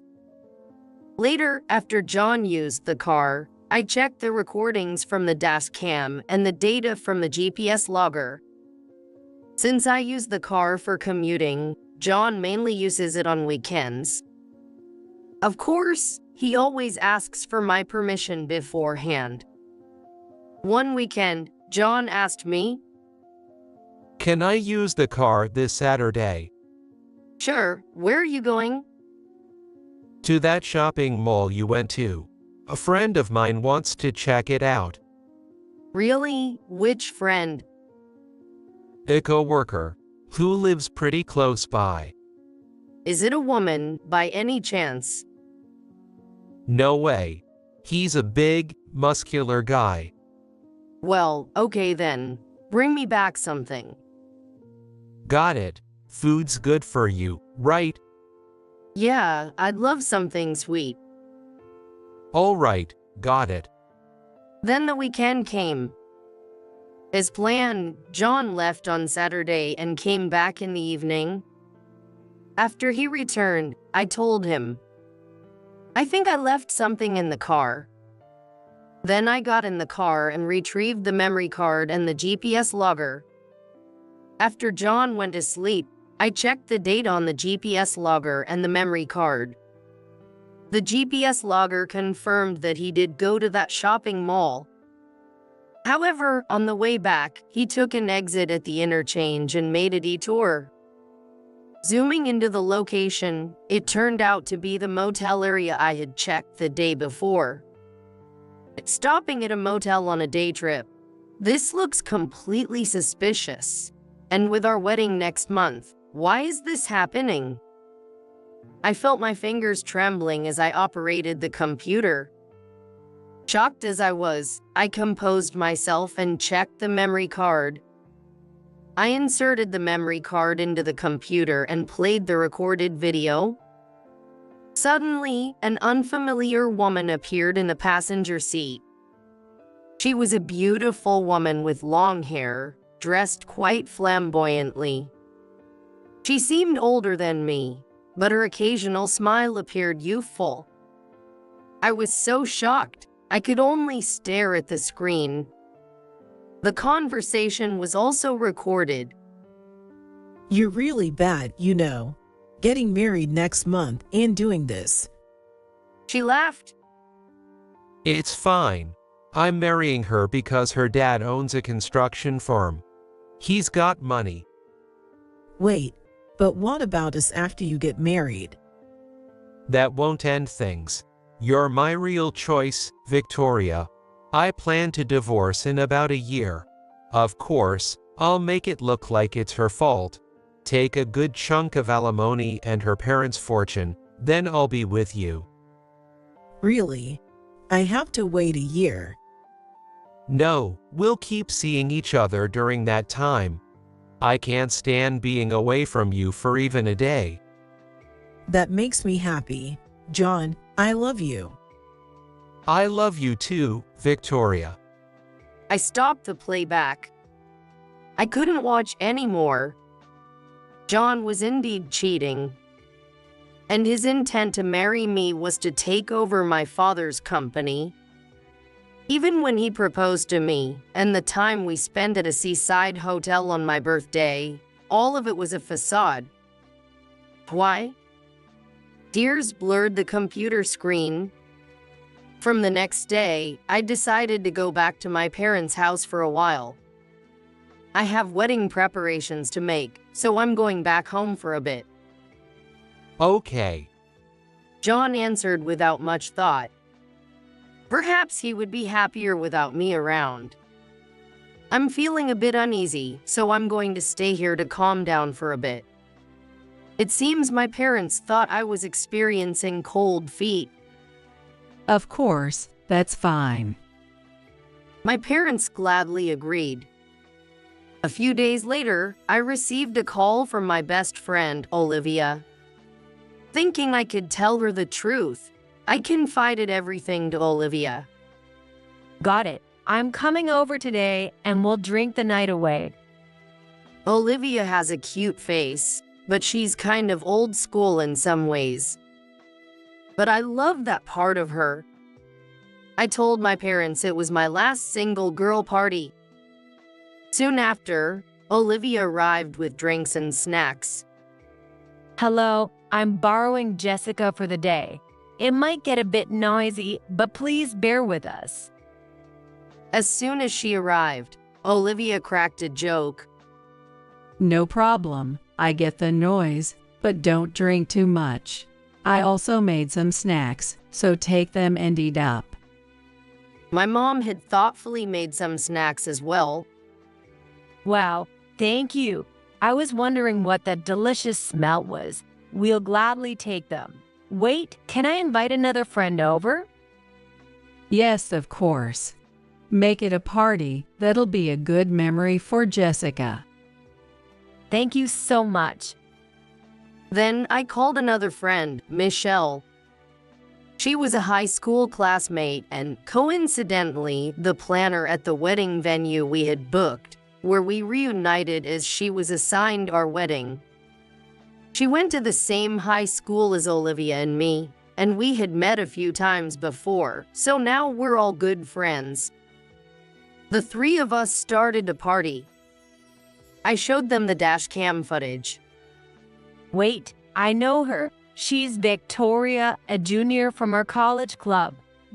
Later, after John used the car, I checked the recordings from the dash cam and the data from the GPS logger. Since I use the car for commuting, John mainly uses it on weekends. Of course, he always asks for my permission beforehand. One weekend, John asked me, Can I use the car this Saturday? Sure, where are you going? To that shopping mall you went to. A friend of mine wants to check it out. Really? Which friend? A coworker who lives pretty close by. Is it a woman, by any chance? No way. He's a big, muscular guy. Well, okay then. Bring me back something. Got it. Food's good for you, right? Yeah, I'd love something sweet. All right, got it. Then the weekend came. As planned, John left on Saturday and came back in the evening. After he returned, I told him, I think I left something in the car. Then I got in the car and retrieved the memory card and the GPS logger. After John went to sleep, I checked the date on the GPS logger and the memory card. The GPS logger confirmed that he did go to that shopping mall. However, on the way back, he took an exit at the interchange and made a detour. Zooming into the location, it turned out to be the motel area I had checked the day before. Stopping at a motel on a day trip. This looks completely suspicious. And with our wedding next month, why is this happening? I felt my fingers trembling as I operated the computer. Shocked as I was, I composed myself and checked the memory card. I inserted the memory card into the computer and played the recorded video. Suddenly, an unfamiliar woman appeared in the passenger seat. She was a beautiful woman with long hair, dressed quite flamboyantly. She seemed older than me, but her occasional smile appeared youthful. I was so shocked, I could only stare at the screen. The conversation was also recorded. You're really bad, you know. Getting married next month and doing this. She laughed. It's fine. I'm marrying her because her dad owns a construction firm. He's got money. Wait, but what about us after you get married? That won't end things. You're my real choice, Victoria. I plan to divorce in about a year. Of course, I'll make it look like it's her fault. Take a good chunk of alimony and her parents' fortune, then I'll be with you. Really? I have to wait a year. No, we'll keep seeing each other during that time. I can't stand being away from you for even a day. That makes me happy. John, I love you. I love you too, Victoria. I stopped the playback. I couldn't watch anymore. John was indeed cheating. And his intent to marry me was to take over my father's company. Even when he proposed to me, and the time we spent at a seaside hotel on my birthday, all of it was a facade. Why? Tears blurred the computer screen. From the next day, I decided to go back to my parents' house for a while. I have wedding preparations to make, so I'm going back home for a bit. Okay. John answered without much thought. Perhaps he would be happier without me around. I'm feeling a bit uneasy, so I'm going to stay here to calm down for a bit. It seems my parents thought I was experiencing cold feet. Of course, that's fine. My parents gladly agreed. A few days later, I received a call from my best friend, Olivia. Thinking I could tell her the truth, I confided everything to Olivia. Got it. I'm coming over today and we'll drink the night away. Olivia has a cute face, but she's kind of old school in some ways. But I love that part of her. I told my parents it was my last single girl party. Soon after, Olivia arrived with drinks and snacks. Hello, I'm borrowing Jessica for the day. It might get a bit noisy, but please bear with us. As soon as she arrived, Olivia cracked a joke. No problem. I get the noise, but don't drink too much. I also made some snacks, so take them and eat up. My mom had thoughtfully made some snacks as well. Wow, thank you. I was wondering what that delicious smell was. We'll gladly take them. Wait, can I invite another friend over? Yes, of course. Make it a party. That'll be a good memory for Jessica. Thank you so much. Then I called another friend, Michelle. She was a high school classmate and, coincidentally, the planner at the wedding venue we had booked, where we reunited as she was assigned our wedding. She went to the same high school as Olivia and me, and we had met a few times before, so now we're all good friends. The three of us started a party. I showed them the dash cam footage. Wait, I know her. She's Victoria, a junior from our college club.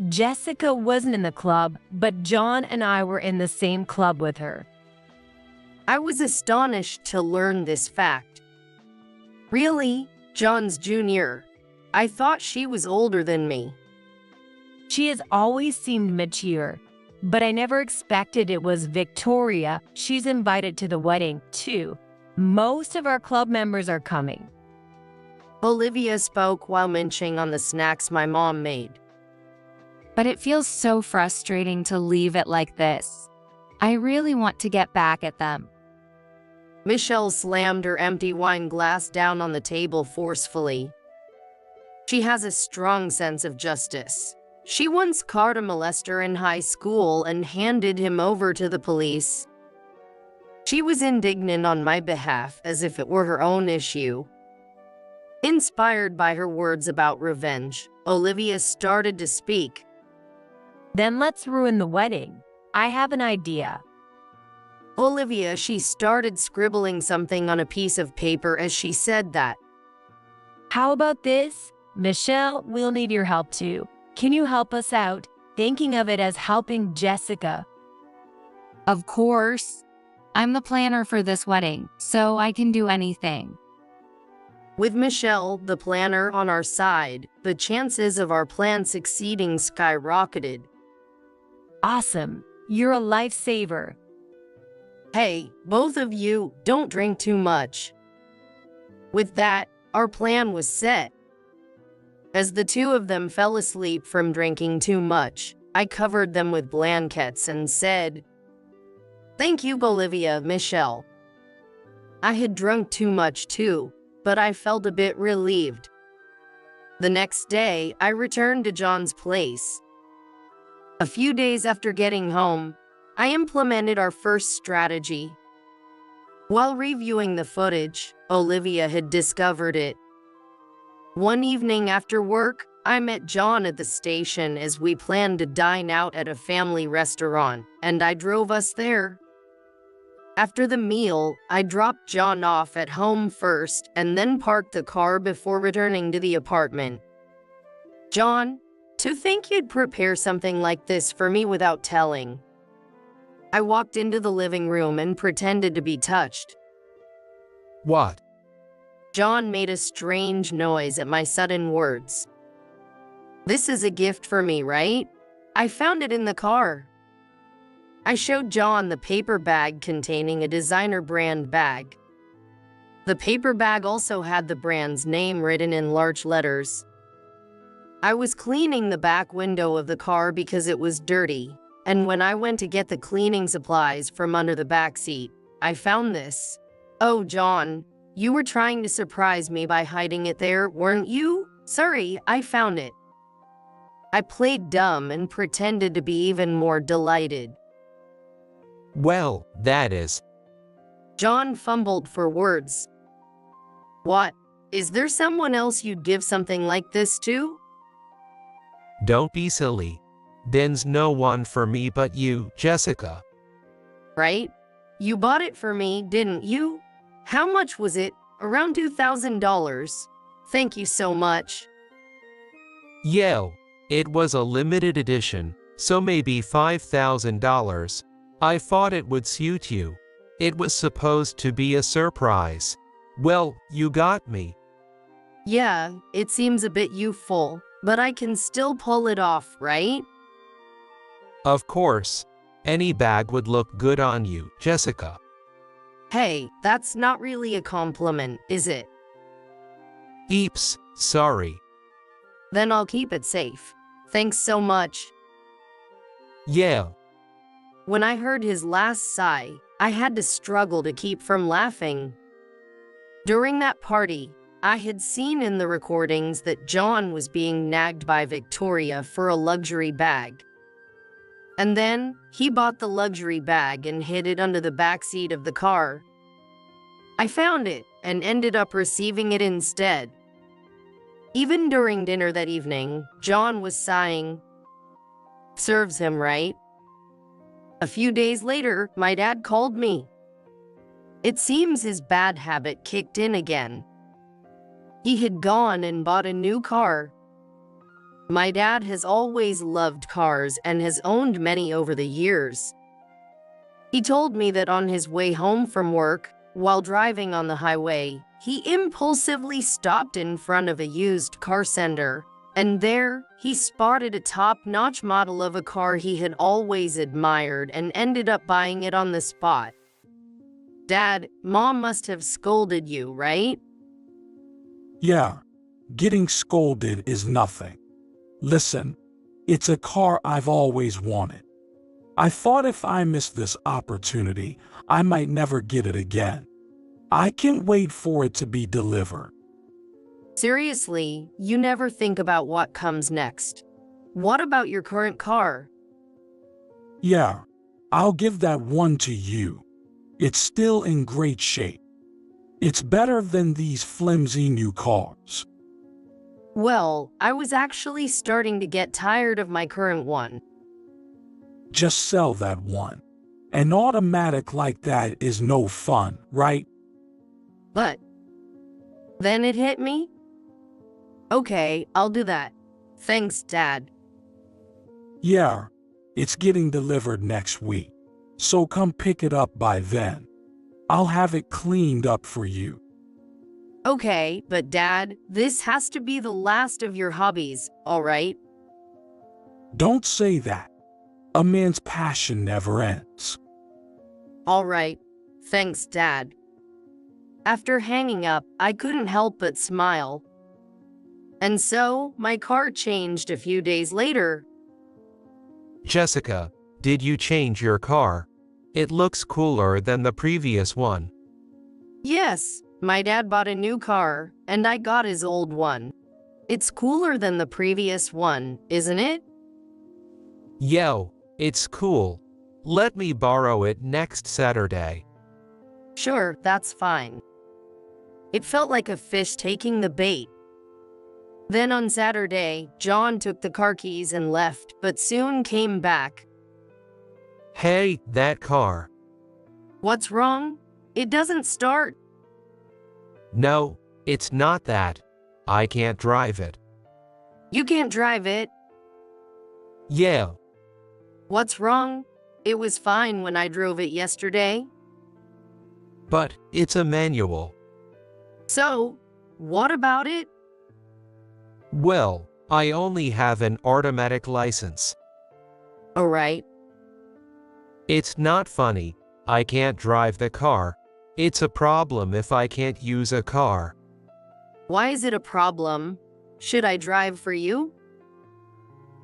Jessica wasn't in the club, but John and I were in the same club with her. I was astonished to learn this fact. Really? John's junior? I thought she was older than me. She has always seemed mature, but I never expected it was Victoria. She's invited to the wedding, too. Most of our club members are coming. Olivia spoke while munching on the snacks my mom made. But it feels so frustrating to leave it like this. I really want to get back at them. Michelle slammed her empty wine glass down on the table forcefully. She has a strong sense of justice. She once caught a molester in high school and handed him over to the police. She was indignant on my behalf as if it were her own issue. Inspired by her words about revenge, Olivia started to speak. Then let's ruin the wedding. I have an idea. Olivia, she started scribbling something on a piece of paper as she said that. How about this? Michelle, we'll need your help too. Can you help us out? Thinking of it as helping Jessica. Of course. I'm the planner for this wedding, so I can do anything. With Michelle, the planner, on our side, the chances of our plan succeeding skyrocketed. Awesome. You're a lifesaver. Hey, both of you, don't drink too much. With that, our plan was set. As the two of them fell asleep from drinking too much, I covered them with blankets and said, "Thank you, Olivia, Michelle." I had drunk too much too, but I felt a bit relieved. The next day, I returned to John's place. A few days after getting home, I implemented our first strategy. While reviewing the footage, Olivia had discovered it. One evening after work, I met John at the station as we planned to dine out at a family restaurant, and I drove us there. After the meal, I dropped John off at home first and then parked the car before returning to the apartment. John, to think you'd prepare something like this for me without telling. I walked into the living room and pretended to be touched. What? John made a strange noise at my sudden words. This is a gift for me, right? I found it in the car. I showed John the paper bag containing a designer brand bag. The paper bag also had the brand's name written in large letters. I was cleaning the back window of the car because it was dirty, and when I went to get the cleaning supplies from under the back seat, I found this. Oh, John, you were trying to surprise me by hiding it there, weren't you? Sorry, I found it. I played dumb and pretended to be even more delighted. Well, that is. John fumbled for words. What? Is there someone else you'd give something like this to? Don't be silly. There's no one for me but you, Jessica. Right? You bought it for me, didn't you? How much was it? Around $2,000. Thank you so much. Yeah, it was a limited edition, so maybe $5,000. I thought it would suit you. It was supposed to be a surprise. Well, you got me. Yeah, it seems a bit youthful, but I can still pull it off, right? Of course, any bag would look good on you, Jessica. Hey, that's not really a compliment, is it? Eeps, sorry. Then I'll keep it safe. Thanks so much. Yeah. When I heard his last sigh, I had to struggle to keep from laughing. During that party, I had seen in the recordings that John was being nagged by Victoria for a luxury bag. And then, he bought the luxury bag and hid it under the backseat of the car. I found it and ended up receiving it instead. Even during dinner that evening, John was sighing. Serves him right. A few days later, my dad called me. It seems his bad habit kicked in again. He had gone and bought a new car. My dad has always loved cars and has owned many over the years. He told me that on his way home from work, while driving on the highway, he impulsively stopped in front of a used car center, and there, he spotted a top-notch model of a car he had always admired and ended up buying it on the spot. Dad, Mom must have scolded you, right? Yeah, getting scolded is nothing. Listen, it's a car I've always wanted. I thought if I missed this opportunity, I might never get it again. I can't wait for it to be delivered. Seriously, you never think about what comes next. What about your current car? Yeah, I'll give that one to you. It's still in great shape. It's better than these flimsy new cars. Well, I was actually starting to get tired of my current one. Just sell that one. An automatic like that is no fun, right? But then it hit me. Okay, I'll do that. Thanks, Dad. Yeah, it's getting delivered next week. So come pick it up by then. I'll have it cleaned up for you. Okay, but Dad, this has to be the last of your hobbies, all right? Don't say that. A man's passion never ends. All right. Thanks, Dad. After hanging up, I couldn't help but smile. And so, my car changed a few days later. Jessica, did you change your car? It looks cooler than the previous one. Yes, my dad bought a new car, and I got his old one. It's cooler than the previous one, isn't it? Yo, it's cool. Let me borrow it next Saturday. Sure, that's fine. It felt like a fish taking the bait. Then on Saturday, John took the car keys and left, but soon came back. Hey, that car. What's wrong? It doesn't start. No, it's not that. I can't drive it. You can't drive it. Yeah. What's wrong? It was fine when I drove it yesterday. But it's a manual. So, what about it? Well, I only have an automatic license. All right. It's not funny. I can't drive the car. It's a problem if I can't use a car. Why is it a problem? Should I drive for you?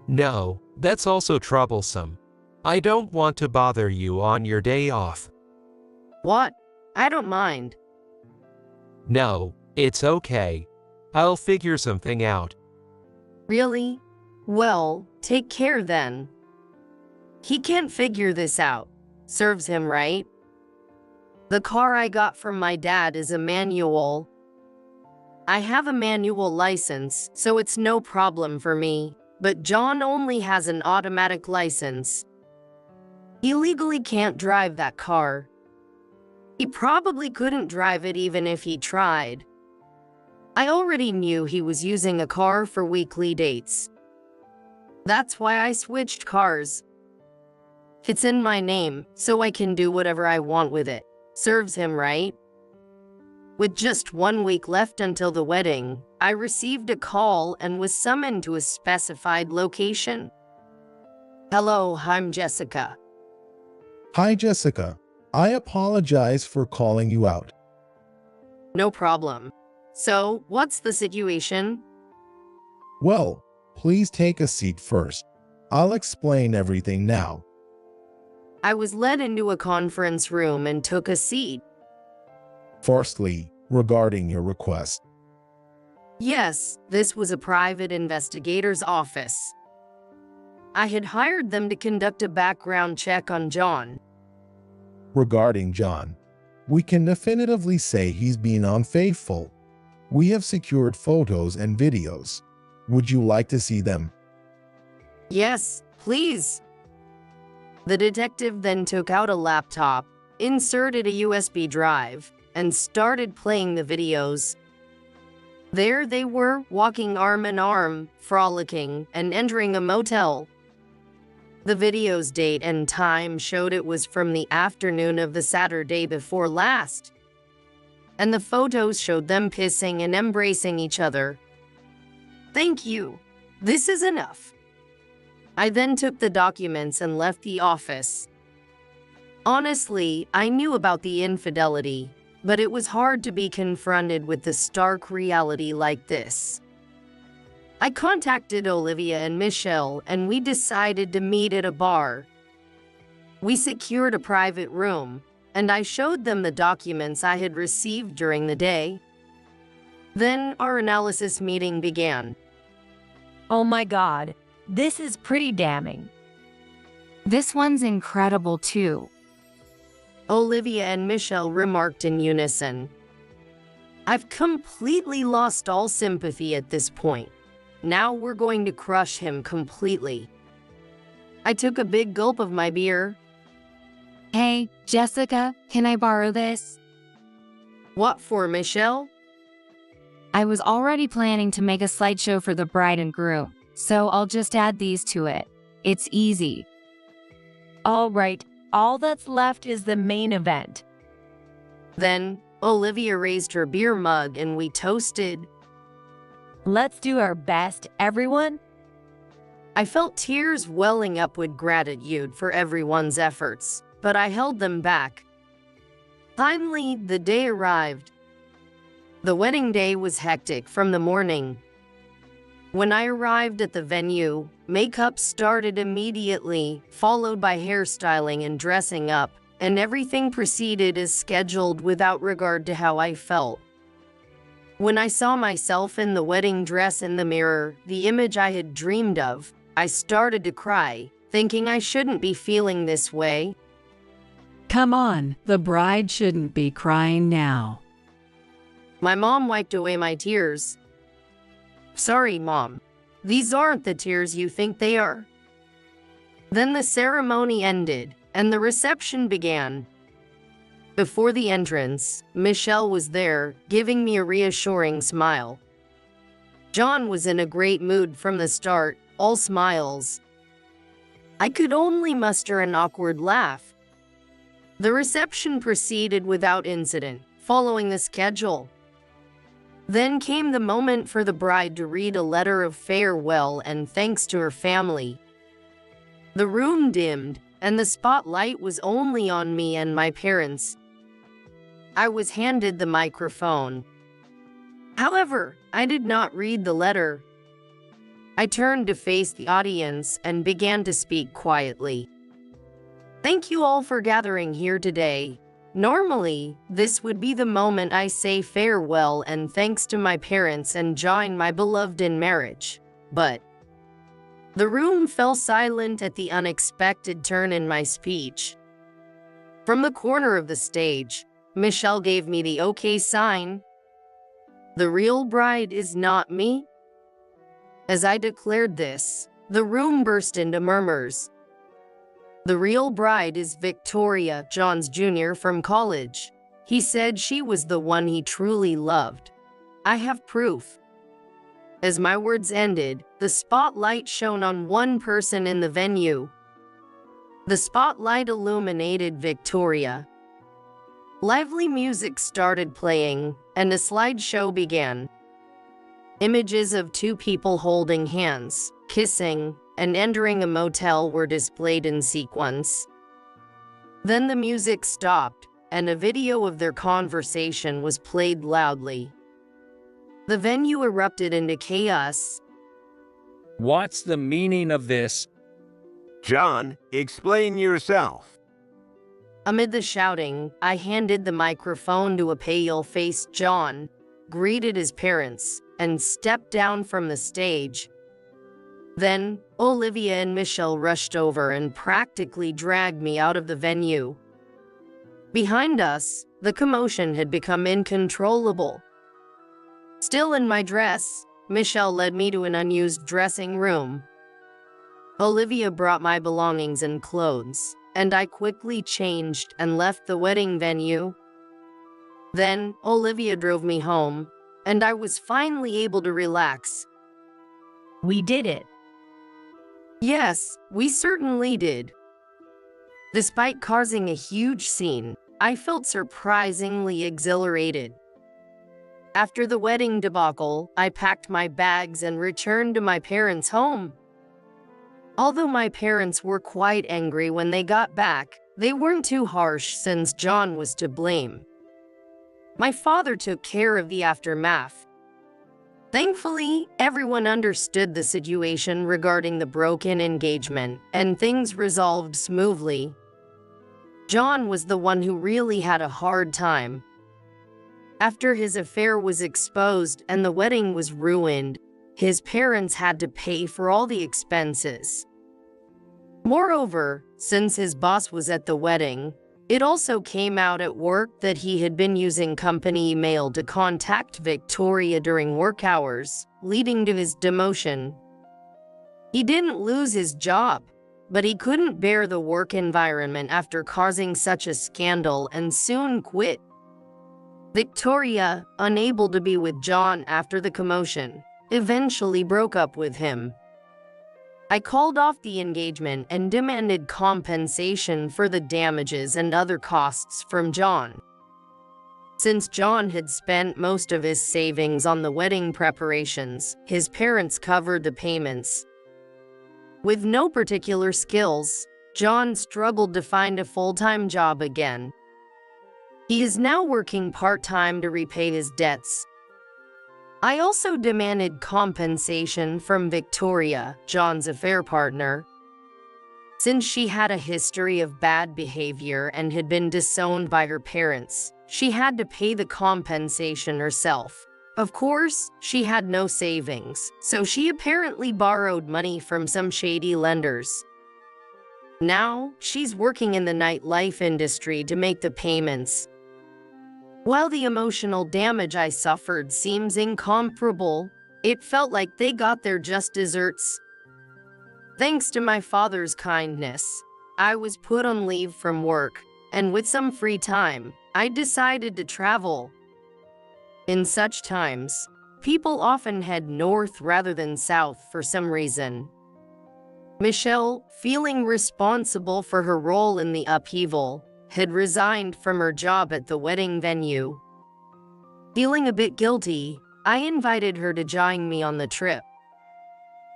No, that's also troublesome. I don't want to bother you on your day off. What? I don't mind. No, it's okay. I'll figure something out. Really? Well, take care then. He can't figure this out. Serves him right. The car I got from my dad is a manual. I have a manual license, so it's no problem for me, but John only has an automatic license. He legally can't drive that car. He probably couldn't drive it even if he tried. I already knew he was using a car for weekly dates. That's why I switched cars. It's in my name, so I can do whatever I want with it. Serves him right. With just 1 week left until the wedding, I received a call and was summoned to a specified location. Hello, I'm Jessica. Hi, Jessica. I apologize for calling you out. No problem. So, what's the situation? Well, please take a seat first. I'll explain everything now. I was led into a conference room and took a seat. Firstly, regarding your request. Yes, this was a private investigator's office. I had hired them to conduct a background check on John. Regarding John, we can definitively say he's been unfaithful. We have secured photos and videos. Would you like to see them? Yes, please. The detective then took out a laptop, inserted a USB drive, and started playing the videos. There they were, walking arm in arm, frolicking, and entering a motel. The video's date and time showed it was from the afternoon of the Saturday before last. And the photos showed them kissing and embracing each other. Thank you. This is enough. I then took the documents and left the office. Honestly, I knew about the infidelity, but it was hard to be confronted with the stark reality like this. I contacted Olivia and Michelle, and we decided to meet at a bar. We secured a private room, and I showed them the documents I had received during the day. Then our analysis meeting began. Oh my God, this is pretty damning. This one's incredible too. Olivia and Michelle remarked in unison. I've completely lost all sympathy at this point. Now we're going to crush him completely. I took a big gulp of my beer. Hey, Jessica, can I borrow this? What for, Michelle? I was already planning to make a slideshow for the bride and groom, so I'll just add these to it. It's easy. All right, all that's left is the main event. Then, Olivia raised her beer mug and we toasted. Let's do our best, everyone. I felt tears welling up with gratitude for everyone's efforts, but I held them back. Finally, the day arrived. The wedding day was hectic from the morning. When I arrived at the venue, makeup started immediately, followed by hairstyling and dressing up, and everything proceeded as scheduled without regard to how I felt. When I saw myself in the wedding dress in the mirror, the image I had dreamed of, I started to cry, thinking I shouldn't be feeling this way. Come on, the bride shouldn't be crying now. My mom wiped away my tears. Sorry, Mom. These aren't the tears you think they are. Then the ceremony ended, and the reception began. Before the entrance, Michelle was there, giving me a reassuring smile. John was in a great mood from the start, all smiles. I could only muster an awkward laugh. The reception proceeded without incident, following the schedule. Then came the moment for the bride to read a letter of farewell and thanks to her family. The room dimmed, and the spotlight was only on me and my parents. I was handed the microphone. However, I did not read the letter. I turned to face the audience and began to speak quietly. Thank you all for gathering here today. Normally, this would be the moment I say farewell and thanks to my parents and join my beloved in marriage. But the room fell silent at the unexpected turn in my speech. From the corner of the stage, Michelle gave me the okay sign. The real bride is not me. As I declared this, the room burst into murmurs. The real bride is Victoria, John's junior from college. He said she was the one he truly loved. I have proof. As my words ended, the spotlight shone on one person in the venue. The spotlight illuminated Victoria. Lively music started playing, and a slideshow began. Images of two people holding hands, kissing, and entering a motel were displayed in sequence. Then the music stopped, and a video of their conversation was played loudly. The venue erupted into chaos. What's the meaning of this? John, explain yourself. Amid the shouting, I handed the microphone to a pale-faced John, greeted his parents, and stepped down from the stage. Then, Olivia and Michelle rushed over and practically dragged me out of the venue. Behind us, the commotion had become incontrollable. Still in my dress, Michelle led me to an unused dressing room. Olivia brought my belongings and clothes, and I quickly changed and left the wedding venue. Then, Olivia drove me home, and I was finally able to relax. We did it. Yes, we certainly did. Despite causing a huge scene, I felt surprisingly exhilarated. After the wedding debacle, I packed my bags and returned to my parents' home. Although my parents were quite angry when they got back, they weren't too harsh since John was to blame. My father took care of the aftermath. Thankfully, everyone understood the situation regarding the broken engagement, and things resolved smoothly. John was the one who really had a hard time. After his affair was exposed and the wedding was ruined, his parents had to pay for all the expenses. Moreover, since his boss was at the wedding, it also came out at work that he had been using company email to contact Victoria during work hours, leading to his demotion. He didn't lose his job, but he couldn't bear the work environment after causing such a scandal and soon quit. Victoria, unable to be with John after the commotion, eventually broke up with him. I called off the engagement and demanded compensation for the damages and other costs from John. Since John had spent most of his savings on the wedding preparations, his parents covered the payments. With no particular skills, John struggled to find a full-time job again. He is now working part-time to repay his debts. I also demanded compensation from Victoria, John's affair partner. Since she had a history of bad behavior and had been disowned by her parents, she had to pay the compensation herself. Of course, she had no savings, so she apparently borrowed money from some shady lenders. Now, she's working in the nightlife industry to make the payments. While the emotional damage I suffered seems incomparable, it felt like they got their just desserts. Thanks to my father's kindness, I was put on leave from work, and with some free time, I decided to travel. In such times, people often head north rather than south for some reason. Michelle, feeling responsible for her role in the upheaval, had resigned from her job at the wedding venue. Feeling a bit guilty, I invited her to join me on the trip.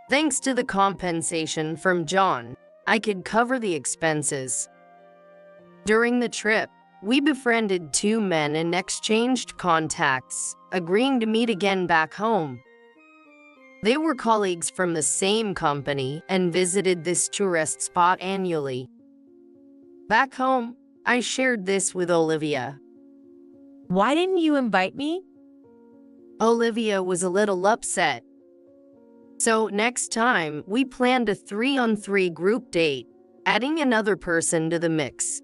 Thanks to the compensation from John, I could cover the expenses. During the trip, we befriended two men and exchanged contacts, agreeing to meet again back home. They were colleagues from the same company and visited this tourist spot annually. Back home, I shared this with Olivia. Why didn't you invite me? Olivia was a little upset. So next time, we planned a 3-on-3 group date, adding another person to the mix.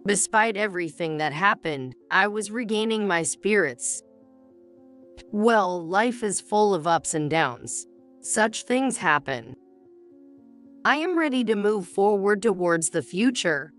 Despite everything that happened, I was regaining my spirits. Well, life is full of ups and downs. Such things happen. I am ready to move forward towards the future.